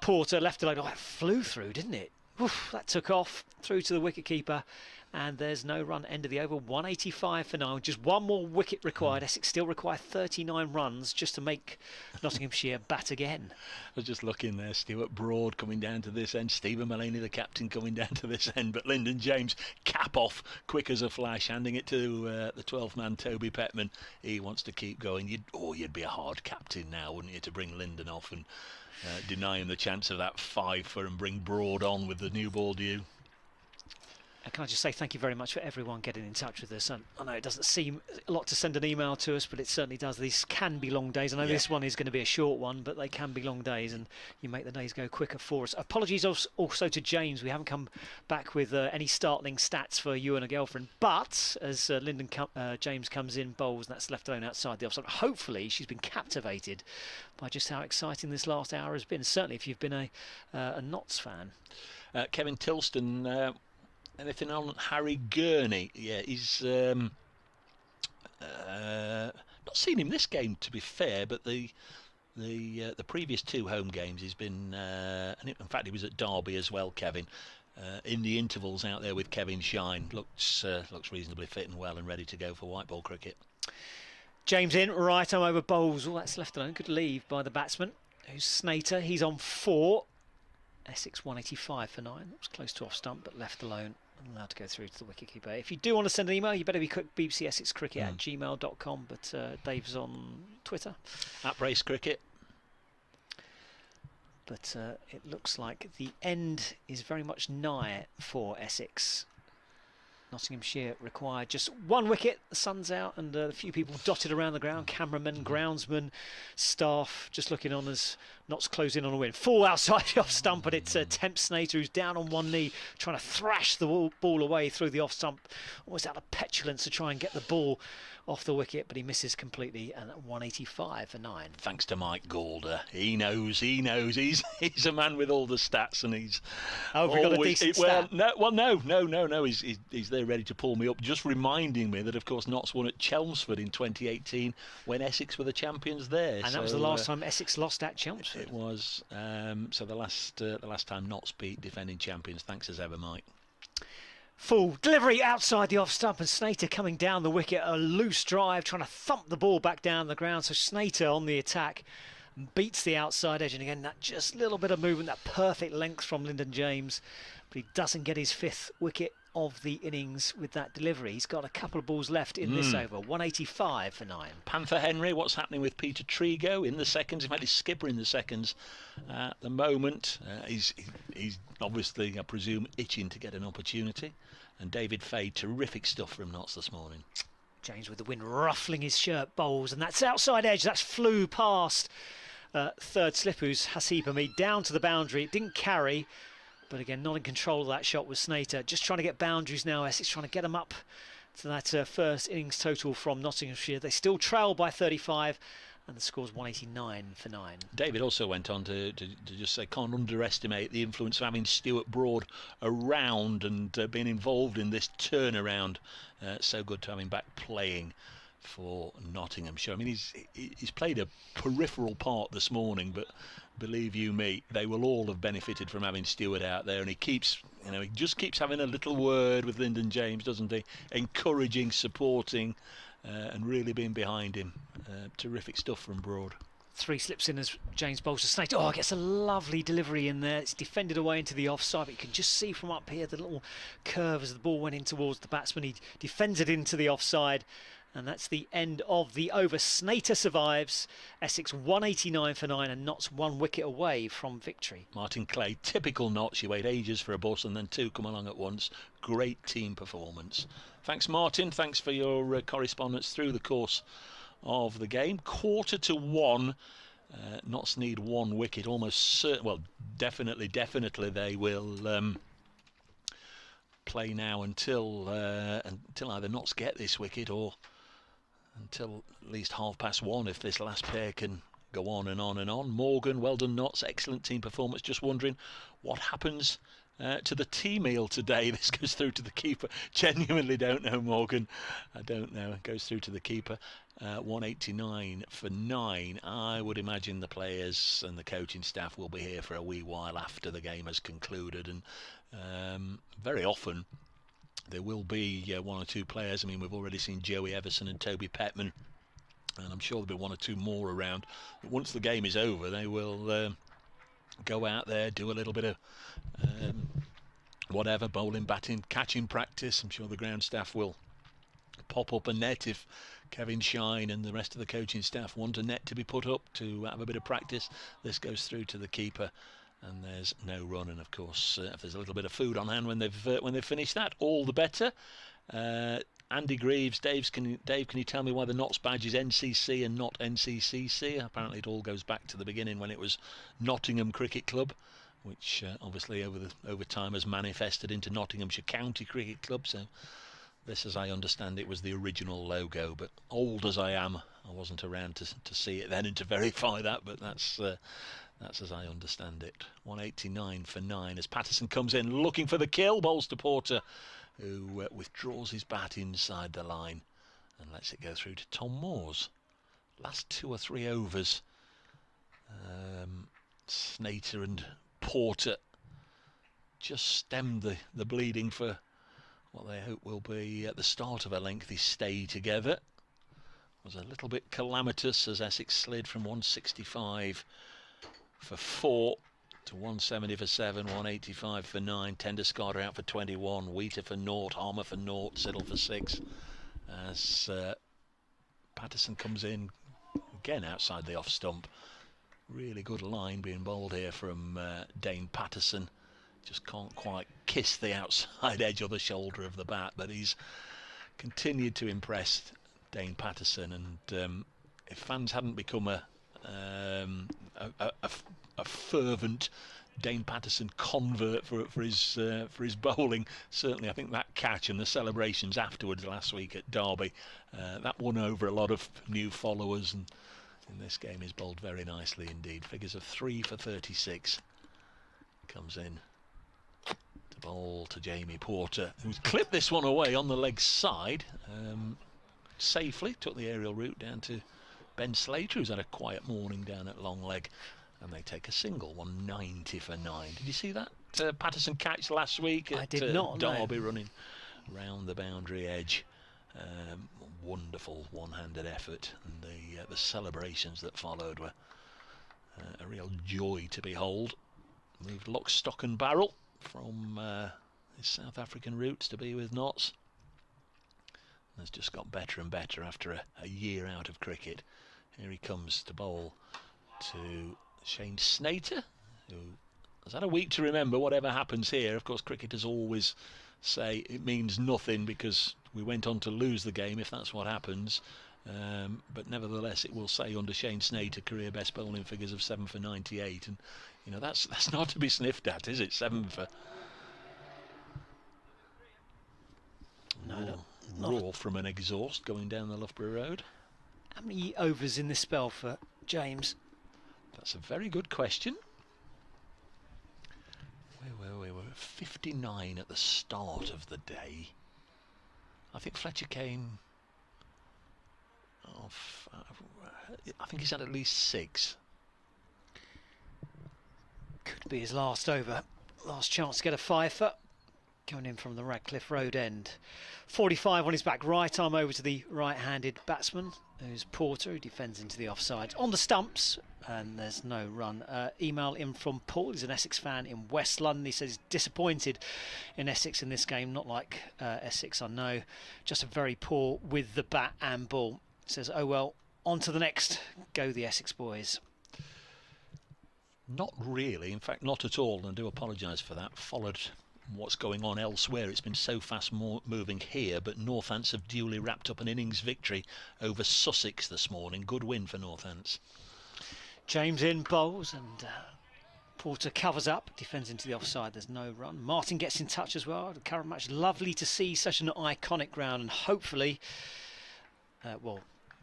Speaker 4: Porter, left alone. Oh, it flew through, didn't it? Oof, that took off through to the wicket-keeper, and there's no run. End of the over, 185 for 9. Just one more wicket required. Essex still require 39 runs just to make Nottinghamshire bat again.
Speaker 3: I was just looking there, Stuart Broad coming down to this end, Stephen Mullaney, the captain, coming down to this end, but Lyndon James, cap off, quick as a flash, handing it to the 12th man, Toby Petman. He wants to keep going. You'd be a hard captain now, wouldn't you, to bring Lyndon off and deny him the chance of that 5 for and bring Broad on with the new ball due.
Speaker 4: And can I just say thank you very much for everyone getting in touch with us. And I know it doesn't seem a lot to send an email to us, but it certainly does. These can be long days. I know this one is going to be a short one, but they can be long days, and you make the days go quicker for us. Apologies also to James. We haven't come back with any startling stats for you and a girlfriend. But as James comes in, bowls, and that's left alone outside the offside. Hopefully she's been captivated by just how exciting this last hour has been. Certainly if you've been a Notts fan.
Speaker 3: Kevin Tilston... anything on Harry Gurney? Yeah, he's not seen him this game, to be fair, but the previous 2 home games he's been, and in fact he was at Derby as well, Kevin. In the intervals out there with Kevin Shine, looks reasonably fit and well and ready to go for white ball cricket.
Speaker 4: James in, right arm over bowls. All that's left alone. Good leave by the batsman, who's Snater. He's on 4. Essex 185 for 9. That was close to off stump, but left alone. Allowed to go through to the wicketkeeper. If you do want to send an email, you better be quick. bbcessexcricket@gmail.com. But Dave's on Twitter.
Speaker 3: @Brace Cricket.
Speaker 4: But it looks like the end is very much nigh for Essex. Nottinghamshire required just 1 wicket. The sun's out, and a few people dotted around the ground. Cameramen, groundsmen, staff just looking on as Notts close in on a win. Full outside the off stump, but it's Temp Snater who's down on one knee, trying to thrash the ball away through the off stump, almost out of petulance to try and get the ball off the wicket, but he misses completely, and 185 for 9.
Speaker 3: Thanks to Mike Galder. He knows. He's a man with all the stats, and he's
Speaker 4: we got a decent stat.
Speaker 3: No. He's there ready to pull me up, just reminding me that, of course, Notts won at Chelmsford in 2018 when Essex were the champions there.
Speaker 4: And that was the last time Essex lost at Chelmsford.
Speaker 3: It was. So the last time Notts beat defending champions. Thanks as ever, Mike.
Speaker 4: Full delivery outside the off stump, and Snater coming down the wicket, a loose drive, trying to thump the ball back down the ground. So Snater on the attack beats the outside edge, and again that just little bit of movement, that perfect length from Lyndon James, but he doesn't get his 5th wicket of the innings with that delivery. He's got a couple of balls left in this over. 185 for 9.
Speaker 3: Panther Henry, what's happening with Peter Trigo in the seconds? In fact, he's skipper in the seconds at the moment. He's obviously, I presume, itching to get an opportunity. And David Fay, terrific stuff from Notts this morning.
Speaker 4: James with the wind ruffling his shirt, bowls, and that's outside edge. That's flew past third slip, who's Hasib Hamid, down to the boundary. It didn't carry, but again, not in control of that shot was Snater. Just trying to get boundaries now. Essex trying to get them up to that first innings total from Nottinghamshire. They still trail by 35, and the score's 189 for 9.
Speaker 3: David also went on to just say, can't underestimate the influence of having Stuart Broad around and being involved in this turnaround. So good to have him back playing for Nottinghamshire. I mean, he's played a peripheral part this morning, but believe you me, they will all have benefited from having Stewart out there, and he just keeps having a little word with Lyndon James, doesn't he? Encouraging, supporting, and really being behind him. Terrific stuff from Broad.
Speaker 4: 3 slips in as James bowls to Snater. Oh, gets a lovely delivery in there. It's defended away into the offside, but you can just see from up here the little curve as the ball went in towards the batsman. He defends it into the offside, and that's the end of the over. Snater survives. Essex 189 for 9, and Notts 1 wicket away from victory.
Speaker 3: Martin Clay, typical Notts. You wait ages for a bus and then 2 come along at once. Great team performance. Thanks, Martin. Thanks for your correspondence through the course of the game. 1:15. Notts need 1 wicket. Almost certain. Well, definitely they will play now until either Notts get this wicket or until at least 1:30 if this last pair can go on and on and on. Morgan, well done Notts, excellent team performance. Just wondering what happens to the tea meal today. This goes through to the keeper. Genuinely don't know, Morgan. I don't know. It goes through to the keeper. 189 for 9. I would imagine the players and the coaching staff will be here for a wee while after the game has concluded, and very often there will be 1 or 2 players. I mean, we've already seen Joey Everson and Toby Petman, and I'm sure there'll be 1 or 2 more around. But once the game is over, they will go out there, do a little bit of whatever, bowling, batting, catching practice. I'm sure the ground staff will pop up a net if Kevin Shine and the rest of the coaching staff want a net to be put up to have a bit of practice. This goes through to the keeper, and there's no run. And of course, if there's a little bit of food on hand when they've finished that, all the better. Andy Greaves, Dave, can you tell me why the Notts badge is NCC and not NCCC? Apparently it all goes back to the beginning when it was Nottingham Cricket Club, which obviously over time has manifested into Nottinghamshire County Cricket Club. So this, as I understand it, was the original logo. But old as I am, I wasn't around to see it then and to verify that. But that's as I understand it. 189 for 9 as Patterson comes in looking for the kill. Bowls to Porter, who withdraws his bat inside the line and lets it go through to Tom Moores. Last 2 or 3 overs, Snater and Porter just stemmed the bleeding for what they hope will be at the start of a lengthy stay together. Was a little bit calamitous as Essex slid from 165 for 4 to 170 for 7, 185 for 9. Tenderscarter out for 21, Wheater for 0, Harmer for 0, Siddle for 6. As Patterson comes in again outside the off stump. Really good line being bowled here from Dane Patterson. Just can't quite kiss the outside edge of the shoulder of the bat, but he's continued to impress, Dane Patterson. And if fans hadn't become a fervent Dane Patterson convert for his bowling, certainly I think that catch and the celebrations afterwards last week at Derby, that won over a lot of new followers, and in this game is bowled very nicely indeed. Figures of 3 for 36. Comes in to bowl to Jamie Porter, who's clipped this one away on the leg side safely. Took the aerial route down to Ben Slater, who's had a quiet morning down at long leg, and they take a single. 190 for 9. Did you see that Patterson catch last week at
Speaker 4: I did not,
Speaker 3: Derby,
Speaker 4: no.
Speaker 3: running round the boundary edge? Wonderful one-handed effort, and the celebrations that followed were a real joy to behold. Moved lock, stock and barrel from his South African roots to be with Notts. Has just got better and better after a year out of cricket. Here he comes to bowl to Shane Snater, who has had a week to remember whatever happens here. Of course, cricketers always say it means nothing because we went on to lose the game if that's what happens. But nevertheless, it will say under Shane Snater, career best bowling figures of 7 for 98, and you know that's not to be sniffed at, is it? 7 for.
Speaker 4: No,
Speaker 3: Raw from an exhaust going down the Loughborough Road.
Speaker 4: How many overs in this spell for James?
Speaker 3: That's a very good question. We were 59 at the start of the day. I think Fletcher came I think he's had at least 6.
Speaker 4: Could be his last over. Last chance to get a fifer. Coming in from the Radcliffe Road end. 45 on his back right arm over to the right-handed batsman, who's Porter, who defends into the offside. On the stumps, and there's no run. Email in from Paul, he's an Essex fan in West London. He says he's disappointed in Essex in this game, not like Essex, I know. Just very poor with the bat and ball. Says, oh well, on to the next. Go the Essex boys.
Speaker 5: Not really, in fact not at all, and I do apologise for that. Followed what's going on elsewhere. It's been so fast moving here, but Northants have duly wrapped up an innings victory over Sussex this morning. Good win for Northants.
Speaker 4: James in, bowls, and Porter covers up, defends into the offside, there's no run. Martin gets in touch as well. The current match, lovely to see such an iconic ground, and hopefully, well,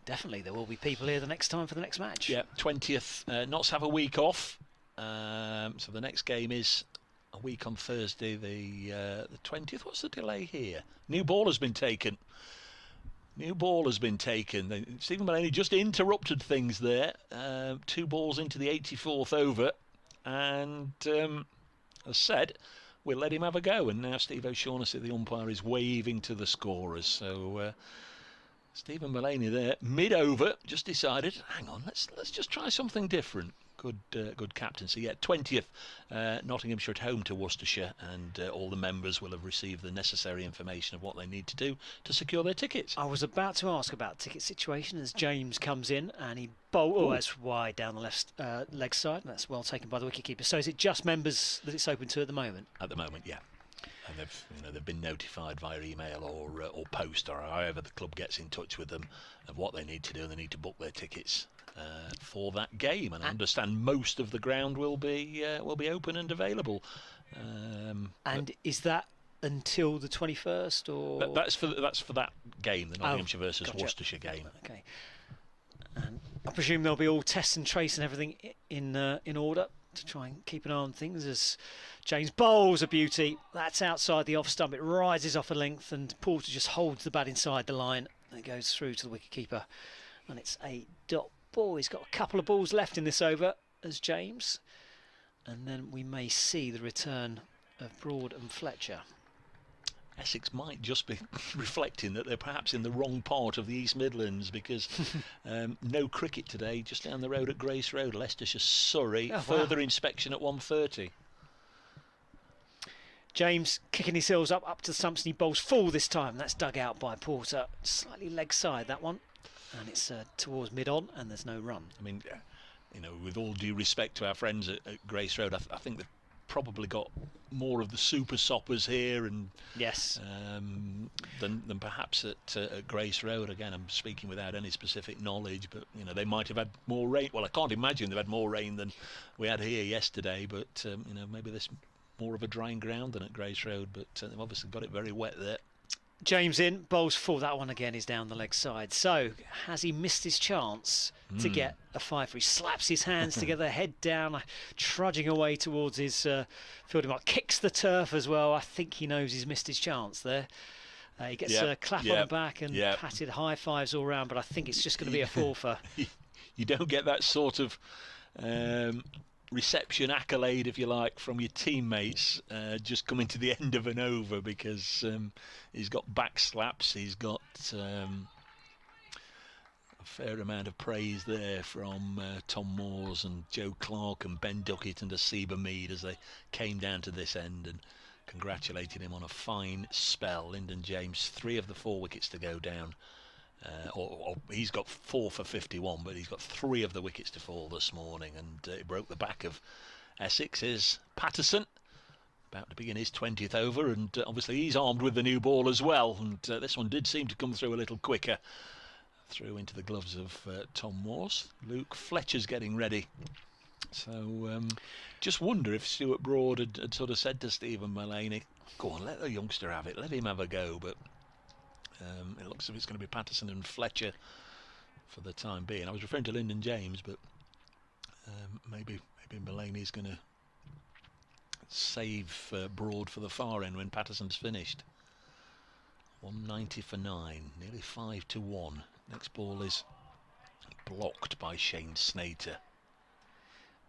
Speaker 4: definitely there will be people here the next time for the next match.
Speaker 5: Yeah, 20th, Notts have a week off, so the next game is a week on Thursday, the 20th. What's the delay here? New ball has been taken. Stephen Mullaney just interrupted things there. 2 balls into the 84th over, and as said, we'll let him have a go. And now Steve O'Shaughnessy, the umpire, is waving to the scorers. So Stephen Mullaney there, mid-over, just decided, hang on, let's just try something different. Good captaincy. Yeah, 20th, Nottinghamshire at home to Worcestershire, and all the members will have received the necessary information of what they need to do to secure their tickets.
Speaker 4: I was about to ask about ticket situation as James comes in and he bowls. Oh, that's wide down the left leg side. That's well taken by the wicketkeeper. So is it just members that it's open to at the moment?
Speaker 5: At the moment, yeah. And they've been notified via email or post, or however the club gets in touch with them, of what they need to do. They need to book their tickets for that game, and I understand most of the ground will be open and available.
Speaker 4: And is that until the 21st, or
Speaker 5: that's for that game, the Nottinghamshire versus
Speaker 4: gotcha.
Speaker 5: Worcestershire game.
Speaker 4: Okay. And I presume there'll be all tests and trace and everything in order to try and keep an eye on things as James bowls a beauty. That's outside the off stump. It rises off a length, and Porter just holds the bat inside the line, and it goes through to the wicketkeeper, and it's a dot ball. He's got a couple of balls left in this over as James, and then we may see the return of Broad and Fletcher.
Speaker 5: Essex might just be reflecting that they're perhaps in the wrong part of the East Midlands, because no cricket today, just down the road at Grace Road, Leicestershire, Surrey. Further inspection at 1:30.
Speaker 4: James kicking his heels up to the stumps, and he bowls full this time. That's dug out by Porter. Slightly leg side, that one. And it's towards mid-on, and there's no run.
Speaker 5: I mean, with all due respect to our friends at Grace Road, I think they've probably got more of the super soppers here, and
Speaker 4: yes,
Speaker 5: than perhaps at Grace Road. Again, I'm speaking without any specific knowledge, but they might have had more rain. Well, I can't imagine they've had more rain than we had here yesterday, but maybe there's more of a drying ground than at Grace Road, but they've obviously got it very wet there.
Speaker 4: James in, bowls full. That one again is down the leg side. So has he missed his chance to get a fifer? He slaps his hands together, head down, trudging away towards his fielding mark. Kicks the turf as well. I think he knows he's missed his chance there. He gets a clap on the back and patted high fives all round, but I think it's just going to be a forfeit.
Speaker 5: You don't get that sort of reception accolade, if you like, from your teammates just coming to the end of an over, because he's got back slaps, he's got a fair amount of praise there from Tom Moores and Joe Clark and Ben Duckett and Asiba Mead as they came down to this end and congratulated him on a fine spell. Lyndon James, 3 of the 4 wickets to go down. Or he's got 4 for 51, but he's got 3 of the wickets to fall this morning, and it broke the back of Essex's Patterson, about to begin his 20th over, and obviously he's armed with the new ball as well, and this one did seem to come through a little quicker, through into the gloves of Tom Morse. Luke Fletcher's getting ready, so just wonder if Stuart Broad had sort of said to Stephen Mullaney, go on, let the youngster have it, let him have a go, but it looks as if it's going to be Patterson and Fletcher for the time being. I was referring to Lyndon James, but maybe Mullaney's going to save Broad for the far end when Patterson's finished. 190 for 9, nearly 5 to 1. Next ball is blocked by Shane Snater.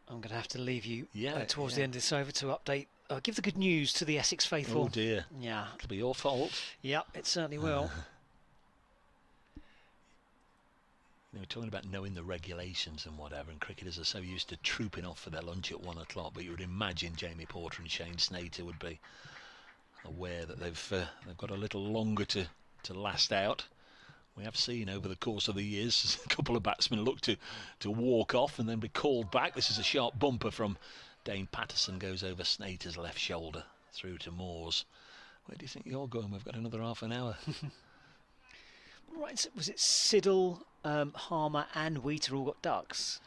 Speaker 4: I'm going to have to leave you towards
Speaker 5: yeah.
Speaker 4: the end of this over to update. Give the good news to the Essex faithful.
Speaker 5: Oh dear.
Speaker 4: Yeah.
Speaker 5: It'll be your fault.
Speaker 4: Yeah, it certainly will.
Speaker 5: We're talking about knowing the regulations and whatever, and cricketers are so used to trooping off for their lunch at 1 o'clock, but you would imagine Jamie Porter and Shane Snater would be aware that they've got a little longer to last out. We have seen over the course of the years a couple of batsmen look to walk off and then be called back. This is a sharp bumper from Dane Patterson, goes over Snater's left shoulder through to Moores. Where do you think you're going? We've got another half an hour.
Speaker 4: Right, so was it Siddle, Harmer and Wheater all got ducks?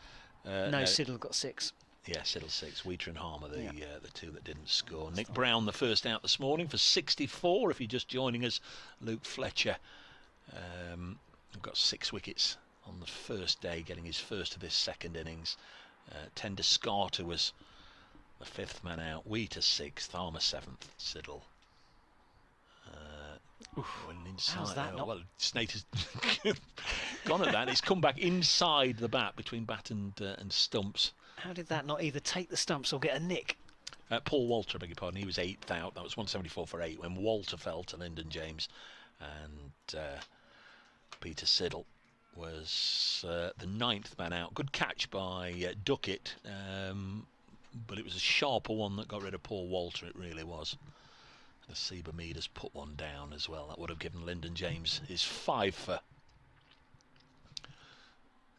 Speaker 4: No, Siddle got 6.
Speaker 5: Yeah, Siddle 6, Wheater and Harmer, the two that didn't score. Nick Brown, the first out this morning for 64. If you're just joining us, Luke Fletcher got 6 wickets on the first day, getting his first of this second innings. Tender Scarter was the 5th man out. Wheater 6th, Harmer 7th, Siddle.
Speaker 4: How's that not?
Speaker 5: Well, Snater's gone at that. He's come back inside the bat, between bat and stumps.
Speaker 4: How did that not either take the stumps or get a nick?
Speaker 5: Paul Walter, I beg your pardon, he was 8th out. That was 174 for 8 when Walter fell to Lyndon James. And Peter Siddle was the 9th man out. Good catch by Duckett, but it was a sharper one that got rid of Paul Walter, it really was. The Seba Mead has put one down as well. That would have given Lyndon James his 5 for.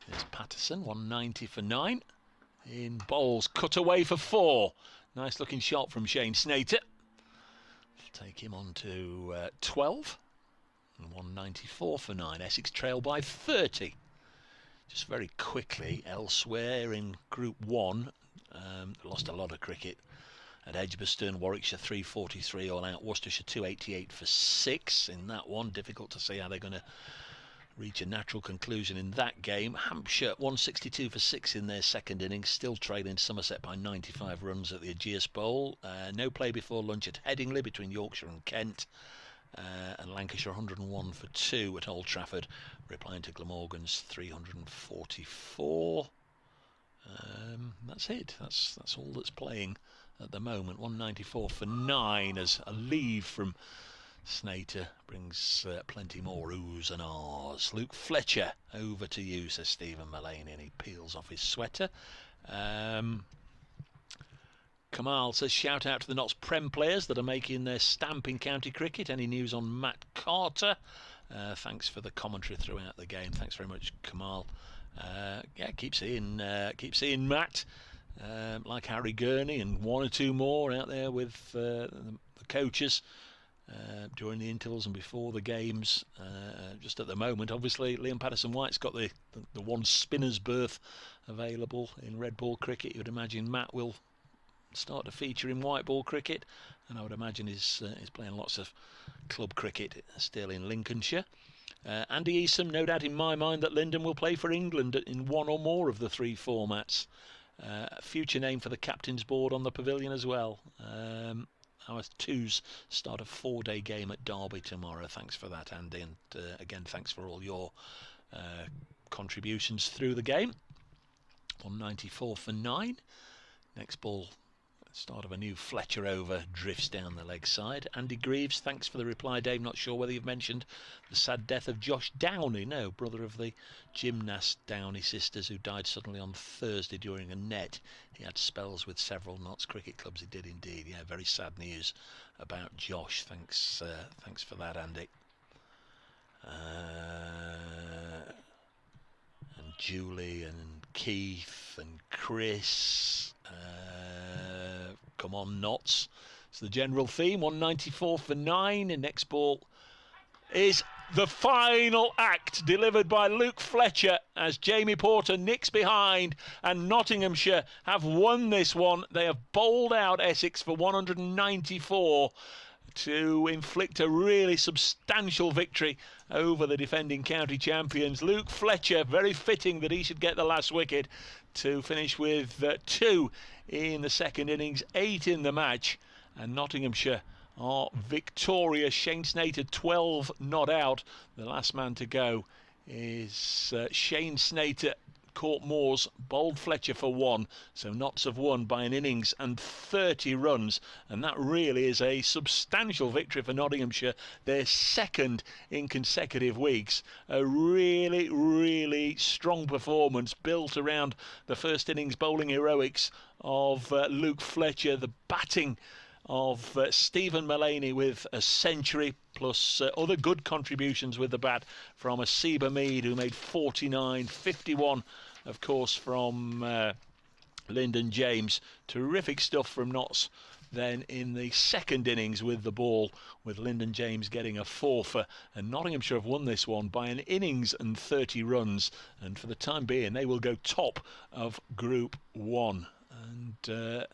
Speaker 5: Here's Patterson, 190 for 9. In bowls, cut away for 4. Nice looking shot from Shane Snater. Take him on to 12. And 194 for 9. Essex trail by 30. Just very quickly, elsewhere in Group 1, lost a lot of cricket. At Edgbaston, Warwickshire 343 all out, Worcestershire 288 for 6 in that one. Difficult to see how they're going to reach a natural conclusion in that game. Hampshire 162 for 6 in their second innings, still trailing Somerset by 95 runs at the Ageas Bowl. No play before lunch at Headingley between Yorkshire and Kent. And Lancashire 101 for 2 at Old Trafford, replying to Glamorgan's 344. That's it. That's all that's playing at the moment. 194 for 9 as a leave from Snater brings plenty more oohs and ahs. Luke Fletcher, over to you, says Stephen Mullaney, and he peels off his sweater. Kamal says, shout out to the Notts Prem players that are making their stamp in county cricket. Any news on Matt Carter? Thanks for the commentary throughout the game. Thanks very much, Kamal. Keep seeing Matt, like Harry Gurney and 1 or 2 more out there with the coaches during the intervals and before the games. Just at the moment, obviously, Liam Patterson-White's got the one spinner's berth available in red ball cricket. You would imagine Matt will start to feature in white ball cricket, and I would imagine he's playing lots of club cricket still in Lincolnshire. Andy Easom, no doubt in my mind that Lyndon will play for England in one or more of the 3 formats. Future name for the captain's board on the pavilion as well. Our twos start a 4-day game at Derby tomorrow. Thanks for that, Andy, and again thanks for all your contributions through the game. 194 for 9. Next ball, start of a new Fletcher over, drifts down the leg side. Andy Greaves, thanks for the reply, Dave. Not sure whether you've mentioned the sad death of Josh Downey. No, brother of the gymnast Downey sisters, who died suddenly on Thursday during a net. He had spells with several Notts cricket clubs. He did indeed. Yeah, very sad news about Josh. Thanks for that, Andy. And Julie and Keith and Chris. Come on, Notts. It's the general theme. 194 for 9. And next ball is the final act, delivered by Luke Fletcher as Jamie Porter nicks behind, and Nottinghamshire have won this one. They have bowled out Essex for 194 to inflict a really substantial victory over the defending county champions. Luke Fletcher, very fitting that he should get the last wicket to finish with 2 in the second innings, 8 in the match, and Nottinghamshire are victorious. Shane Snater 12 not out, the last man to go
Speaker 3: is Shane Snater caught Moores, bowled Fletcher for 1, so Notts have won by an innings and 30 runs, and that really is a substantial victory for Nottinghamshire, their second in consecutive weeks. A really strong performance built around the first innings bowling heroics of Luke Fletcher, the batting of Stephen Mullaney with a century, plus other good contributions with the bat from Asiba Mead, who made 49, 51 of course from Lyndon James. Terrific stuff from Notts then in the second innings with the ball, with Lyndon James getting a 4-fer, and Nottinghamshire have won this one by an innings and 30 runs, and for the time being they will go top of Group 1. And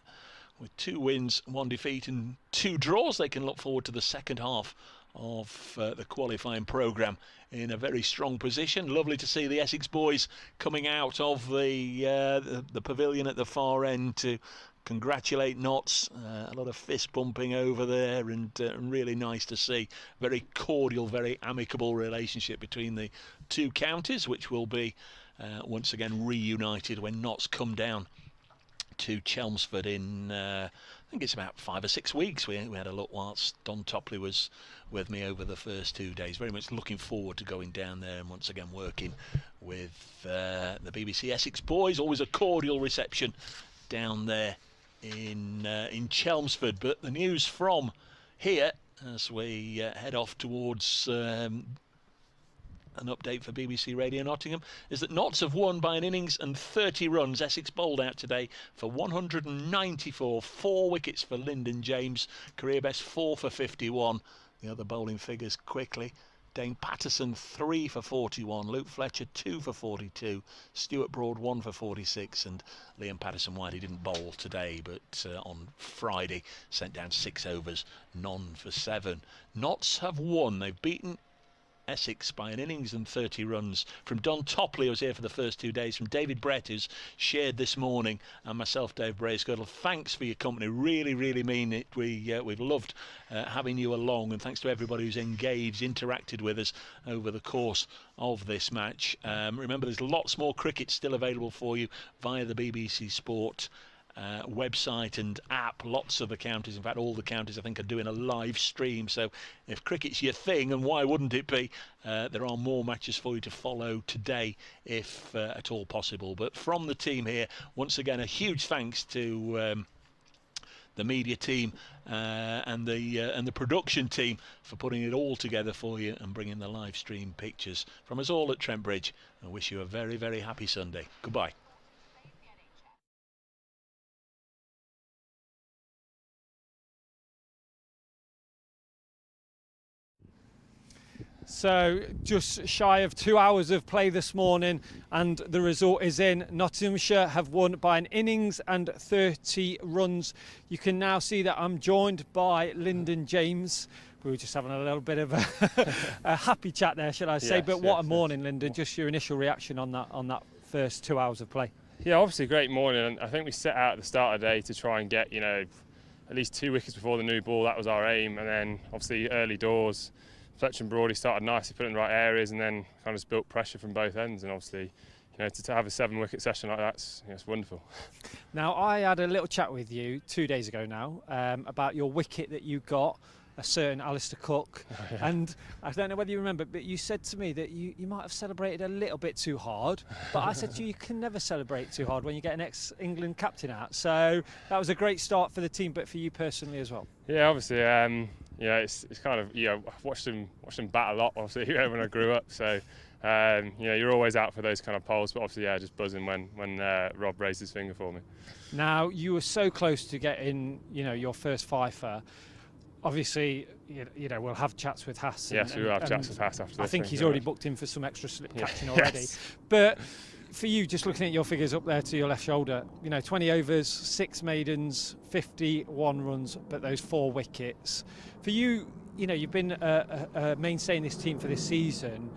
Speaker 3: with 2 wins, 1 defeat and 2 draws, they can look forward to the second half of the qualifying programme in a very strong position. Lovely to see the Essex boys coming out of the pavilion at the far end to congratulate Notts. A lot of fist bumping over there, and really nice to see. Very cordial, very amicable relationship between the two counties, which will be once again reunited when Notts come down to Chelmsford in I think it's about 5 or 6 weeks. We had a look whilst Don Topley was with me over the first 2 days. Very much looking forward to going down there and once again working with the BBC Essex boys. Always a cordial reception down there in Chelmsford. But the news from here as we head off towards an update for BBC Radio Nottingham is that Notts have won by an innings and 30 runs. Essex bowled out today for 194, 4 wickets for Lyndon James, career best 4 for 51. The other bowling figures quickly: Dane Patterson 3 for 41, Luke Fletcher 2 for 42, Stuart Broad 1 for 46, and Liam Patterson-White, he didn't bowl today but on Friday sent down 6 overs, none for 7. Notts have won. They've beaten Essex by an innings and 30 runs. From Don Topley, who was here for the first 2 days, from David Brett, who's shared this morning, and myself, Dave Brayscuttle, thanks for your company. Really mean it. We've loved having you along, and thanks to everybody who's engaged, interacted with us over the course of this match. Remember, there's lots more cricket still available for you via the BBC Sport website and app. Lots of the counties, in fact all the counties I think, are doing a live stream, so if cricket's your thing, and why wouldn't it be, there are more matches for you to follow today if at all possible. But from the team here, once again a huge thanks to the media team and the production team for putting it all together for you and bringing the live stream pictures from us all at Trent Bridge. I wish you a very happy Sunday. Goodbye.
Speaker 1: So just shy of 2 hours of play this morning, and the result is in. Nottinghamshire have won by an innings and 30 runs. You can now see that I'm joined by Lyndon James. We were just having a little bit of a happy chat there, should I say.
Speaker 6: Yes,
Speaker 1: but what a
Speaker 6: yes.
Speaker 1: morning, Lyndon. Just your initial reaction on that first 2 hours of play.
Speaker 6: Yeah, obviously a great morning, and I think we set out at the start of the day to try and get, at least 2 wickets before the new ball. That was our aim, and then obviously early doors, Fletcher and Broadie started nicely, put it in the right areas, and then kind of just built pressure from both ends. And obviously, to have a 7-wicket session like that's it's wonderful.
Speaker 1: Now, I had a little chat with you 2 days ago now about your wicket that you got, a certain Alistair Cook.
Speaker 6: Oh, yeah.
Speaker 1: And I don't know whether you remember, but you said to me that you might have celebrated a little bit too hard. But I said to you can never celebrate too hard when you get an ex-England captain out. So that was a great start for the team, but for you personally as well.
Speaker 6: Yeah, obviously, it's kind of, I've watched him bat a lot, obviously, when I grew up. So, you're always out for those kind of polls, but obviously, just buzzing when Rob raised his finger for me.
Speaker 1: Now, you were so close to getting, your first fifer. Obviously, we'll have chats with Haas.
Speaker 6: Yes, we will have chats with Haas after this.
Speaker 1: I think he's already booked in for some extra slip catching already.
Speaker 6: Yes.
Speaker 1: But for you, just looking at your figures up there to your left shoulder, 20 overs, 6 maidens, 51 runs, but those 4 wickets. For you, you've been a mainstay in this team for this season.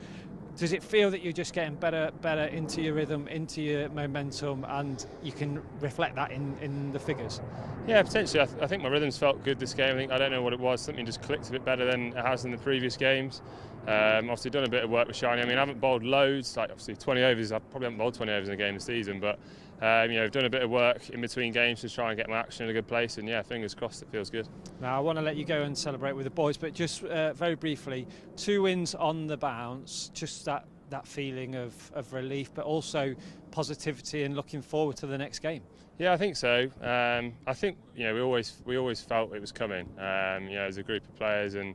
Speaker 1: Does it feel that you're just getting better into your rhythm, into your momentum, and you can reflect that in the figures?
Speaker 6: Yeah, potentially. I think my rhythms felt good this game. I don't know what it was. Something just clicked a bit better than it has in the previous games. Obviously done a bit of work with Shiny. I mean, I haven't bowled loads, like obviously 20 overs. I probably haven't bowled 20 overs in a game this season, but I've done a bit of work in between games to try and get my action in a good place, and yeah, fingers crossed it feels good.
Speaker 1: Now I want to let you go and celebrate with the boys, but just very briefly, 2 wins on the bounce, just that feeling of relief, but also positivity and looking forward to the next game.
Speaker 6: Yeah, I think so. I think we always felt it was coming. As a group of players, and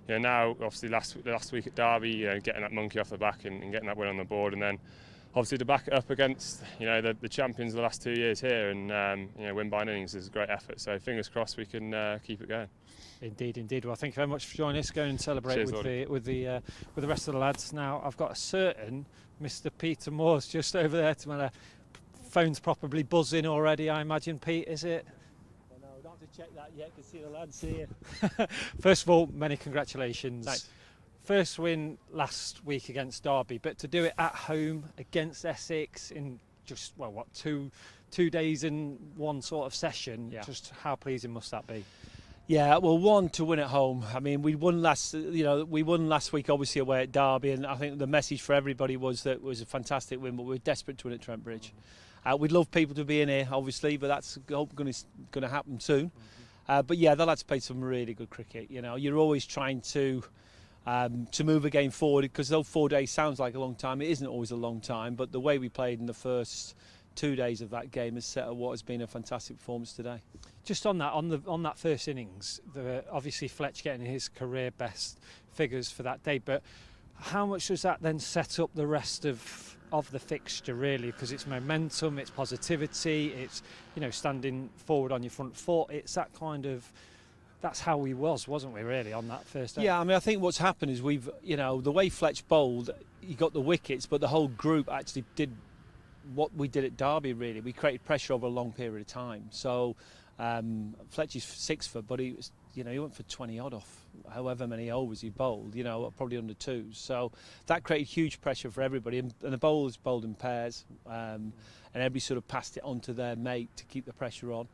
Speaker 6: now obviously last week at Derby, getting that monkey off the back and getting that win on the board, and then obviously to back it up against the champions of the last 2 years here, and win by innings is a great effort. So fingers crossed we can keep it going.
Speaker 1: Indeed. Well, thank you very much for joining us. Go and celebrate.
Speaker 6: Cheers,
Speaker 1: with the rest of the lads. Now I've got a certain Mr. Peter Moores just over there to my left. Phone's probably buzzing already, I imagine. Pete, is it?
Speaker 7: Well, no, we don't have to check that yet. Can see the lads here.
Speaker 1: First of all, many congratulations.
Speaker 7: Thanks.
Speaker 1: First win last week against Derby, but to do it at home against Essex in just two days in one sort of session.
Speaker 7: Yeah.
Speaker 1: Just how pleasing must that be?
Speaker 7: Yeah, well, one, to win at home. I mean, we won last week, obviously away at Derby, and I think the message for everybody was that it was a fantastic win, but we're desperate to win at Trent Bridge. We'd love people to be in here, obviously, but that's going to happen soon. But yeah, the lads played some really good cricket. You're always trying to move a game forward, because though 4 days sounds like a long time, it isn't always a long time. But the way we played in the first 2 days of that game has set up what has been a fantastic performance today.
Speaker 1: Just on that first innings, obviously Fletch getting his career best figures for that day, but how much does that then set up the rest of the fixture, really? Because it's momentum, it's positivity, it's standing forward on your front foot. It's that's how we wasn't we, really, on that first day?
Speaker 7: Yeah, I mean, I think what's happened is we've, the way Fletch bowled, he got the wickets, but the whole group actually did what we did at Derby, really. We created pressure over a long period of time. So Fletch is 6 foot, but he was, he went for 20 odd off however many overs he bowled, probably under 2s. So that created huge pressure for everybody, and the bowlers bowled in pairs, and everybody sort of passed it on to their mate to keep the pressure on.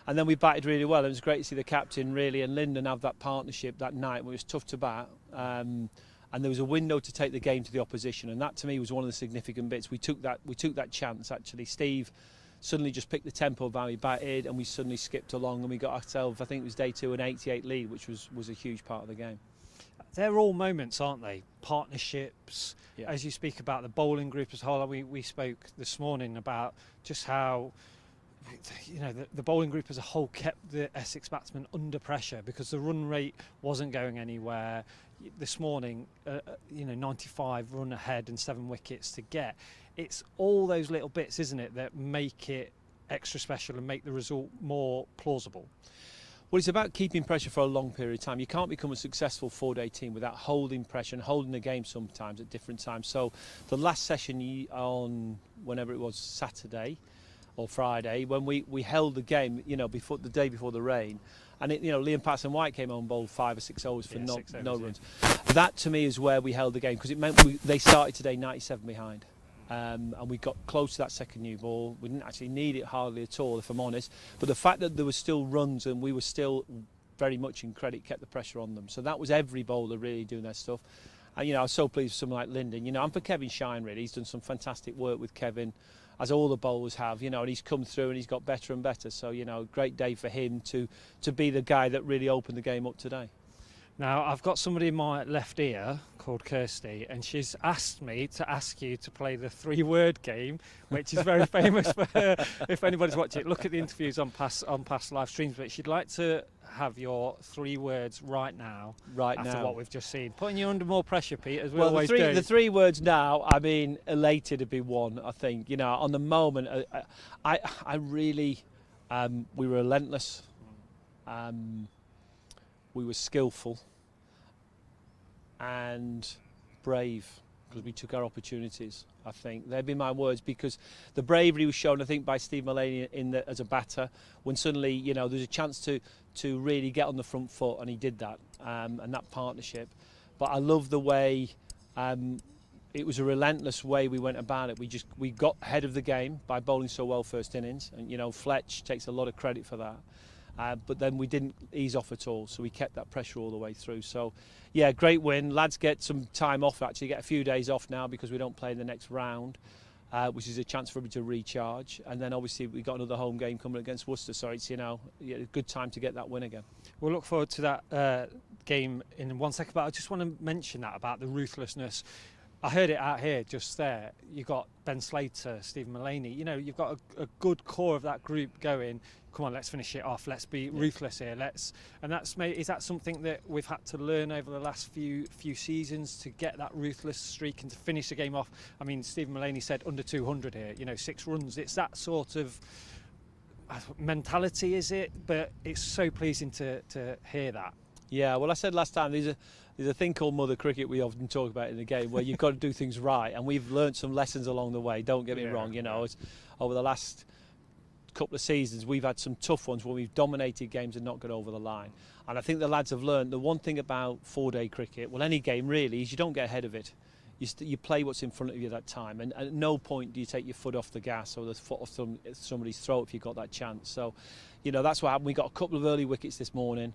Speaker 7: And then we batted really well. It was great to see the captain really and Lyndon have that partnership that night. It was tough to bat, and there was a window to take the game to the opposition, and that to me was one of the significant bits. We took that chance, actually. Steve suddenly just picked the tempo value, batted, and we suddenly skipped along, and we got ourselves, I think it was day 2, an 88 lead, which was a huge part of the game.
Speaker 1: They're all moments, aren't they? Partnerships.
Speaker 7: Yeah.
Speaker 1: As you speak about the bowling group as a whole, we spoke this morning about just how the bowling group as a whole kept the Essex batsmen under pressure, because the run rate wasn't going anywhere. This morning, 95 run ahead and 7 wickets to get. It's all those little bits, isn't it, that make it extra special and make the result more plausible.
Speaker 7: Well, it's about keeping pressure for a long period of time. You can't become a successful 4-day team without holding pressure and holding the game sometimes at different times. So the last session on whenever it was, Saturday or Friday, when we held the game, before the day before the rain, and Liam Patterson-White came on and bowled 5 or 6 overs for no runs. That to me is where we held the game, because it meant they started today 97 behind. And we got close to that second new ball. We didn't actually need it hardly at all, if I'm honest. But the fact that there were still runs and we were still very much in credit kept the pressure on them. So that was every bowler really doing their stuff. And I was so pleased with someone like Lyndon. And for Kevin Shine, really, he's done some fantastic work with Kevin, as all the bowlers have. And he's come through and he's got better and better. So great day for him to be the guy that really opened the game up today.
Speaker 1: Now, I've got somebody in my left ear called Kirsty, and she's asked me to ask you to play the 3-word game, which is very famous for her. If anybody's watching it, look at the interviews on past live streams. But she'd like to have your 3 words right now. After what we've just seen, putting you under more pressure, Pete, as we always do.
Speaker 7: The 3 words now. I mean, elated would be one. I think on the moment, I really, we were relentless. We were skillful and brave, because we took our opportunities. I think they'd be my words, because the bravery was shown, I think, by Steve Mullaney as a batter, when suddenly there's a chance to really get on the front foot, and he did that, and that partnership. But I love the way it was a relentless way we went about it. We got ahead of the game by bowling so well first innings, and Fletch takes a lot of credit for that. but then we didn't ease off at all, so we kept that pressure all the way through. So yeah, great win. Lads get some time off, actually get a few days off now because we don't play in the next round, which is a chance for me to recharge. And then obviously we got another home game coming against Worcester, so it's a good time to get that win again.
Speaker 1: We'll look forward to that game in 1 second, but I just want to mention that about the ruthlessness. I heard it out here just there. You've got Ben Slater, Stephen Mullaney. You've got a good core of that group going, come on, let's finish it off. Let's be ruthless here. Is that something that we've had to learn over the last few seasons to get that ruthless streak and to finish the game off? I mean, Stephen Mullaney said under 200 here, 6 runs. It's that sort of mentality, is it? But it's so pleasing to hear that.
Speaker 7: Yeah, well, I said last time, there's a thing called mother cricket we often talk about in the game where you've got to do things right, and we've learnt some lessons along the way, don't get me wrong. It's, over the last couple of seasons we've had some tough ones where we've dominated games and not got over the line, and I think the lads have learned the one thing about 4-day cricket, well, any game really, is you don't get ahead of it. You play what's in front of you at that time, and at no point do you take your foot off the gas or the foot off somebody's throat if you've got that chance. So that's what happened. We got a couple of early wickets this morning.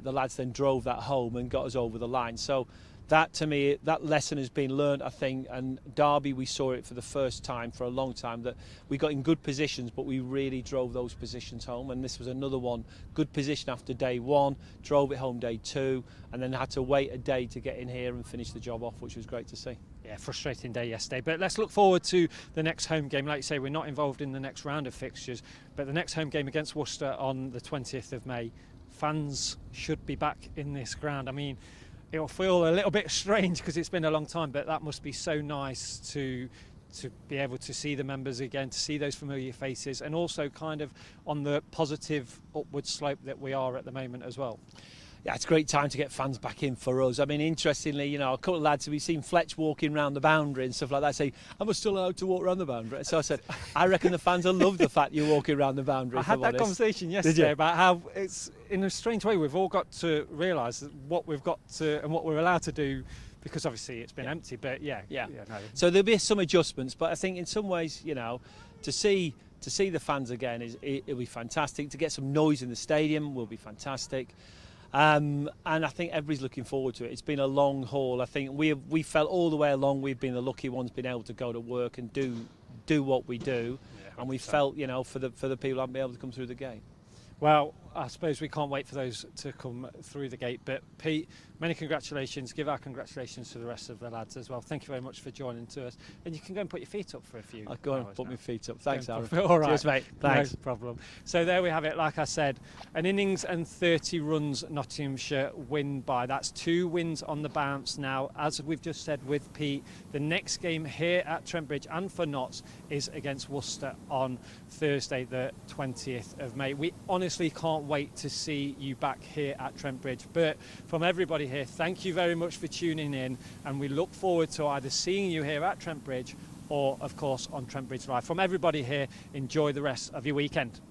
Speaker 7: The lads then drove that home and got us over the line. So that, to me, that lesson has been learned, I think. And Derby, we saw it for the first time for a long time, that we got in good positions, but we really drove those positions home. And this was another one, good position after day 1, drove it home day 2, and then had to wait a day to get in here and finish the job off, which was great to see.
Speaker 1: Yeah, frustrating day yesterday, but let's look forward to the next home game. Like you say, we're not involved in the next round of fixtures, but the next home game against Worcester on the 20th of May. Fans should be back in this ground. I mean, it'll feel a little bit strange because it's been a long time, but that must be so nice to be able to see the members again, to see those familiar faces, and also kind of on the positive upward slope that we are at the moment as well.
Speaker 7: Yeah, it's a great time to get fans back in for us. I mean, interestingly, a couple of lads, we've seen Fletch walking around the boundary and stuff like that, say, am I still allowed to walk around the boundary? So I said, I reckon the fans will love the fact you're walking around the boundary.
Speaker 1: I had that conversation yesterday about how it's, in a strange way, we've all got to realise what we've got to and what we're allowed to do, because obviously it's been empty, but no.
Speaker 7: So there'll be some adjustments, but I think in some ways, to see the fans again, it'll be fantastic. To get some noise in the stadium will be fantastic. And I think everybody's looking forward to it. It's been a long haul. I think we felt all the way along we've been the lucky ones, being able to go to work and do what we do, and we felt for the people who haven't been able to come through the gate.
Speaker 1: Well, I suppose we can't wait for those to come through the gate. But Pete, many congratulations. Give our congratulations to the rest of the lads as well. Thank you very much for joining to us. And you can go and put your feet up for a few.
Speaker 7: I'll go and put my feet up. Thanks, Aaron.
Speaker 1: All right.
Speaker 7: Cheers, mate. Thanks.
Speaker 1: No problem. So there we have it. Like I said, an innings and 30 runs Nottinghamshire win by. That's 2 wins on the bounce now. As we've just said with Pete, the next game here at Trent Bridge and for Notts is against Worcester on Thursday, the 20th of May. We honestly can't wait to see you back here at Trent Bridge. But from everybody here, thank you very much for tuning in, and we look forward to either seeing you here at Trent Bridge or, of course, on Trent Bridge Live. From everybody here, enjoy the rest of your weekend.